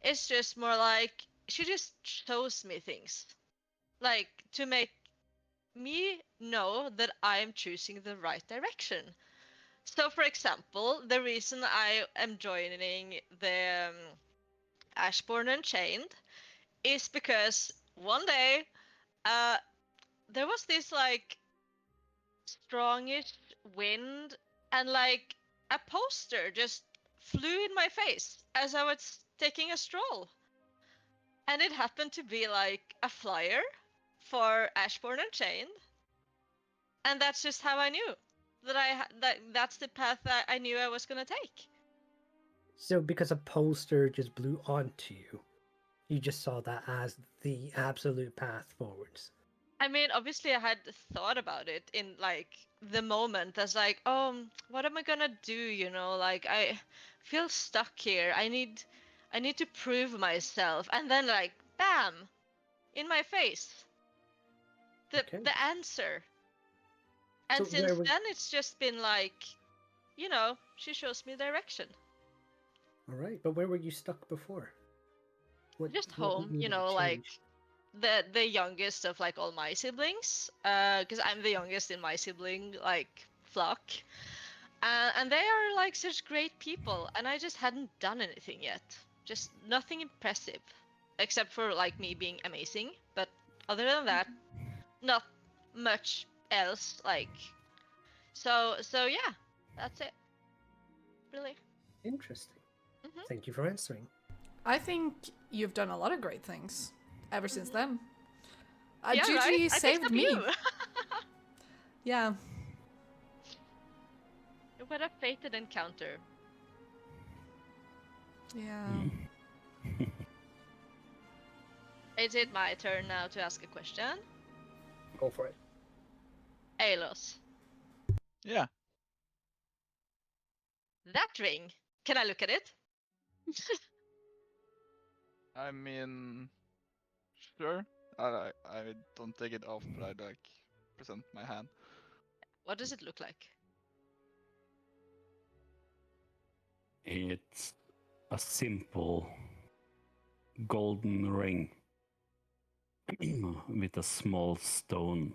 Speaker 5: is just more like she just shows me things, like to make me know that I am choosing the right direction. So, for example, the reason I am joining the Ashbourne Unchained is because one day there was this like strongish wind, and like a poster just flew in my face as I was taking a stroll. And it happened to be like a flyer for Ashbourne Unchained. And that's just how I knew that's the path that I knew I was gonna take.
Speaker 7: So because a poster just blew onto you, you just saw that as the absolute path forwards.
Speaker 5: I mean, obviously I had thought about it in like the moment as like, oh, what am I gonna do? You know, like I feel stuck here. I need to prove myself, and then like, bam, in my face,
Speaker 7: Okay.
Speaker 5: the answer. And
Speaker 7: So
Speaker 5: since then, it's just been like, you know, she shows me direction.
Speaker 7: All right, but where were you stuck before?
Speaker 5: Just
Speaker 7: what
Speaker 5: home,
Speaker 7: needed
Speaker 5: you
Speaker 7: to
Speaker 5: know, like
Speaker 7: change?
Speaker 5: the youngest of like all my siblings, because I'm the youngest in my sibling like flock, and they are like such great people, and I just hadn't done anything yet, just nothing impressive, except for like me being amazing. But other than that, not much else. Like, so yeah, that's it. Really.
Speaker 7: Interesting.
Speaker 5: Mhm.
Speaker 7: Thank you for answering.
Speaker 2: I think you've done a lot of great things ever since then.
Speaker 5: Yeah,
Speaker 2: Gigi
Speaker 5: right? I picked
Speaker 2: saved
Speaker 5: up
Speaker 2: me.
Speaker 5: you.
Speaker 2: Yeah.
Speaker 5: What a fated encounter.
Speaker 2: Yeah.
Speaker 5: Is it my turn now to ask a question?
Speaker 7: Go for it.
Speaker 5: Alos,
Speaker 4: Yeah.
Speaker 5: that ring. Can I look at it?
Speaker 4: I mean, sure. I don't take it off, but I like present my hand.
Speaker 5: What does it look like?
Speaker 1: It's a simple golden ring with a small stone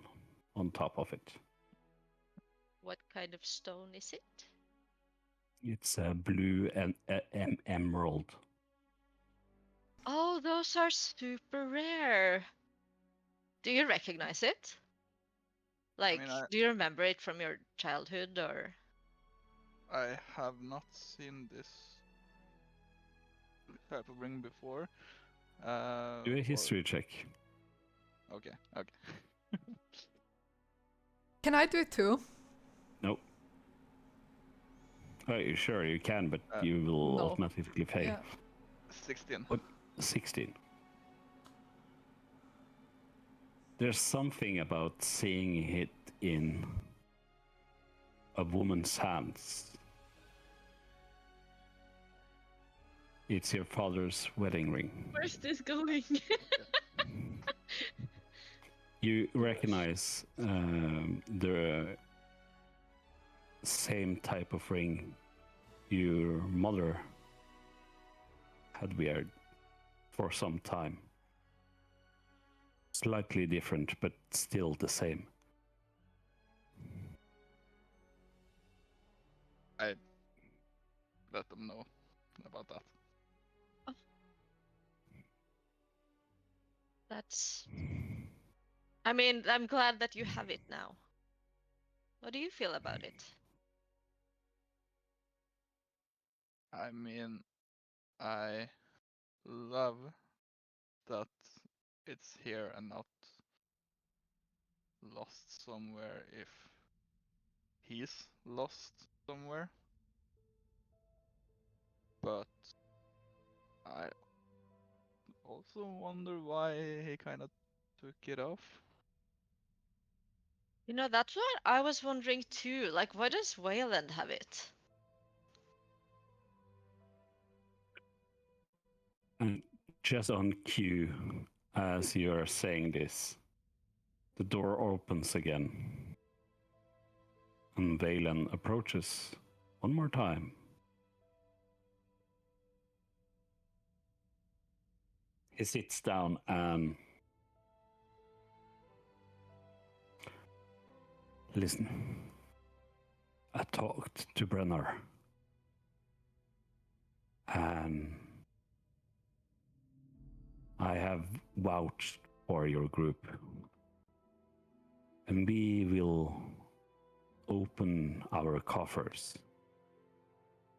Speaker 1: on top of it.
Speaker 5: What kind of stone is it?
Speaker 1: It's a blue and emerald.
Speaker 5: Oh, those are super rare. Do you recognize it? Like,
Speaker 4: mean,
Speaker 5: do you remember it from your childhood or?
Speaker 4: I have not seen this type of ring before.
Speaker 1: Do a history check.
Speaker 4: Okay, okay.
Speaker 2: Can I do it too?
Speaker 1: Nope. Oh, sure, you can, but you will
Speaker 2: No.
Speaker 1: automatically fail.
Speaker 2: Yeah.
Speaker 4: 16.
Speaker 1: 16. There's something about seeing it in a woman's hands. It's your father's wedding ring.
Speaker 3: Where's this going?
Speaker 1: You recognize the same type of ring your mother had wear for some time. Slightly different, but still the same.
Speaker 4: I let them know about that.
Speaker 5: That's. I mean, I'm glad that you have it now. What do you feel about it?
Speaker 4: I mean, I love that it's here and not lost somewhere if he's lost somewhere. But I also wonder why he kind of took it off.
Speaker 5: You know, that's what I was wondering too. Like, why does Wayland have it?
Speaker 1: And just on cue, as you're saying this, the door opens again. And Valen approaches one more time. He sits down and listen. I talked to Brenner. And I have vouched for your group. And we will open our coffers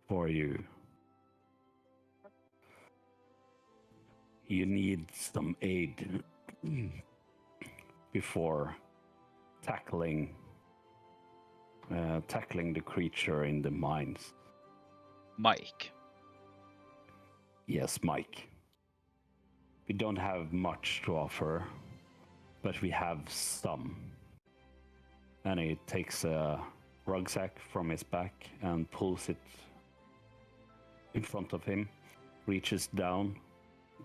Speaker 1: for you. You need some aid before tackling the creature in the mines.
Speaker 6: Mike.
Speaker 1: Yes, Mike. We don't have much to offer, but we have some. And he takes a rucksack from his back and pulls it in front of him, reaches down,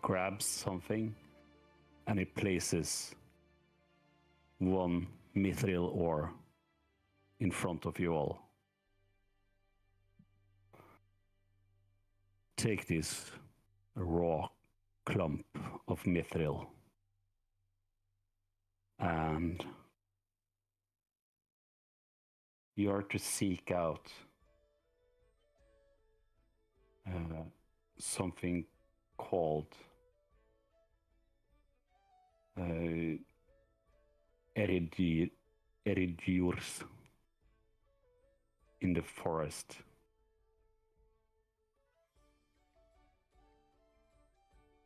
Speaker 1: grabs something, and he places one mithril ore in front of you all. take this raw clump of mithril and you are to seek out something called eridures in the forest.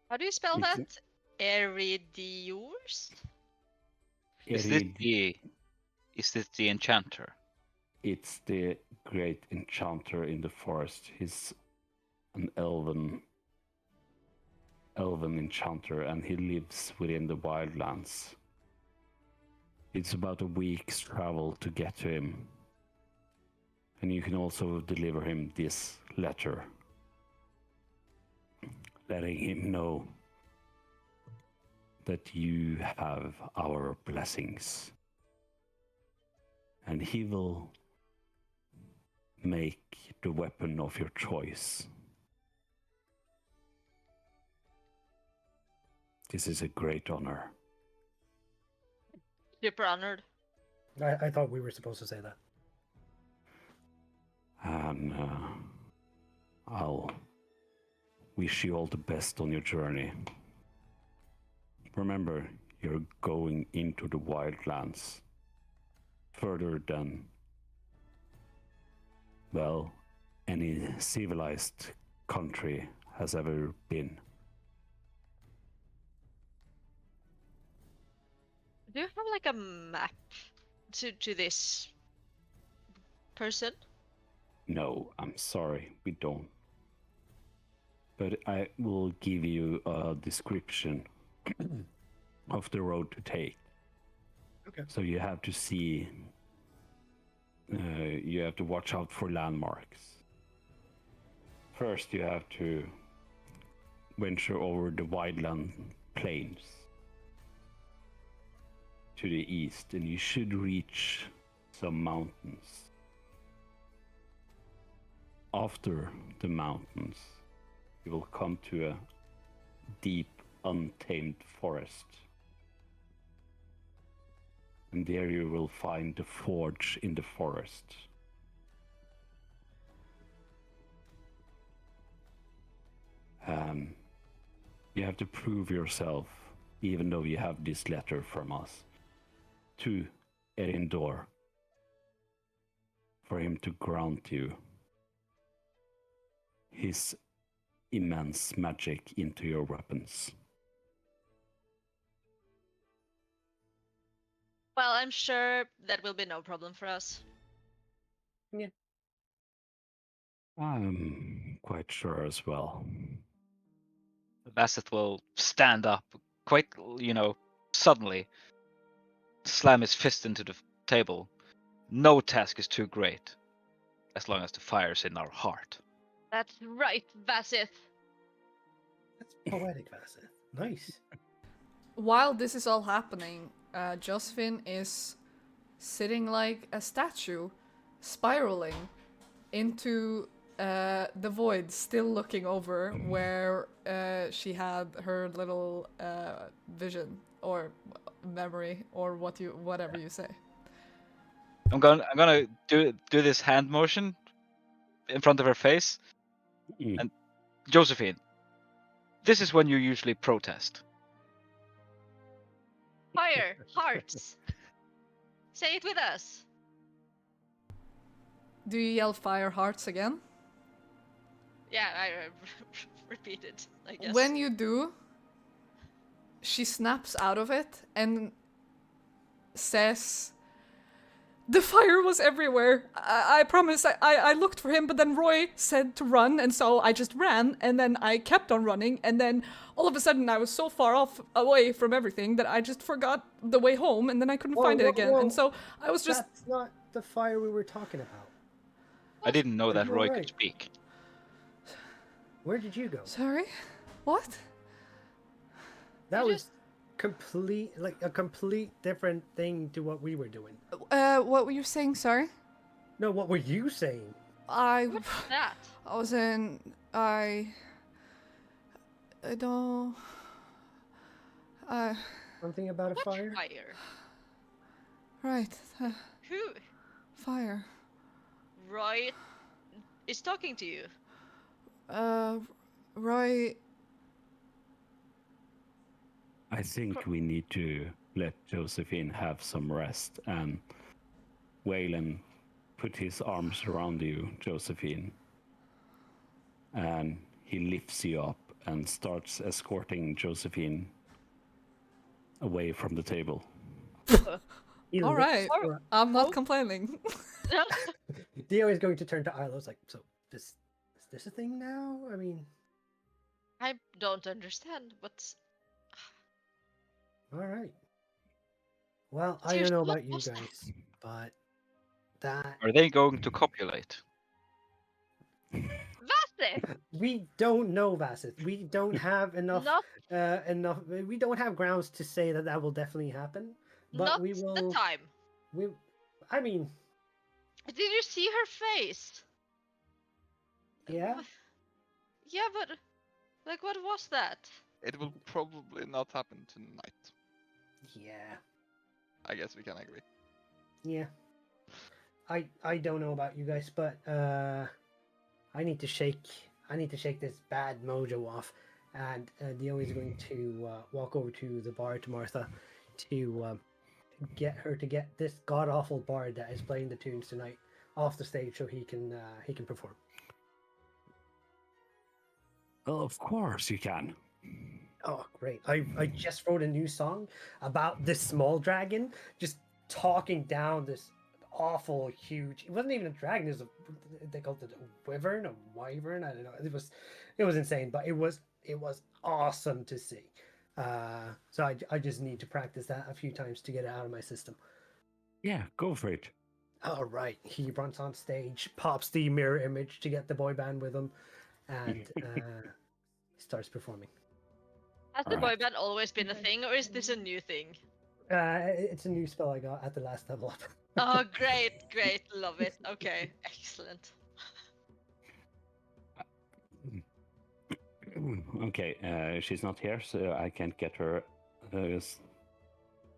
Speaker 5: How do you spell
Speaker 1: It's-
Speaker 5: that? Eridiurs?
Speaker 6: Is this the enchanter?
Speaker 1: It's the great enchanter in the forest. He's an elven enchanter, and he lives within the wildlands. It's about a week's travel to get to him. And you can also deliver him this letter, letting him know that you have our blessings. And he will make the weapon of your choice. This is a great honor.
Speaker 5: Super honored.
Speaker 7: I thought we were supposed to say that.
Speaker 1: And I'll wish you all the best on your journey. Remember, you're going into the wildlands, further than, well, any civilized country has ever been.
Speaker 5: Do you have like a map to this person?
Speaker 1: No, I'm sorry, we don't. But I will give you a description of the road to take.
Speaker 7: Okay.
Speaker 1: So you have to see, you have to watch out for landmarks. First, you have to venture over the wildland plains to the east, and you should reach some mountains. After the mountains, you will come to a deep, untamed forest. And there you will find the forge in the forest. You have to prove yourself, even though you have this letter from us, to Erindor, for him to grant you his immense magic into your weapons.
Speaker 5: Well, I'm sure that will be no problem for us.
Speaker 1: I'm quite sure as well.
Speaker 6: Bassett will stand up quite, suddenly, slam his fist into the table. No task is too great, as long as the fire's in our heart.
Speaker 5: That's right, Vasith.
Speaker 7: That's poetic, Vasa. Nice.
Speaker 2: While this is all happening, Josephine is sitting like a statue, spiraling into the void, still looking over where she had her little vision or memory or whatever you say.
Speaker 6: I'm gonna do this hand motion in front of her face. And Josephine, this is when you usually protest.
Speaker 5: Fire, hearts. Say it with us.
Speaker 2: Do you yell fire hearts again?
Speaker 5: Yeah, I repeat it, I guess.
Speaker 2: When you do, she snaps out of it and says, "The fire was everywhere. I promise. I looked for him, but then Roy said to run, and so I just ran, and then I kept on running, and then all of a sudden I was so far away from everything that I just forgot the way home, and then I couldn't find it again. And so I was just..."
Speaker 7: That's not the fire we were talking about.
Speaker 6: I didn't know
Speaker 7: Are
Speaker 6: that
Speaker 7: you
Speaker 6: Roy
Speaker 7: alright?
Speaker 6: could speak.
Speaker 7: Where did you go?
Speaker 2: Sorry? What?
Speaker 7: That
Speaker 5: You
Speaker 7: was a complete different thing to what we were doing.
Speaker 2: What were you saying? Sorry?
Speaker 7: No, what were you saying?
Speaker 2: I
Speaker 5: What's that?
Speaker 2: was in I don't.
Speaker 7: Something about a
Speaker 5: What
Speaker 7: fire?
Speaker 5: fire?
Speaker 2: Right.
Speaker 5: Who?
Speaker 2: Fire.
Speaker 5: Roy is talking to you.
Speaker 2: Roy.
Speaker 1: I think we need to let Josephine have some rest. And Waylon put his arms around you, Josephine. And he lifts you up and starts escorting Josephine away from the table.
Speaker 7: He
Speaker 2: All
Speaker 7: looks
Speaker 2: right.
Speaker 7: for-
Speaker 2: I'm not complaining.
Speaker 7: Dio is going to turn to Ilo's like, so this is this a thing now? I mean,
Speaker 5: I don't understand what's.
Speaker 7: all right. Well, I don't
Speaker 5: Seriously,
Speaker 7: know
Speaker 5: what
Speaker 7: about you
Speaker 5: was that?
Speaker 7: guys, but that
Speaker 6: Are they going to copulate?
Speaker 5: Vasse!
Speaker 7: we don't know, Vasith. We don't have enough
Speaker 5: Not
Speaker 7: enough. We don't have grounds to say that that will definitely happen. But
Speaker 5: not
Speaker 7: we will.
Speaker 5: the time.
Speaker 7: We, I mean,
Speaker 5: Did you see her face?
Speaker 7: yeah.
Speaker 5: Yeah, but like, what was that?
Speaker 4: It will probably not happen tonight.
Speaker 7: Yeah.
Speaker 4: I guess we can agree.
Speaker 7: Yeah. I don't know about you guys, but I need to shake this bad mojo off, and Dio is going to walk over to the bar to Martha to get her to get this god awful bard that is playing the tunes tonight off the stage so he can perform.
Speaker 1: Well, of course you can.
Speaker 7: Oh, great! I just wrote a new song about this small dragon just talking down this awful huge. It wasn't even a dragon. It was they called it a wyvern, a wyvern. I don't know. It was insane, but it was awesome to see. So I just need to practice that a few times to get it out of my system.
Speaker 1: Yeah, go for it.
Speaker 7: All right, he runs on stage, pops the mirror image to get the boy band with him, and starts performing.
Speaker 5: Has the boy
Speaker 1: Alright.
Speaker 5: band always been a thing, or is this a new thing?
Speaker 7: It's a new spell I got at the last level up.
Speaker 5: Oh, great, great, love it. Okay, excellent.
Speaker 1: Okay, she's not here, so I can't get her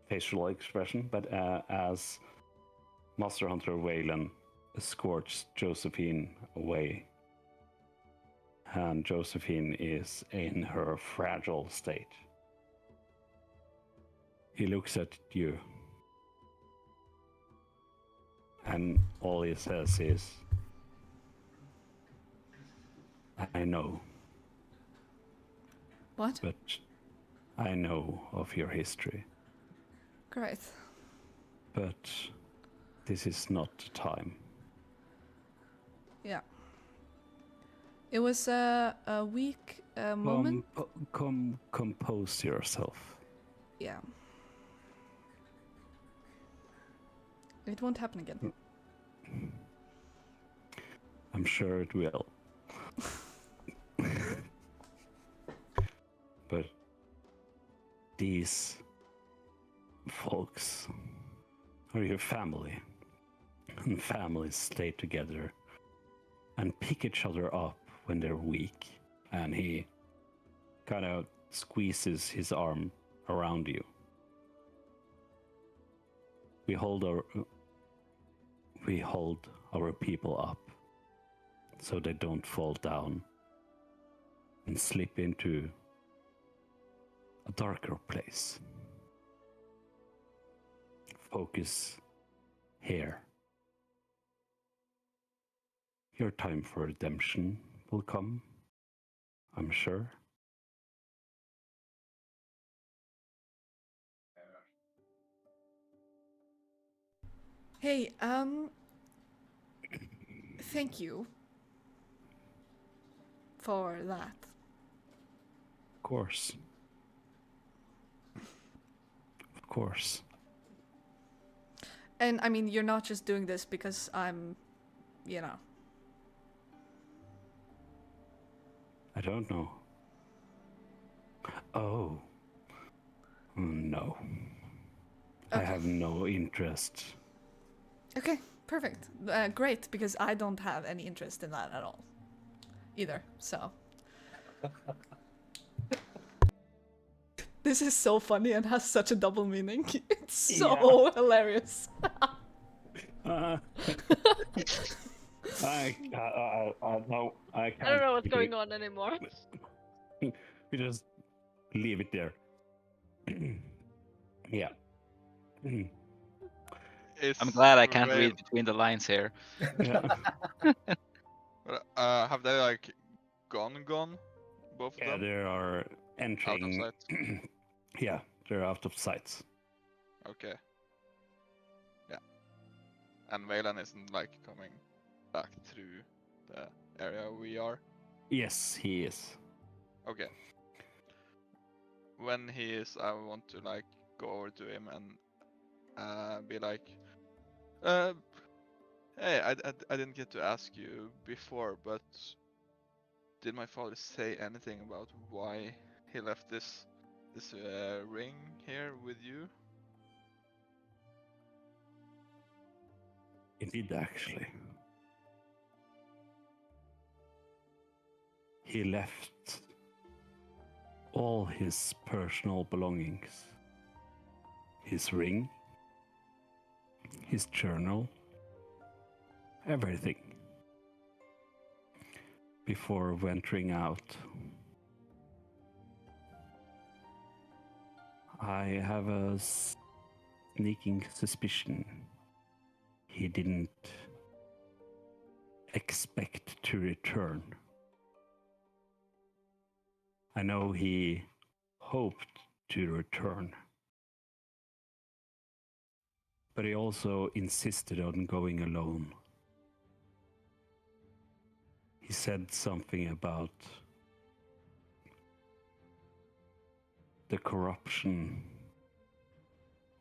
Speaker 1: facial expression. But as Master Hunter Waylon escorts Josephine away, and Josephine is in her fragile state, he looks at you, and all he says is, "I know,
Speaker 2: What?
Speaker 1: but I know of your history,
Speaker 2: Great.
Speaker 1: but this is not the time."
Speaker 2: Yeah. It was a weak moment.
Speaker 1: Compose yourself.
Speaker 2: Yeah. It won't happen again.
Speaker 1: I'm sure it will. But these folks are your family. And families stay together and pick each other up when they're weak. And he kind of squeezes his arm around you. We hold our people up so they don't fall down and slip into a darker place. Focus here. Your time for redemption will come, I'm sure.
Speaker 2: Hey, thank you for that.
Speaker 1: Of course. Of course.
Speaker 2: And I mean, you're not just doing this because I'm, you know.
Speaker 1: I don't know. Oh. No. I
Speaker 2: Okay.
Speaker 1: have no interest.
Speaker 2: Okay, perfect. Great, because I don't have any interest in that at all. either. So this is so funny and has such a double meaning. It's so hilarious.
Speaker 1: Uh, no, I can't.
Speaker 5: I don't know what's
Speaker 1: keep it.
Speaker 5: going on anymore.
Speaker 1: We just leave it there. Yeah.
Speaker 6: I'm glad I can't
Speaker 4: Raven-
Speaker 6: read between the lines here.
Speaker 1: Yeah.
Speaker 4: But, have they like gone? Both of
Speaker 1: Yeah,
Speaker 4: them?
Speaker 1: they are
Speaker 4: Out of
Speaker 1: entering.
Speaker 4: sight.
Speaker 1: Yeah, they're out of sight.
Speaker 4: Okay. Yeah. And Valen isn't like coming back through the area we are.
Speaker 1: Yes, he is.
Speaker 4: Okay. When he is, I want to like go over to him and be like, hey, I didn't get to ask you before, but did my father say anything about why he left this ring here with you?
Speaker 1: He did actually. He left all his personal belongings. His ring, his journal, everything. Before venturing out. I have a sneaking suspicion he didn't expect to return. I know he hoped to return, but he also insisted on going alone. He said something about the corruption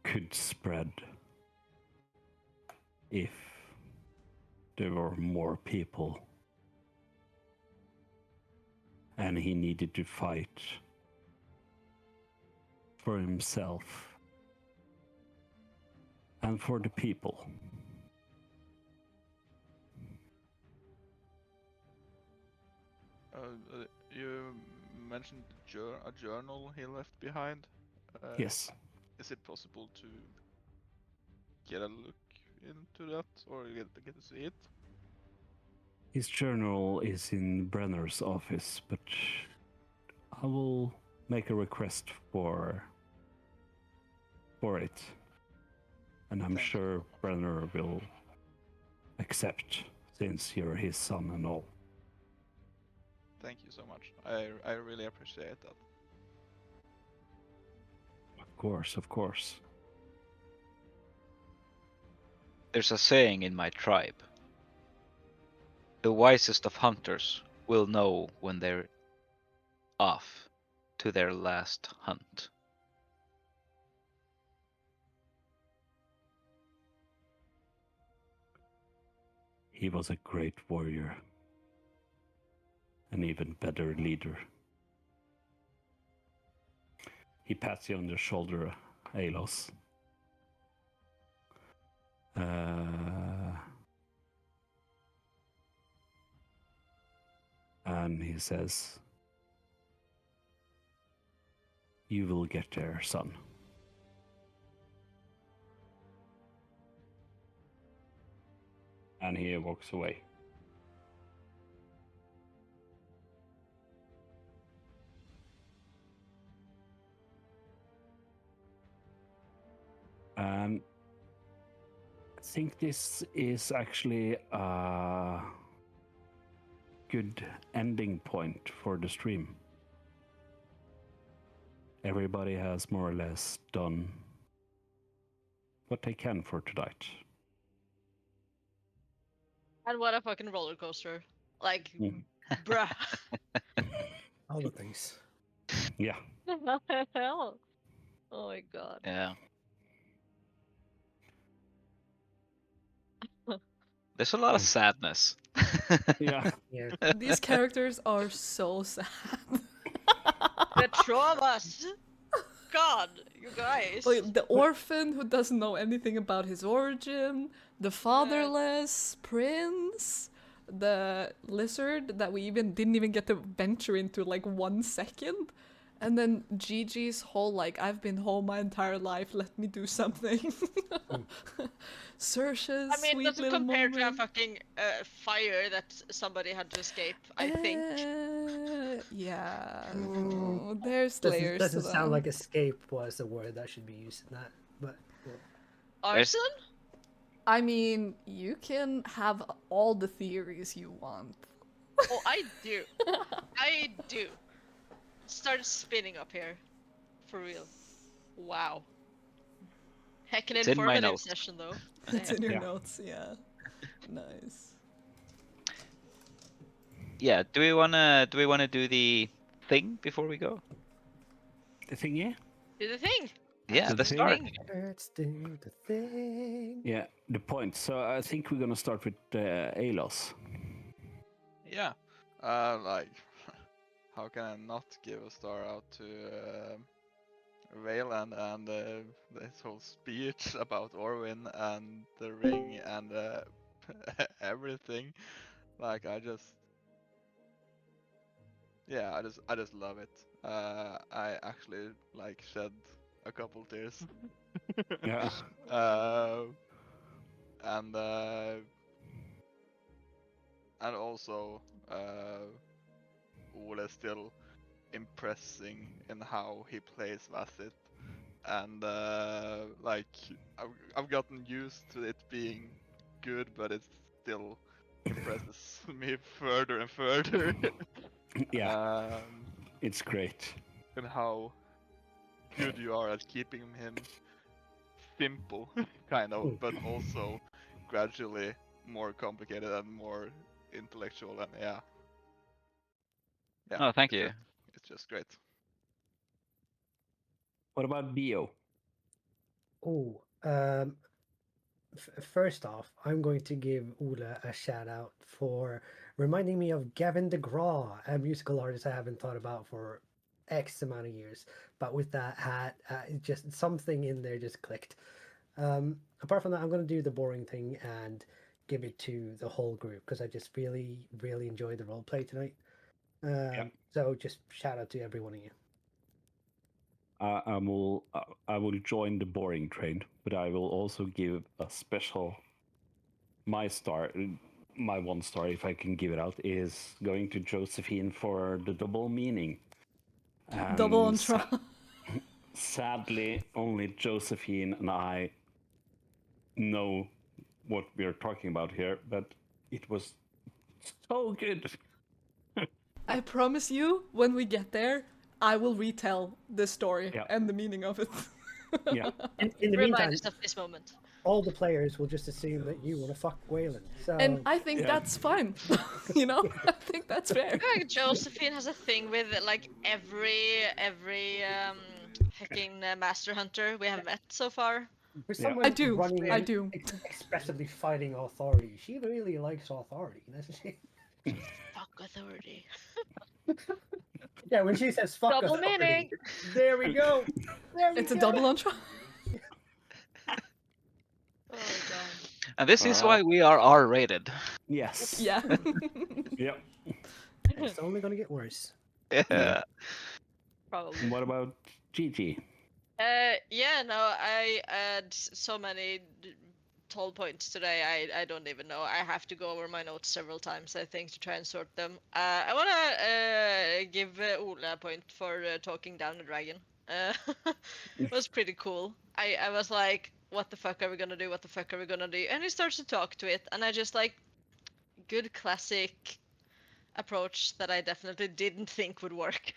Speaker 1: could spread if there were more people, and he needed to fight for himself and for the people.
Speaker 4: You mentioned a journal he left behind.
Speaker 1: Yes,
Speaker 4: Is it possible to get a look into that or get to see it?
Speaker 1: his journal is in Brenner's office, but I will make a request for it. And I'm
Speaker 4: Thank you.
Speaker 1: sure Brenner will accept, since you're his son and all.
Speaker 4: Thank you so much. I really appreciate that.
Speaker 1: Of course.
Speaker 6: There's a saying in my tribe. The wisest of hunters will know when they're off to their last hunt.
Speaker 1: He was a great warrior. An even better leader. He pats you on the shoulder, Alos. And he says, "You will get there, son." And he walks away. I think this is actually a good ending point for the stream. Everybody has more or less done what they can for tonight.
Speaker 5: And what a fucking roller coaster. Like,
Speaker 1: Mm.
Speaker 5: bruh.
Speaker 7: All the things.
Speaker 1: Yeah.
Speaker 5: What the hell? Oh my god.
Speaker 6: Yeah. There's a lot of sadness.
Speaker 1: Yeah.
Speaker 7: Yeah.
Speaker 2: These characters are so sad.
Speaker 5: The traumas! God, you guys.
Speaker 2: Like the orphan who doesn't know anything about his origin, the fatherless prince, the lizard that we didn't even get to venture into like 1 second. And then Gigi's whole like, I've been home my entire life, let me do something. Saoirse's
Speaker 5: I mean,
Speaker 2: sweet
Speaker 5: doesn't
Speaker 2: little
Speaker 5: compare to a
Speaker 2: moment.
Speaker 5: fucking fire that somebody had to escape, I think.
Speaker 2: Yeah.
Speaker 7: Mm,
Speaker 2: There's layers to
Speaker 7: doesn't sound
Speaker 2: that.
Speaker 7: like escape was the word that should be used in that. But yeah.
Speaker 6: There's-
Speaker 5: Arson?
Speaker 2: I mean, you can have all the theories you want.
Speaker 5: Oh, I do. I do. Started spinning up here. For real. Wow. Heck, an
Speaker 6: It's in my
Speaker 5: informative
Speaker 6: notes.
Speaker 5: session, though.
Speaker 2: It's
Speaker 5: Damn.
Speaker 2: in your
Speaker 1: Yeah.
Speaker 2: notes, yeah. Nice.
Speaker 6: Yeah. Do we wanna do the thing before we go?
Speaker 1: The thingy?
Speaker 5: Do the thing.
Speaker 6: Yeah,
Speaker 1: Do
Speaker 6: the
Speaker 1: the thing?
Speaker 6: start.
Speaker 7: Let's do the thing.
Speaker 1: Yeah, the point. So I think we're gonna start with Alos.
Speaker 4: Yeah. Like, how can I not give a star out to Vale and this whole speech about Orwin and the ring and everything? Like, I just love it. I actually like shed a couple tears.
Speaker 1: Yeah.
Speaker 4: And also Ole is still impressing in how he plays Vassit, and like I've gotten used to it being good, but it still impresses me further and further.
Speaker 1: Yeah, it's great.
Speaker 4: And how good you are at keeping him simple, kind of, but also gradually more complicated and more intellectual, and yeah.
Speaker 6: Oh, thank you.
Speaker 4: It's just great.
Speaker 1: What about Bio?
Speaker 7: Oh, first off, I'm going to give Ula a shout out for reminding me of Gavin DeGraw, a musical artist I haven't thought about for X amount of years. But with that hat, just something in there just clicked. Apart from that, I'm going to do the boring thing and give it to the whole group because I just really, really enjoyed the role play tonight. So just shout out to every one of you.
Speaker 1: I will join the boring train, but I will also give a special. My star, my 1 star, if I can give it out, is going to Josephine for the double meaning.
Speaker 2: Double on try.
Speaker 1: Sadly, only Josephine and I know what we're talking about here, but it was so good.
Speaker 2: I promise you, when we get there, I will retell this story
Speaker 1: Yeah.
Speaker 2: and the meaning of it.
Speaker 1: Yeah.
Speaker 7: In the
Speaker 5: Remind
Speaker 7: meantime,
Speaker 5: us of this moment.
Speaker 7: all the players will just assume that you want to fuck Waylon. So
Speaker 2: And I think
Speaker 1: Yeah.
Speaker 2: that's fine. You know? I think that's fair.
Speaker 5: I feel like Josephine has a thing with like every hacking master hunter we have met so far.
Speaker 7: for
Speaker 1: Yeah.
Speaker 7: someone
Speaker 2: I do,
Speaker 7: running
Speaker 2: I
Speaker 7: in
Speaker 2: do.
Speaker 7: expressively fighting authority, she really likes authority, doesn't she?
Speaker 5: Fuck authority.
Speaker 7: Yeah, when she says fuck
Speaker 5: Double
Speaker 7: authority,
Speaker 5: meaning.
Speaker 7: there we go. There we
Speaker 2: It's a
Speaker 7: go.
Speaker 2: double on try.
Speaker 5: Oh god.
Speaker 6: And this is why we are R-rated.
Speaker 1: Yes.
Speaker 2: Yeah.
Speaker 1: Yep.
Speaker 7: It's only gonna get worse.
Speaker 6: Yeah.
Speaker 5: Probably.
Speaker 1: What about Gigi?
Speaker 5: Yeah, no, I had so many toll points today. I don't even know. I have to go over my notes several times, I think, to try and sort them. I wanna give Ole a point for talking down the dragon. It was pretty cool. I was like, what the fuck are we gonna do? What the fuck are we gonna do? And he starts to talk to it, and I just like, good classic approach that I definitely didn't think would work.